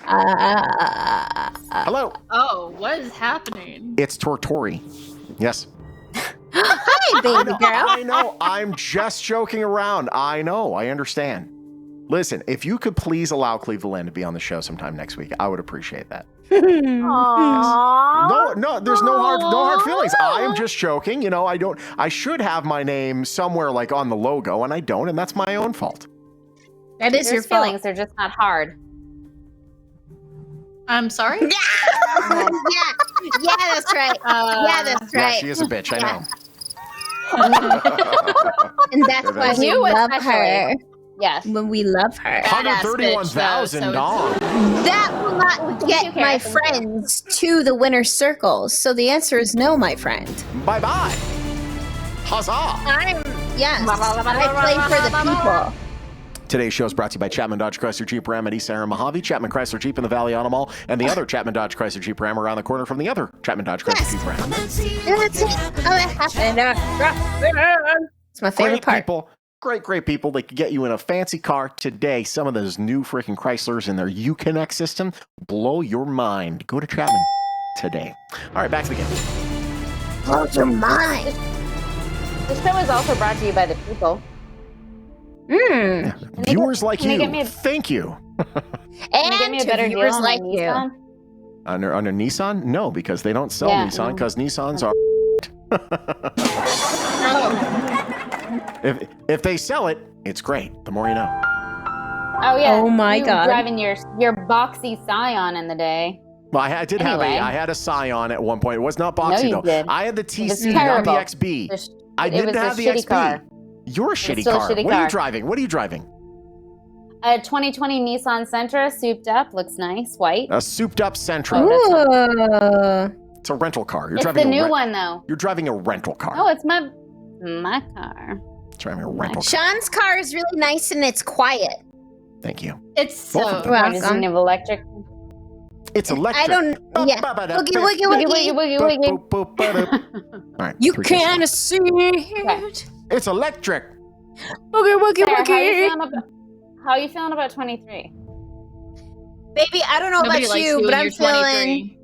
Speaker 1: Hello.
Speaker 2: Oh, what is happening?
Speaker 1: It's Tortori. Yes.
Speaker 7: Hi, baby girl.
Speaker 1: I know. I'm just joking around. I know. I understand. Listen, if you could please allow Cleveland to be on the show sometime next week, I would appreciate that.
Speaker 3: Aww.
Speaker 1: No, there's no hard feelings. I am just joking. You know, I should have my name somewhere like on the logo, and I don't, and that's my own fault.
Speaker 7: That is your
Speaker 5: There's feelings.
Speaker 7: fault.
Speaker 5: They're just not hard.
Speaker 2: I'm sorry?
Speaker 7: Yeah, that's right. Yeah, that's
Speaker 1: Yeah,
Speaker 7: right.
Speaker 1: she is a bitch. I know.
Speaker 7: And that's why we
Speaker 5: You
Speaker 7: love
Speaker 5: especially.
Speaker 7: her.
Speaker 5: Yes.
Speaker 7: When we love her.
Speaker 1: $131,000.
Speaker 7: That will not get my friends to the winner's circle. So the answer is no, my friend.
Speaker 1: Bye-bye. Huzzah.
Speaker 7: Yes, I play for the people.
Speaker 1: Today's show is brought to you by Chapman Dodge Chrysler Jeep Ram at East Aaron Mojave, Chapman Chrysler Jeep in the Valley Auto Mall, and the other Chapman Dodge Chrysler Jeep Ram around the corner from the other Chapman Dodge Chrysler Jeep Ram.
Speaker 7: It's my favorite part.
Speaker 1: People, great people. They could get you in a fancy car today. Some of those new freaking Chryslers in their Uconnect system blow your mind. Go to Chapman today. All right, back to the game.
Speaker 7: Blow your mind.
Speaker 5: This show is also brought to you by the people.
Speaker 1: Viewers like
Speaker 5: can you
Speaker 1: you,
Speaker 5: get me a-
Speaker 1: thank you.
Speaker 5: Can you get me a better deal
Speaker 7: viewers
Speaker 5: on
Speaker 7: like
Speaker 5: my
Speaker 7: you.
Speaker 5: Nissan?
Speaker 1: Under Nissan? No, because they don't sell
Speaker 5: Yeah,
Speaker 1: Nissan,
Speaker 5: no.
Speaker 1: because Nissans are... If they sell it, it's great. The more you know.
Speaker 5: Oh yeah.
Speaker 7: Oh, my
Speaker 5: you
Speaker 7: God.
Speaker 5: Driving your boxy Scion in the day.
Speaker 1: Well, I did have
Speaker 5: Anyway.
Speaker 1: I had a Scion at one point. It was not boxy
Speaker 5: you
Speaker 1: though.
Speaker 5: did.
Speaker 1: I had the TC,
Speaker 5: was
Speaker 1: not the
Speaker 5: terrible.
Speaker 1: XB. I
Speaker 5: It
Speaker 1: didn't
Speaker 5: was a
Speaker 1: have the
Speaker 5: shitty
Speaker 1: XB.
Speaker 5: car.
Speaker 1: You're a shitty
Speaker 5: still a
Speaker 1: car.
Speaker 5: shitty
Speaker 1: What are you
Speaker 5: car.
Speaker 1: driving? What are you driving?
Speaker 5: A 2020 Nissan Sentra, souped up, looks nice, white.
Speaker 1: A souped up Sentra.
Speaker 7: Ooh.
Speaker 1: It's a rental car. You're
Speaker 5: It's
Speaker 1: driving
Speaker 5: the new
Speaker 1: a
Speaker 5: one though.
Speaker 1: You're driving a rental car.
Speaker 5: Oh, it's my car.
Speaker 1: Driving a rental car.
Speaker 7: Sean's car is really nice and it's quiet.
Speaker 1: Thank you.
Speaker 2: It's
Speaker 1: Both
Speaker 2: so.
Speaker 1: of them.
Speaker 5: Does it have electric?
Speaker 1: It's electric.
Speaker 7: I don't. Yeah. Woogie, woogie, woogie.
Speaker 1: Boop, boop, ba-doop. All right,
Speaker 7: You
Speaker 1: three cases.
Speaker 7: can't see it.
Speaker 1: It's electric.
Speaker 7: Woogie, woogie,
Speaker 5: Sarah,
Speaker 7: woogie.
Speaker 5: how are you feeling about 23?
Speaker 7: Baby, I don't know
Speaker 2: Nobody
Speaker 7: about
Speaker 2: likes
Speaker 7: you, but
Speaker 2: when
Speaker 7: I'm
Speaker 2: you're
Speaker 7: feeling.
Speaker 2: 23.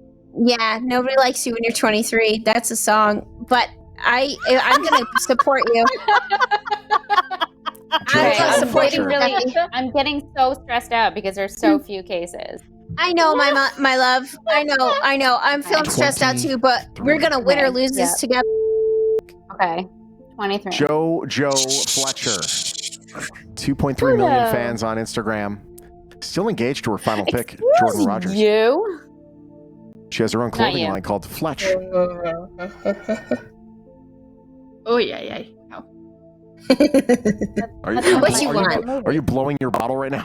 Speaker 7: Yeah, nobody likes you when you're 23. That's a song, but I'm gonna support you.
Speaker 5: Okay,
Speaker 7: I'm
Speaker 5: I'm
Speaker 7: supporting
Speaker 5: getting I'm getting so stressed out because there's so few cases.
Speaker 7: I know, my love. I know. I'm feeling stressed out too, but we're gonna win or lose this together.
Speaker 5: Okay, 23.
Speaker 1: Joe Fletcher. 2.3 million fans on Instagram. Still engaged to her final pick,
Speaker 5: Excuse
Speaker 1: Jordan Rogers.
Speaker 5: You?
Speaker 1: She has her own clothing line called Fletch.
Speaker 2: Oh, yeah. Oh.
Speaker 1: Are you blowing your bottle right now?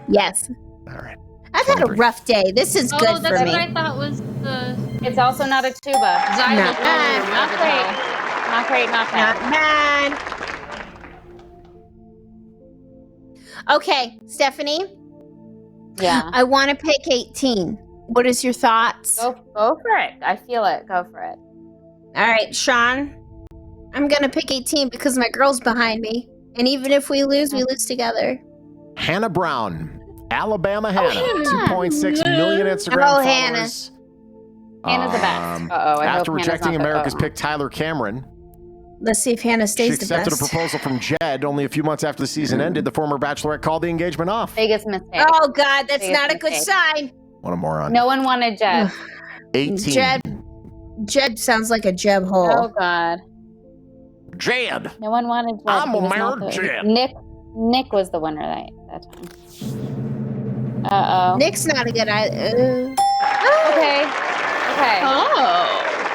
Speaker 7: Yes.
Speaker 1: All right.
Speaker 7: I've had a rough day. This is good for
Speaker 2: that's
Speaker 7: me.
Speaker 2: what I thought was the...
Speaker 5: It's also not a tuba.
Speaker 7: Not bad.
Speaker 5: Not great. Not bad.
Speaker 7: Okay, Stephanie.
Speaker 5: Yeah.
Speaker 7: I want to pick 18. What is your thoughts?
Speaker 5: Go for it. I feel it. Go for it.
Speaker 7: All right, Shawn. I'm going to pick 18 because my girl's behind me. And even if we lose together.
Speaker 1: Hannah Brown, Alabama Hannah, 2.6 million Instagram followers.
Speaker 5: Hannah's the best.
Speaker 1: After rejecting America's pick, Tyler Cameron.
Speaker 7: Let's see if Hannah stays
Speaker 1: She accepted a proposal from Jed only a few months after the season ended. The former Bachelorette called the engagement off.
Speaker 5: Biggest mistake.
Speaker 7: Oh, God, that's not a good sign.
Speaker 1: What a moron.
Speaker 5: No one wanted Jed.
Speaker 1: 18.
Speaker 7: Jed sounds like a Jeb hole.
Speaker 5: Oh, God.
Speaker 1: Jed.
Speaker 5: No one wanted Jed.
Speaker 1: I'm
Speaker 5: He
Speaker 1: a
Speaker 5: was not
Speaker 1: married
Speaker 5: the-
Speaker 1: Jed.
Speaker 5: Nick was the winner that time. Uh-oh.
Speaker 7: Nick's not a good idea.
Speaker 5: Okay.
Speaker 2: Oh.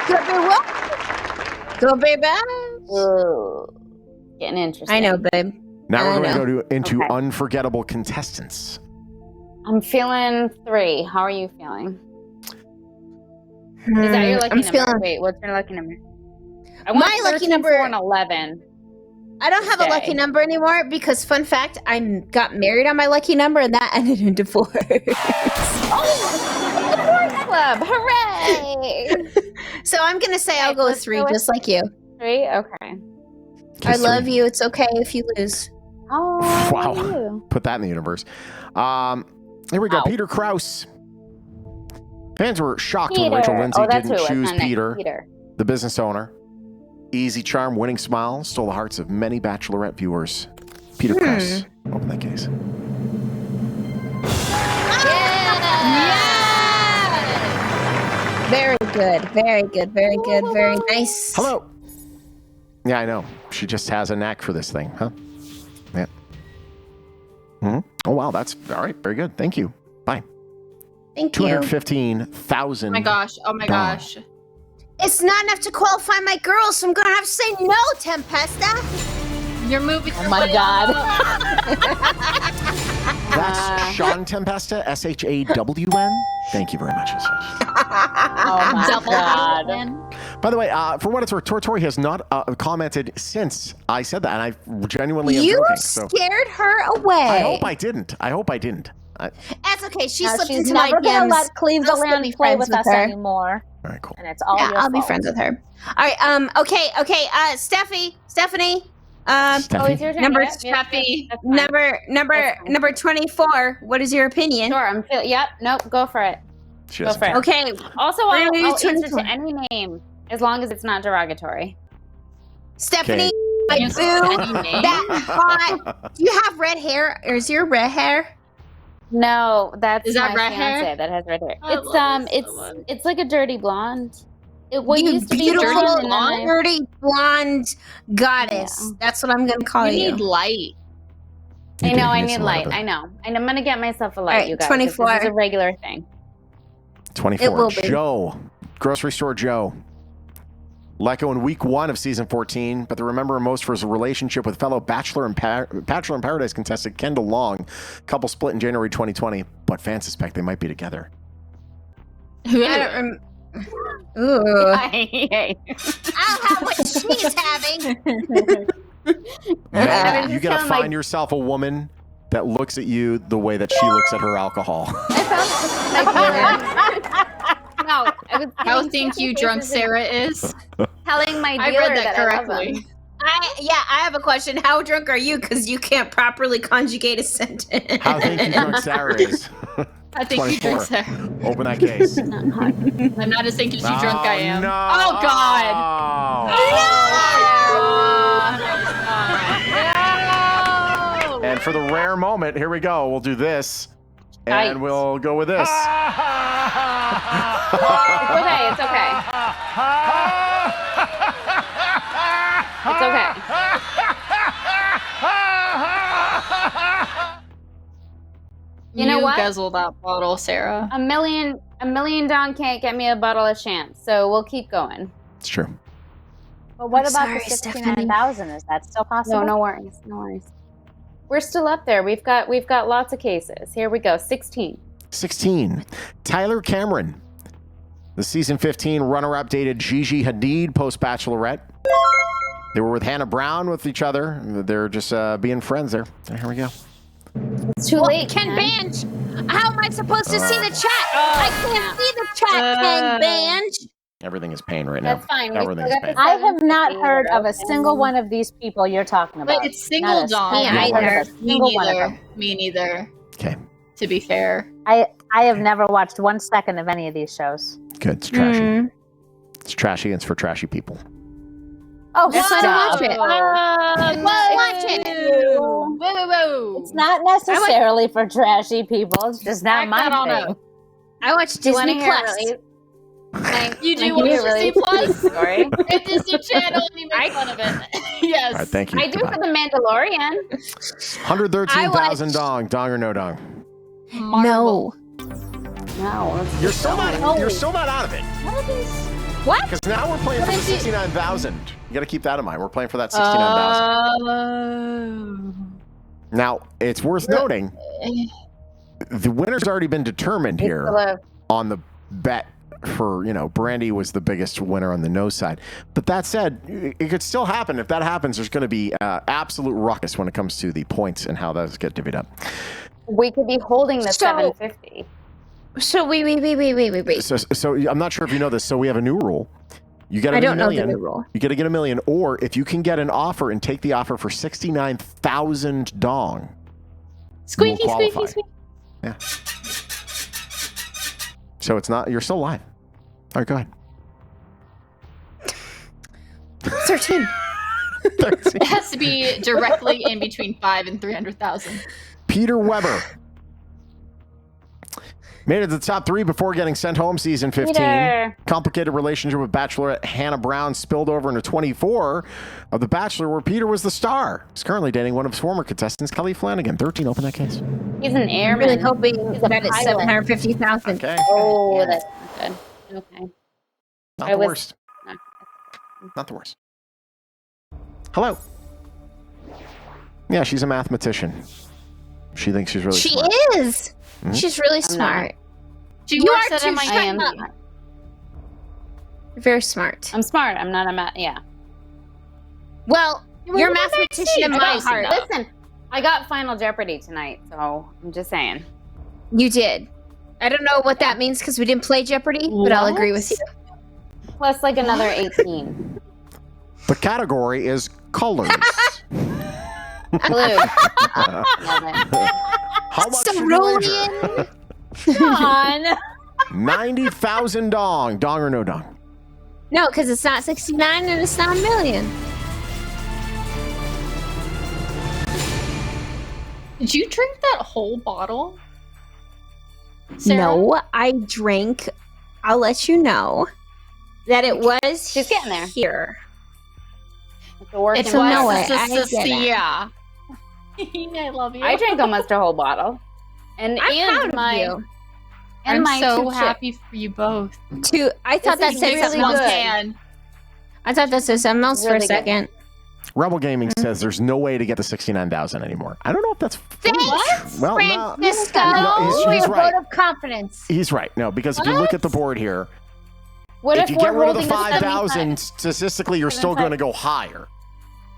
Speaker 7: Could be what? Could be bad.
Speaker 5: Ooh. Getting interesting.
Speaker 7: I know, babe.
Speaker 1: Now we're going to go into unforgettable contestants.
Speaker 5: I'm feeling 3. How are you feeling? Is that your lucky number? Wait, what's your lucky number? I want
Speaker 7: My lucky
Speaker 5: 13,
Speaker 7: number
Speaker 5: 4, and 11.
Speaker 7: I don't have a lucky number anymore because, fun fact, I got married on my lucky number and that ended in divorce.
Speaker 5: Divorce club! Hooray!
Speaker 7: So I'm going to say I'll go with 3, just like you.
Speaker 5: 3? Okay.
Speaker 7: I love you. It's okay if you lose.
Speaker 5: Oh,
Speaker 1: wow. Put that in the universe. Here we go. Peter Krause. Fans were shocked when Rachel Lindsay didn't choose Peter, the business owner. Easy charm, winning smile, stole the hearts of many Bachelorette viewers. Peter Krause. Open that case.
Speaker 7: Very good. Very good. Very good. Very nice.
Speaker 1: Hello. Yeah, I know. She just has a knack for this thing, huh? Yeah. Oh, wow. That's all right. Very good. Thank you. Bye.
Speaker 7: Thank you.
Speaker 1: 215,000.
Speaker 2: Oh my gosh. Oh my gosh.
Speaker 7: It's not enough to qualify my girls, so I'm going to have to say no, Tempesta.
Speaker 2: You're moving.
Speaker 5: Oh my God.
Speaker 1: That's Shawn Tempesta, SHAWN. Thank you very much.
Speaker 5: Oh my God.
Speaker 1: By the way, for what it's worth, Tortori has not commented since I said that, and I genuinely am joking. So
Speaker 7: scared her away.
Speaker 1: I hope I didn't.
Speaker 7: That's okay. She slipped
Speaker 5: She's
Speaker 7: into my
Speaker 5: never going to
Speaker 7: DMs.
Speaker 5: let Cleveland play with us
Speaker 7: her.
Speaker 5: anymore.
Speaker 1: All right, cool.
Speaker 5: And it's all your
Speaker 7: I'll be
Speaker 5: fault.
Speaker 7: friends with her. All right. Okay. Stephanie.
Speaker 1: Steffi?
Speaker 5: Oh, it's your turn.
Speaker 7: Number
Speaker 2: Steffi.
Speaker 7: Number 24. What is your opinion?
Speaker 5: Sure. Yep. Nope. Go for it. Go for it.
Speaker 7: Okay.
Speaker 5: Also, I'll answer
Speaker 7: 24.
Speaker 5: to any name as long as it's not derogatory.
Speaker 7: Stephanie, my boo, that hot. Do you have red hair, or is your red hair?
Speaker 5: No, that's
Speaker 2: Is that
Speaker 5: my
Speaker 2: red hair?
Speaker 5: fiance that has red hair.
Speaker 2: I love this so much.
Speaker 5: It's like a dirty blonde. It
Speaker 7: You
Speaker 5: used to be
Speaker 7: beautiful,
Speaker 5: blonde, and then I-
Speaker 7: dirty blonde goddess.
Speaker 5: Yeah.
Speaker 7: That's what I'm gonna call
Speaker 2: You
Speaker 7: you.
Speaker 2: need light.
Speaker 5: I know. I need light. I know. And I'm gonna get myself a light.
Speaker 7: Alright,
Speaker 5: You guys.
Speaker 7: 24.
Speaker 5: This is a regular thing.
Speaker 1: 24.
Speaker 7: It will be.
Speaker 1: Joe. Grocery store Joe. Let go in week 1 of season 14, but they remember him most for his relationship with fellow Bachelor in Paradise contestant Kendall Long. Couple split in January 2020, but fans suspect they might be together.
Speaker 7: I don't remember. Ooh. I'll have what she's having.
Speaker 1: Man, you gotta find yourself a woman that looks at you the way that she looks at her alcohol.
Speaker 5: No, I was
Speaker 2: How think you drunk Sarah is?
Speaker 5: telling my
Speaker 2: I
Speaker 5: dealer
Speaker 2: read that
Speaker 5: I love
Speaker 2: correctly.
Speaker 5: him.
Speaker 7: I have a question. How drunk are you? Because you can't properly conjugate a sentence.
Speaker 1: How think you drunk Sarah is?
Speaker 2: I think you drunk
Speaker 1: 24.
Speaker 2: Sarah.
Speaker 1: Open that case.
Speaker 2: I'm not as thinking drunk I am.
Speaker 1: No.
Speaker 2: Oh God. No.
Speaker 1: And for the rare moment, here we go. We'll do this. And we'll go with this.
Speaker 5: It's okay. It's okay. It's okay. what?
Speaker 2: guzzle that bottle, Sarah.
Speaker 5: A million dong can't get me a bottle of Chance, so we'll keep going.
Speaker 1: It's true.
Speaker 3: But what
Speaker 7: I'm
Speaker 3: about
Speaker 7: sorry,
Speaker 3: the 69,000? Is that still possible?
Speaker 5: No, no worries. We're still up there. We've got lots of cases. Here we go. 16.
Speaker 1: 16. Tyler Cameron. The season 15 runner-up dated Gigi Hadid post-Bachelorette. They were with Hannah Brown with each other. They're just being friends there. Here we go.
Speaker 5: It's too late.
Speaker 7: Ken Banch. How am I supposed to see the chat? I can't see the chat, Ken Banch.
Speaker 1: Everything is pain right now.
Speaker 5: That's fine.
Speaker 1: Everything's pain.
Speaker 3: I have not heard of a single one of these people you're talking about.
Speaker 2: But it's single dong. Me neither.
Speaker 1: Okay.
Speaker 2: To be fair.
Speaker 3: I have never watched 1 second of any of these shows.
Speaker 1: Good. It's trashy. It's trashy and it's for trashy people.
Speaker 3: Oh,
Speaker 7: That's why I watch it.
Speaker 3: Watch
Speaker 7: it.
Speaker 2: Whoa.
Speaker 3: It's not necessarily for trashy people. It's just not my thing.
Speaker 7: I watch Disney Plus.
Speaker 2: You do watch Disney Plus? Sorry. It's Disney Channel and you make fun of it. Yes.
Speaker 1: All right, thank you.
Speaker 5: I do for the Mandalorian.
Speaker 1: 113,000 dong. Dong or no dong?
Speaker 7: No.
Speaker 5: No.
Speaker 1: You're still not out of it.
Speaker 7: What?
Speaker 1: Because now we're playing for the 69,000. You got to keep that in mind. We're playing for that 69,000. Now, it's worth noting, the winner's already been determined here on the bet for, Brandy was the biggest winner on the no side. But that said, it could still happen. If that happens, there's going to be absolute ruckus when it comes to the points and how those get divvied up.
Speaker 5: We could be holding the 750.
Speaker 7: So wait.
Speaker 1: So I'm not sure if you know this. So we have a new rule. You get a million.
Speaker 7: Know the new rule.
Speaker 1: You got to get $1 million, or if you can get an offer and take the offer for 69,000 dong.
Speaker 2: Squeaky.
Speaker 1: Yeah. So it's not. You're still alive. All right, go ahead.
Speaker 7: 13.
Speaker 2: It has to be directly in between 5 and 300,000.
Speaker 1: Peter Weber made it to the top 3 before getting sent home season 15.
Speaker 5: Peter.
Speaker 1: Complicated relationship with Bachelorette Hannah Brown spilled over into 24 of The Bachelor, where Peter was the star. He's currently dating one of his former contestants, Kelly Flanagan. 13, open that case.
Speaker 5: He's an airman.
Speaker 7: I'm really hoping that it's 750,000.
Speaker 1: Okay.
Speaker 5: Oh, that's not good. Okay.
Speaker 1: Not the worst. Not the worst. Hello. Yeah, she's a mathematician. She thinks she's really smart.
Speaker 7: She is. Mm-hmm. She's really smart.
Speaker 2: You are too.
Speaker 5: I am.
Speaker 7: You're very smart.
Speaker 5: I'm smart. I'm not a math. Yeah.
Speaker 7: Well, you're a mathematician in my heart.
Speaker 5: Listen, I got Final Jeopardy tonight, so I'm just saying.
Speaker 7: You did. I don't know what that means because we didn't play Jeopardy, but I'll agree with you.
Speaker 5: Plus, like another 18.
Speaker 1: The category is colors.
Speaker 5: Blue.
Speaker 1: How much should you wager?
Speaker 3: Shawn.
Speaker 1: 90,000 dong. Dong or no dong?
Speaker 7: No, because it's not 69 and it's not $1 million.
Speaker 2: Did you drink that whole bottle, Sarah?
Speaker 7: No, I drank. I'll let you know that it was.
Speaker 5: She's getting there.
Speaker 7: Here.
Speaker 5: It's
Speaker 2: yeah. I love you.
Speaker 5: I drank almost a whole bottle.
Speaker 7: I'm proud of you.
Speaker 2: I'm so happy for you both.
Speaker 7: I thought that said something else. I thought that said something else for a second.
Speaker 1: Rebel Gaming says there's no way to get the 69,000 anymore. I don't know if that's
Speaker 7: Thanks,
Speaker 1: well,
Speaker 7: Francisco.
Speaker 1: he's right.
Speaker 7: Vote of confidence.
Speaker 1: He's right. No, because if you look at the board here,
Speaker 5: if
Speaker 1: you get rid of the 5,000, statistically, you're still going to go higher.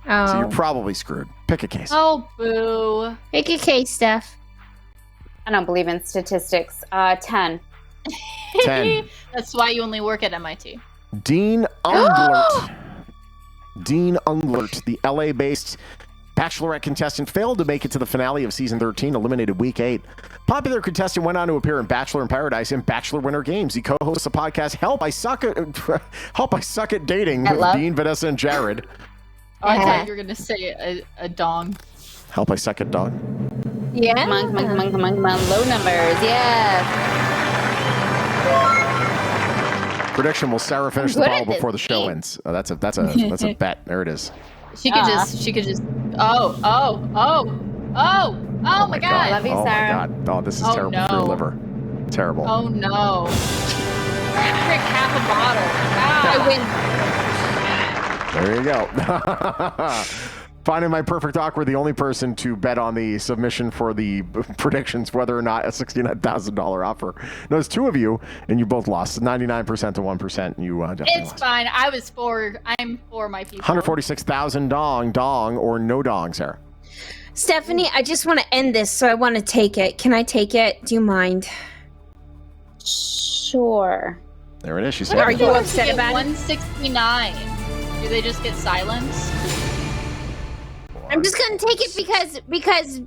Speaker 7: Oh.
Speaker 1: So you're probably screwed. Pick a case.
Speaker 2: Oh, boo.
Speaker 7: Pick a case, Steph.
Speaker 5: I don't believe in statistics. 10.
Speaker 1: 10.
Speaker 2: That's why you only work at MIT.
Speaker 1: Dean Unglert. Dean Unglert, the LA-based Bachelorette contestant, failed to make it to the finale of season 13, eliminated week 8. Popular contestant went on to appear in Bachelor in Paradise and Bachelor Winter Games. He co-hosts the podcast Help I Suck at Dating with Dean, Vanessa, and Jared.
Speaker 2: Oh, I thought you were going to say a dong.
Speaker 1: Help I Suck at Dog.
Speaker 7: Yeah.
Speaker 5: Come on. Low numbers. Yeah.
Speaker 1: Prediction: will Sarah finish the bottle before the show ends? Oh, that's a bet. There it is.
Speaker 2: She could just. Oh. Oh my god.
Speaker 5: Love you,
Speaker 1: Oh
Speaker 5: Sarah.
Speaker 1: my god. Oh, this is
Speaker 2: Oh,
Speaker 1: terrible for your
Speaker 2: no.
Speaker 1: liver. Terrible.
Speaker 2: Oh no. Drink half a bottle.
Speaker 1: There you go. Finding my perfect awkward, the only person to bet on the submission for the predictions, whether or not a $69,000 offer. No, it's two of you, and you both lost 99% to 1%. And you definitely
Speaker 2: It's
Speaker 1: lost.
Speaker 2: fine. I'm for my people.
Speaker 1: 146,000 dong or no dong, Sarah.
Speaker 7: Stephanie, I just want to end this, so I want to take it. Can I take it? Do you mind?
Speaker 5: Sure.
Speaker 1: There it is. She's
Speaker 7: Are
Speaker 1: taking
Speaker 7: you
Speaker 1: it.
Speaker 7: upset about it?
Speaker 2: 169. Do they just get silence?
Speaker 7: I'm just gonna take it because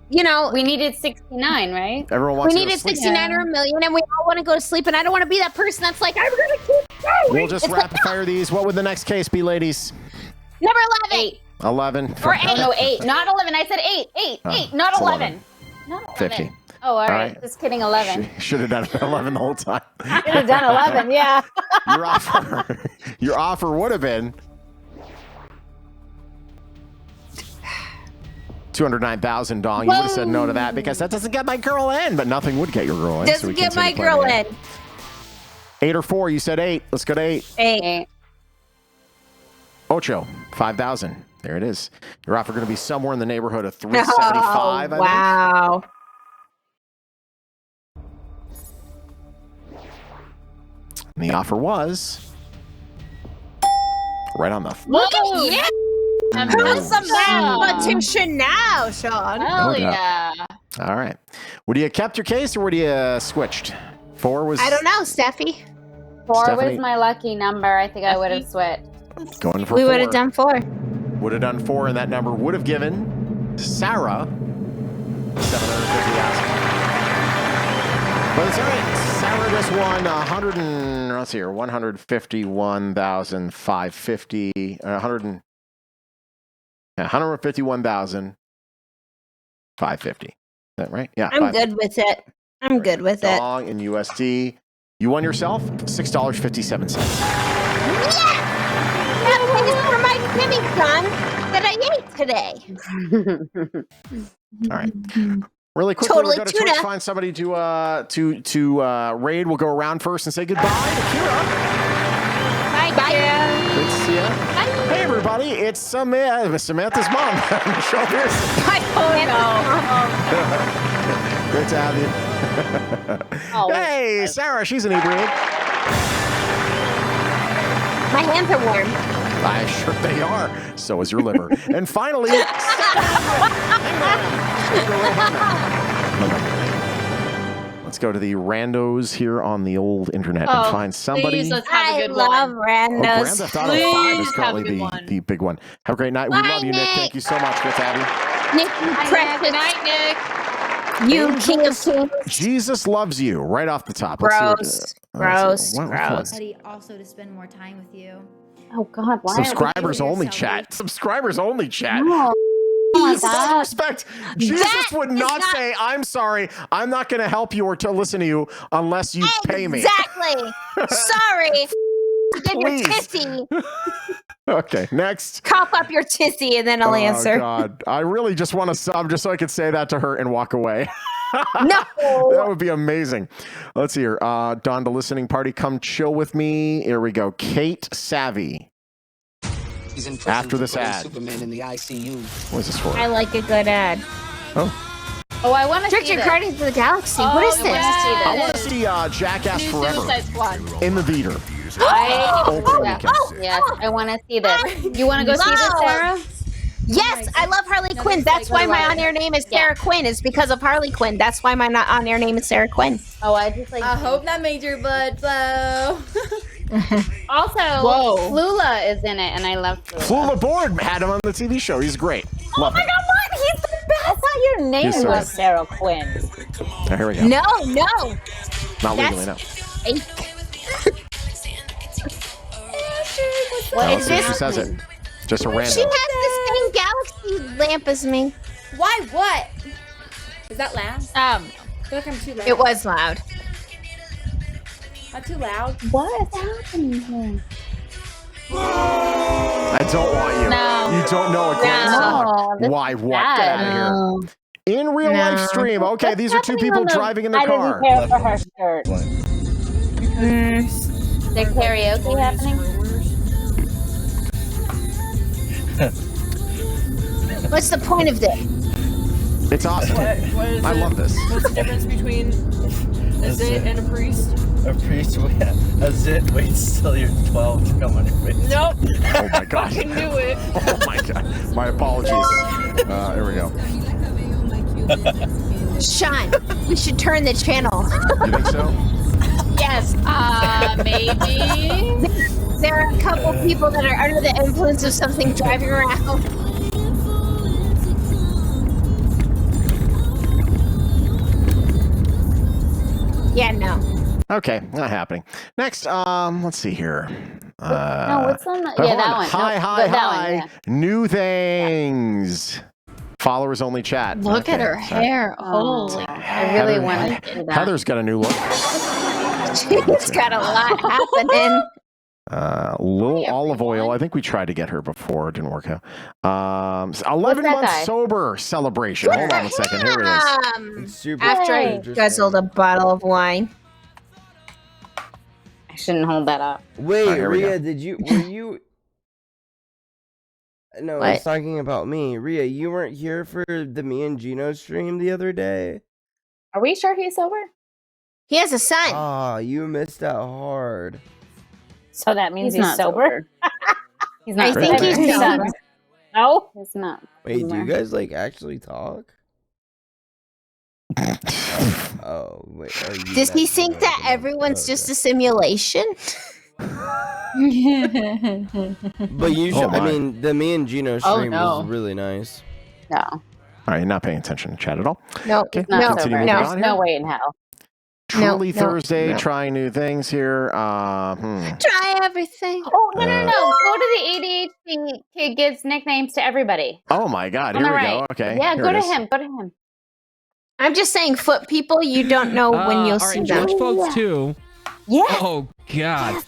Speaker 7: you know
Speaker 5: We needed 69, right?
Speaker 1: Everyone wants
Speaker 7: we
Speaker 1: to go
Speaker 7: needed
Speaker 1: to sleep.
Speaker 7: 69 or a million, and we all want to go to sleep. And I don't want to be that person that's like, I'm gonna keep going.
Speaker 1: We'll just
Speaker 7: It's
Speaker 1: rapid fire these. What would the next case be, ladies?
Speaker 7: Number 11.
Speaker 5: 8.
Speaker 1: 11.
Speaker 5: Or 8. No, 8. Not 11. I said 8. 8.
Speaker 1: Oh,
Speaker 5: 8. Not
Speaker 1: it's
Speaker 5: 11. Not 11.
Speaker 1: 50.
Speaker 5: Oh, all right.
Speaker 1: right.
Speaker 5: Just kidding. 11.
Speaker 1: Should have done 11 the whole time.
Speaker 3: Should have done 11, yeah.
Speaker 1: Your offer would have been 209,000 dong. You would have said no to that because that doesn't get my girl in, but nothing would get your girl in.
Speaker 7: Doesn't
Speaker 1: we
Speaker 7: get my
Speaker 1: continue
Speaker 7: girl
Speaker 1: playing
Speaker 7: in.
Speaker 1: the game. 8 or 4. You said 8. Let's go to 8.
Speaker 7: 8.
Speaker 1: Ocho, 5,000. There it is. Your offer going to be somewhere in the neighborhood of 375.
Speaker 7: Oh, wow.
Speaker 1: And the offer was right on the.
Speaker 7: Look at you. Have some
Speaker 2: Wow.
Speaker 7: competition now, Shawn.
Speaker 2: Hell
Speaker 1: No
Speaker 2: yeah.
Speaker 1: All right. Would you have kept your case or would you have switched? 4 was.
Speaker 7: I don't know, Steffi.
Speaker 5: 4
Speaker 1: Stephanie?
Speaker 5: was my lucky number. I think I would have switched.
Speaker 1: Going for
Speaker 7: We
Speaker 1: 4.
Speaker 7: would have done 4.
Speaker 1: Would have done 4, and that number would have given Sarah 750,000. But it's all right. Sarah just won 151,550. 151,550. Is that right? Yeah.
Speaker 7: I'm good with it. I'm good with it.
Speaker 1: Dong in USD. You won yourself $6.57.
Speaker 7: That is for my Timmy son that I ate today.
Speaker 1: All right. Really quickly,
Speaker 7: Totally
Speaker 1: we'll go to
Speaker 7: tuna.
Speaker 1: Twitch, find somebody to raid. We'll go around first and say goodbye to Kira.
Speaker 7: Bye, Kira.
Speaker 1: Good to see you. Hey, everybody. It's Samantha's mom. Michelle Pearson. Great to have you. Hey, Sarah. She's an inebriate.
Speaker 7: My hands are warm.
Speaker 1: I'm sure they are. So is your liver. And finally, let's go to the randos here on the old internet and find somebody.
Speaker 2: Please, let's have a good
Speaker 7: love
Speaker 2: one.
Speaker 7: randos.
Speaker 1: Grand Theft Auto 5 is
Speaker 2: Please
Speaker 1: currently
Speaker 2: have a good one.
Speaker 1: the big one. Have a great night. We
Speaker 7: Bye,
Speaker 1: love you, Nick.
Speaker 7: Nick.
Speaker 1: Thank you so much. Good to have
Speaker 7: Nick, you precious.
Speaker 2: Good night, Nick.
Speaker 7: You king of kings.
Speaker 1: you. Jesus loves you. Right off the top. Let's see
Speaker 7: Gross.
Speaker 1: what-
Speaker 7: Gross.
Speaker 14: Also to spend more time with you.
Speaker 5: Oh, God. Why?
Speaker 1: Subscribers only chat. Subscribers only chat.
Speaker 5: No. Oh, my
Speaker 1: Jesus
Speaker 5: God.
Speaker 1: respect. Jesus would not say, I'm sorry, I'm not going to help you or to listen to you unless you pay me.
Speaker 7: Exactly. Sorry. Get your
Speaker 1: Please.
Speaker 7: tissy.
Speaker 1: Okay, next.
Speaker 7: Cough up your tissy and then I'll answer.
Speaker 1: Oh, God. I really just want to sub just so I could say that to her and walk away.
Speaker 7: No.
Speaker 1: That would be amazing. Let's see here. Donda listening party, come chill with me. Here we go. Kate Savvy.
Speaker 15: He's in prison
Speaker 1: After this
Speaker 15: for putting
Speaker 1: ad.
Speaker 15: Superman in the ICU.
Speaker 1: What is this for?
Speaker 7: I like a good ad.
Speaker 1: Oh.
Speaker 5: Oh, I want to see
Speaker 7: Director
Speaker 5: this.
Speaker 7: Guardians of the Galaxy. What is this?
Speaker 1: I want to see Jackass
Speaker 2: New
Speaker 1: Forever
Speaker 2: Suicide Squad.
Speaker 1: in the theater.
Speaker 5: Oh,
Speaker 1: Yeah.
Speaker 5: yes, I want to see this. You want to go see this, Sarah?
Speaker 7: Yes, I love Harley Quinn. That's why my on-air name is Sarah Quinn. Is because of Harley Quinn. That's why my on-air name is Sarah Quinn.
Speaker 5: Oh, I just like.
Speaker 14: I hope that made your blood flow.
Speaker 5: Also,
Speaker 2: Whoa.
Speaker 5: Flula is in it, and I love Flula.
Speaker 1: Flula Board had him on the TV show. He's great. Love him.
Speaker 7: what? He's the best.
Speaker 3: I thought your name
Speaker 1: Yes, sir.
Speaker 3: was Sarah Quinn.
Speaker 1: Oh, here we go.
Speaker 7: No.
Speaker 1: Not legally, no.
Speaker 7: What
Speaker 1: Oh,
Speaker 7: is
Speaker 1: see,
Speaker 7: this?
Speaker 1: she says it. Just a
Speaker 7: She
Speaker 1: random.
Speaker 7: has the same galaxy lamp as me.
Speaker 14: Why? What? Is that loud? I feel like I'm too loud.
Speaker 7: It was loud.
Speaker 14: Not too loud.
Speaker 5: What is happening here?
Speaker 1: I don't want you.
Speaker 2: No.
Speaker 1: You don't know a great
Speaker 2: No.
Speaker 1: song.
Speaker 5: this
Speaker 1: Why?
Speaker 5: is
Speaker 1: What? Get
Speaker 5: bad.
Speaker 1: out of here. In real life stream. Okay, these are two people driving in their car.
Speaker 3: I didn't care for her shirt.
Speaker 5: There's karaoke happening.
Speaker 7: What's the point of this?
Speaker 1: It's awesome. I love this.
Speaker 16: What's the difference between a zit and a priest?
Speaker 17: A priest, a zit waits till you're 12 to come on your face.
Speaker 16: Nope.
Speaker 1: Oh my god.
Speaker 16: I knew it.
Speaker 1: Oh my god. My apologies. Here we go.
Speaker 7: Shawn, we should turn the channel.
Speaker 1: You think so?
Speaker 7: Yes.
Speaker 2: Maybe.
Speaker 7: There are a couple people that are under the influence of something driving around. Yeah, no.
Speaker 1: Okay, not happening. Next, let's see here.
Speaker 5: No, what's on the...
Speaker 1: hold
Speaker 5: Yeah, that
Speaker 1: on.
Speaker 5: one.
Speaker 1: Hi,
Speaker 5: No,
Speaker 1: hi,
Speaker 5: that
Speaker 1: hi.
Speaker 5: one, yeah.
Speaker 1: New things. Followers only chat.
Speaker 2: Look at
Speaker 1: Okay,
Speaker 2: her
Speaker 1: sorry.
Speaker 2: hair. Holy.
Speaker 5: I really wanted to do that.
Speaker 1: Heather's got a new look.
Speaker 7: She's got a lot happening.
Speaker 1: Little olive oil. I think we tried to get her before. It didn't work out. 11
Speaker 5: that
Speaker 1: months
Speaker 5: guy?
Speaker 1: sober celebration. Hold on a second. Here it is.
Speaker 17: It's super
Speaker 7: After I
Speaker 17: interesting.
Speaker 7: guzzled a bottle of wine.
Speaker 5: I shouldn't hold that up.
Speaker 17: Wait,
Speaker 1: here we
Speaker 17: Rhea,
Speaker 1: go.
Speaker 17: were you? No, I was
Speaker 7: What?
Speaker 17: talking about me. Rhea, you weren't here for the me and Gino stream the other day.
Speaker 5: Are we sure he's sober?
Speaker 7: He has a son.
Speaker 17: Ah, you missed out hard.
Speaker 3: So that means he's
Speaker 5: not
Speaker 3: sober?
Speaker 5: He's not
Speaker 7: I think
Speaker 5: sober.
Speaker 7: he's sober.
Speaker 3: No?
Speaker 5: He's not.
Speaker 17: Wait, do you
Speaker 5: Sober.
Speaker 17: guys like actually talk? Oh, wait. Oh, you
Speaker 7: Does he
Speaker 17: messed
Speaker 7: think
Speaker 17: it
Speaker 7: that
Speaker 17: up.
Speaker 7: everyone's
Speaker 17: Okay.
Speaker 7: just a simulation?
Speaker 17: But you should.
Speaker 1: Oh,
Speaker 17: I
Speaker 1: my.
Speaker 17: mean, the me and Gino
Speaker 2: Oh,
Speaker 17: stream
Speaker 2: no.
Speaker 17: was really nice.
Speaker 5: No.
Speaker 1: All right, you're not paying attention to chat at all.
Speaker 7: No,
Speaker 1: Okay,
Speaker 5: Not
Speaker 7: no,
Speaker 5: sober.
Speaker 1: continue moving
Speaker 5: There's
Speaker 1: on
Speaker 5: no
Speaker 1: here.
Speaker 5: way in hell.
Speaker 1: Truly
Speaker 7: no,
Speaker 1: Thursday,
Speaker 7: no.
Speaker 1: trying new things here.
Speaker 7: Try everything.
Speaker 5: Oh, no. Go to the ADHD kid gives nicknames to everybody.
Speaker 1: Oh my god,
Speaker 5: On
Speaker 1: here
Speaker 5: the
Speaker 1: we
Speaker 5: right.
Speaker 1: go. Okay.
Speaker 5: Yeah,
Speaker 1: here
Speaker 5: go
Speaker 1: it
Speaker 5: to
Speaker 1: is.
Speaker 5: him. Go to him.
Speaker 7: I'm just saying, foot people, you don't know when you'll
Speaker 13: all
Speaker 7: see
Speaker 13: right,
Speaker 7: them.
Speaker 13: George Folks 2.
Speaker 5: Yeah.
Speaker 13: Oh god.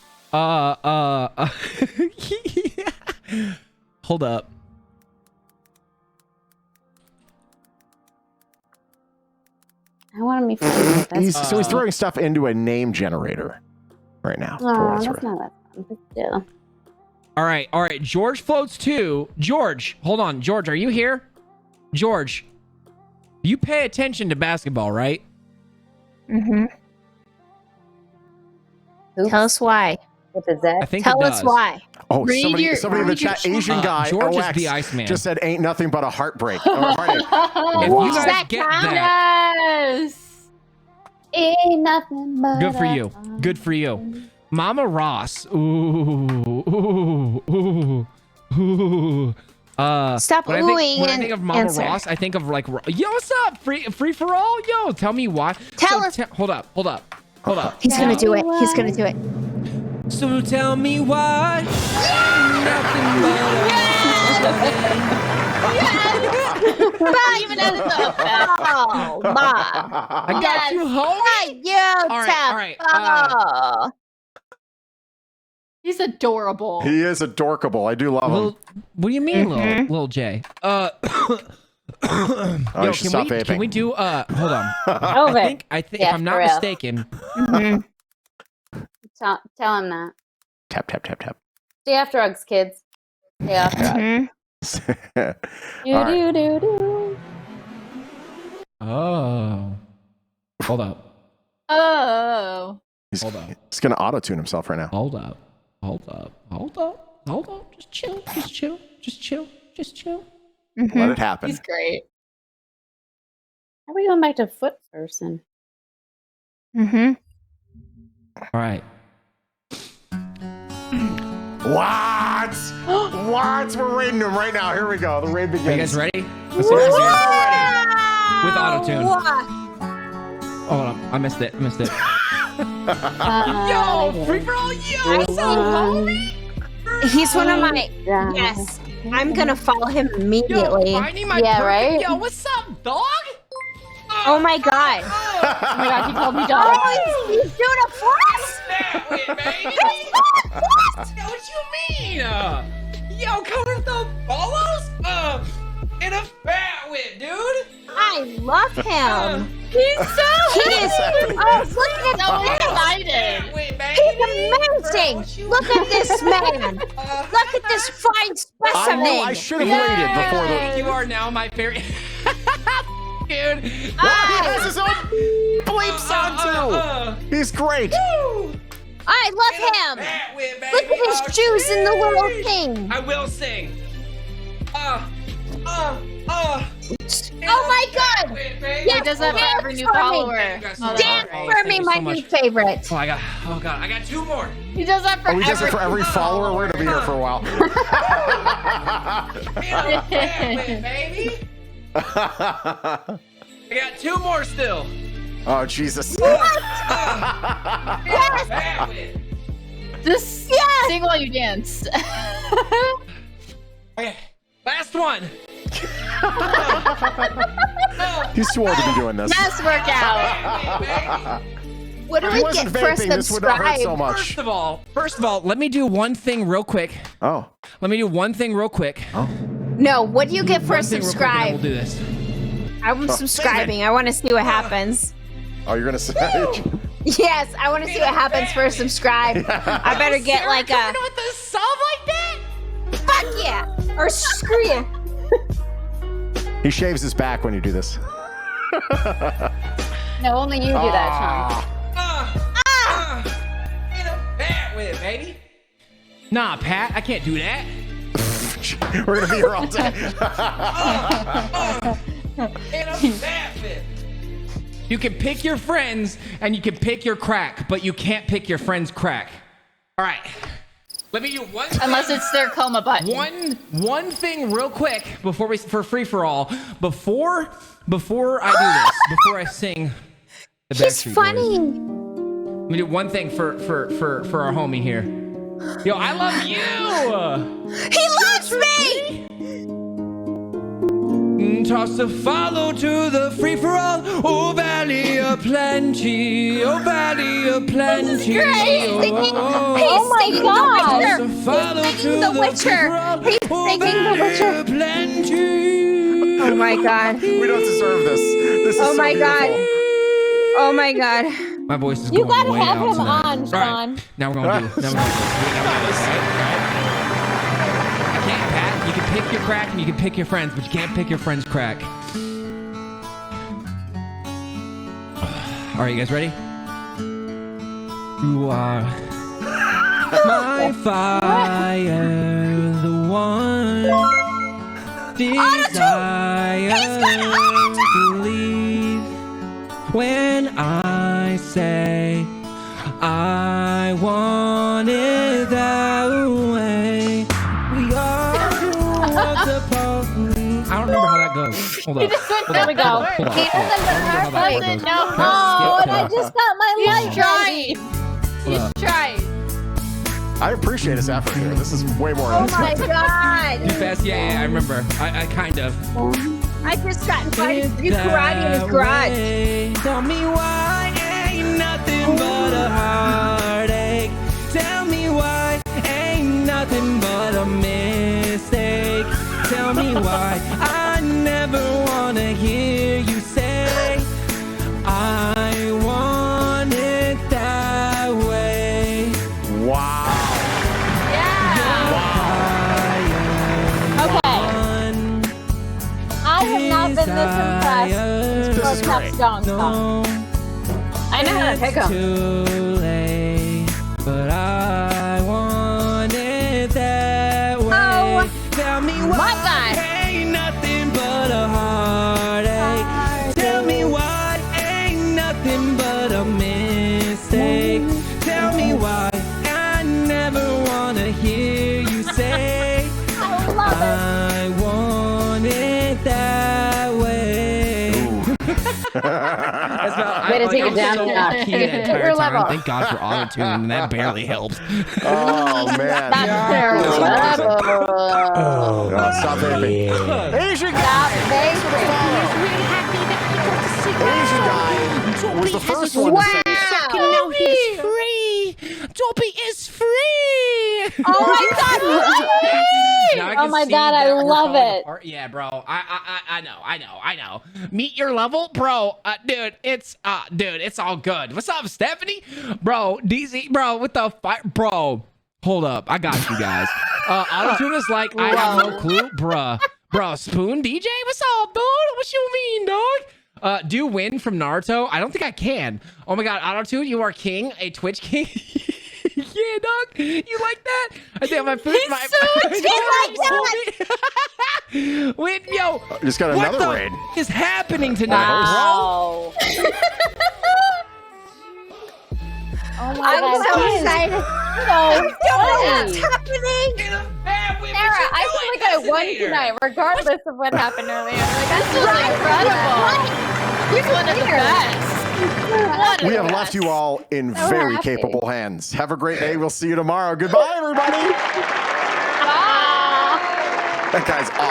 Speaker 13: Hold up.
Speaker 5: I want to be friends with this.
Speaker 1: So he's throwing stuff into a name generator right now. for
Speaker 5: Oh,
Speaker 1: what it's
Speaker 5: that's
Speaker 1: worth.
Speaker 5: not that fun. But still.
Speaker 13: All right. George Floats 2. George, hold on. George, are you here? George, you pay attention to basketball, right?
Speaker 7: Mm-hmm. Tell us why.
Speaker 5: With a Z.
Speaker 13: I think
Speaker 7: Tell
Speaker 13: it
Speaker 7: us
Speaker 13: does.
Speaker 7: why.
Speaker 1: Oh,
Speaker 2: Read
Speaker 1: somebody
Speaker 2: your-
Speaker 1: in the
Speaker 2: read your
Speaker 1: chat, Asian guy,
Speaker 13: George is
Speaker 1: OX,
Speaker 13: the Iceman.
Speaker 1: just said ain't nothing but a heartbreak. Or a heartache.
Speaker 13: If
Speaker 1: Wow.
Speaker 13: you guys
Speaker 7: That
Speaker 13: get
Speaker 7: count?
Speaker 13: that,
Speaker 2: Yes.
Speaker 5: Ain't nothing but
Speaker 13: good for
Speaker 5: a-
Speaker 13: you. Good for you. Mama Ross. Ooh.
Speaker 7: Stop
Speaker 13: when
Speaker 7: oohing
Speaker 13: when I
Speaker 7: and
Speaker 13: think of Mama
Speaker 7: answer.
Speaker 13: Ross, I think of like, yo, what's up? Free for all? Yo, tell me why.
Speaker 7: Tell us.
Speaker 13: Hold up.
Speaker 7: He's gonna do it. He's gonna do it.
Speaker 13: So tell me why.
Speaker 2: Even as a
Speaker 7: Oh, Mom.
Speaker 13: I got you, homie.
Speaker 7: You
Speaker 13: All right.
Speaker 7: Tempo.
Speaker 2: He's adorable.
Speaker 1: He is adorkable. I do love him.
Speaker 13: What do you mean, Lil J?
Speaker 1: Oh,
Speaker 13: Yo,
Speaker 1: you should stop
Speaker 13: can
Speaker 1: vaping.
Speaker 13: we do hold on.
Speaker 5: Okay.
Speaker 13: I think
Speaker 5: Yeah,
Speaker 13: if I'm not
Speaker 5: for real.
Speaker 13: mistaken.
Speaker 5: Tell him that.
Speaker 1: Tap, tap, tap, tap.
Speaker 5: Stay off drugs, kids. Stay off drugs.
Speaker 1: All right.
Speaker 5: Do.
Speaker 13: Oh. Hold up.
Speaker 2: Oh.
Speaker 1: He's
Speaker 13: Hold up.
Speaker 1: going to auto-tune himself right now.
Speaker 13: Hold up. Just chill.
Speaker 1: Let it happen.
Speaker 2: He's great.
Speaker 5: How are we going back to foot person?
Speaker 7: Mm-hmm.
Speaker 13: All right.
Speaker 1: What? What? We're raiding him right now. Here we go. The raid begins.
Speaker 13: Are you guys ready? Let's see if you're ready. With auto-tune. Hold on. I missed it. Yo, free for all. Yo, what's up, homie?
Speaker 7: He's one of my. Yes. I'm gonna follow him immediately.
Speaker 13: Yo, finding my
Speaker 5: Yeah,
Speaker 13: perfect-
Speaker 5: right?
Speaker 13: Yo, what's up, dog?
Speaker 7: Oh my god.
Speaker 2: Oh my god, he called me dog.
Speaker 7: Oh, he's doing a flex.
Speaker 13: Snap it, baby. Yo, what you mean? Yo, coming with the bolos? In a fat Whip, dude.
Speaker 7: I love him.
Speaker 2: He's so
Speaker 7: He's look at
Speaker 2: so excited.
Speaker 7: He's amazing. Look at this man. Look at this fine specimen.
Speaker 1: I should have waited before the.
Speaker 13: You are now my favorite. Dude.
Speaker 1: He has his own bleep sound too. He's great.
Speaker 7: I love him. Look at his shoes and the little thing.
Speaker 13: I will sing.
Speaker 7: Oh my God!
Speaker 2: He does that for every new follower.
Speaker 7: Dance for me, my new favorite.
Speaker 13: Oh, I got 2 more.
Speaker 2: He does that for
Speaker 1: he does it for every follower. We're gonna be here for a while.
Speaker 13: Baby. I got 2 more still.
Speaker 1: Oh Jesus!
Speaker 2: Just sing while you dance.
Speaker 13: Okay, last one.
Speaker 1: He's too old to be doing this.
Speaker 2: Best workout.
Speaker 7: What do we get for
Speaker 1: this would not hurt
Speaker 7: subscribe?
Speaker 1: so much.
Speaker 13: First of all, let me do one thing real quick.
Speaker 1: Oh.
Speaker 13: Let me do one thing real quick.
Speaker 1: Oh.
Speaker 7: No, what do you get for a
Speaker 13: One thing real quick and then
Speaker 7: subscribe?
Speaker 13: we'll do this.
Speaker 7: I'm subscribing. I want to see what happens.
Speaker 1: Oh, you're gonna say?
Speaker 7: Yes, I want to see what happens for a subscribe. I better get like a.
Speaker 13: With the song like that?
Speaker 7: Fuck yeah! Or screw you.
Speaker 1: He shaves his back when you do this.
Speaker 5: No, only you do that, Shawn.
Speaker 13: Pat with it, baby. Nah, Pat, I can't do that.
Speaker 1: We're gonna be here all day.
Speaker 13: You can pick your friends and you can pick your crack, but you can't pick your friend's crack. All right. Let me do one thing.
Speaker 2: Unless it's their coma button.
Speaker 13: One thing real quick before we for free for all. Before I do this, before I sing the
Speaker 7: He's
Speaker 13: Backstreet
Speaker 7: funny.
Speaker 13: Boys. Let me do one thing for our homie here. Yo, I love you.
Speaker 7: He loves me.
Speaker 13: Toss a follow to the free for all. Oh, valley of plenty. Oh, valley of plenty.
Speaker 7: Oh my God!
Speaker 13: He's singing
Speaker 7: The Witcher. He's singing The Witcher. Oh my God!
Speaker 1: We don't deserve this. This is
Speaker 7: Oh
Speaker 1: so
Speaker 7: my God!
Speaker 1: beautiful.
Speaker 7: Oh my God!
Speaker 13: My voice is
Speaker 3: You
Speaker 13: going
Speaker 3: gotta
Speaker 13: way
Speaker 3: have
Speaker 13: out
Speaker 3: him
Speaker 13: tonight.
Speaker 3: on,
Speaker 13: All right,
Speaker 3: Shawn.
Speaker 13: now we're gonna do. I can't, Pat. You can pick your crack and you can pick your friends, but you can't pick your friend's crack. All right, you guys ready? You are my fire, the one desire. Believe when I say I want it that way. We are what's upon me. I don't remember how that goes. Hold on.
Speaker 3: There we go.
Speaker 7: He doesn't know.
Speaker 3: Oh, and I just got my light
Speaker 2: He's trying. He's trying.
Speaker 1: I appreciate his effort here. This is way more.
Speaker 7: Oh my God!
Speaker 13: Too fast? Yeah, I remember. I kind of.
Speaker 7: I just got invited to do karate in his garage.
Speaker 13: Tell me why ain't nothing but a heartache. Tell me why ain't nothing but a mistake. Tell me why I never wanna hear you say I want it that way.
Speaker 1: Wow.
Speaker 3: I have not been this impressed for Tough Stone song.
Speaker 5: I know how to pick them.
Speaker 13: Too late, but I want it that way.
Speaker 7: Oh,
Speaker 13: Tell me why
Speaker 7: my God.
Speaker 13: ain't nothing but a heartache. Tell me why ain't nothing but a mistake. Tell me why I never wanna hear you say I want it that way.
Speaker 5: Way to take it down a notch.
Speaker 13: Your level. Thank God for auto-tune, and that barely helped.
Speaker 1: Oh man.
Speaker 5: That's terrible.
Speaker 1: Oh, stop vaping. Asian guy. Asian guy was the first one to say it.
Speaker 13: Now he's free. Dopey is free.
Speaker 7: Oh my God!
Speaker 13: Now I can
Speaker 3: my
Speaker 18: see
Speaker 3: God,
Speaker 18: that
Speaker 3: I
Speaker 18: we're
Speaker 3: love
Speaker 18: falling
Speaker 3: it.
Speaker 18: apart? Yeah, bro. I know. Meet your level, bro. Dude, it's all good. What's up, Stephanie? Bro, DZ, bro, with the fire, bro. Hold up, I got you guys. Auto-tune is like, I have no clue, bruh. Bro, Spoon DJ, what's up, dude? What you mean, dog? Do you win from Naruto? I don't think I can. Oh my God, Auto-tune, you are king, a Twitch king. Yeah, dog. You like that? I think my food.
Speaker 7: He's so
Speaker 18: like Wait, yo.
Speaker 1: Just got another
Speaker 18: what
Speaker 1: raid.
Speaker 18: Is happening tonight,
Speaker 3: Wow. Oh my
Speaker 5: I'm
Speaker 3: God.
Speaker 5: so
Speaker 3: This is
Speaker 5: excited.
Speaker 3: So
Speaker 5: What's
Speaker 3: funny.
Speaker 5: happening? Sarah, I feel like I won tonight, regardless of what happened earlier. Like,
Speaker 2: This was incredible. He's one of the best.
Speaker 1: We have left you all in very capable hands. Have a great day. We'll see you tomorrow. Goodbye, everybody. That guy's awesome.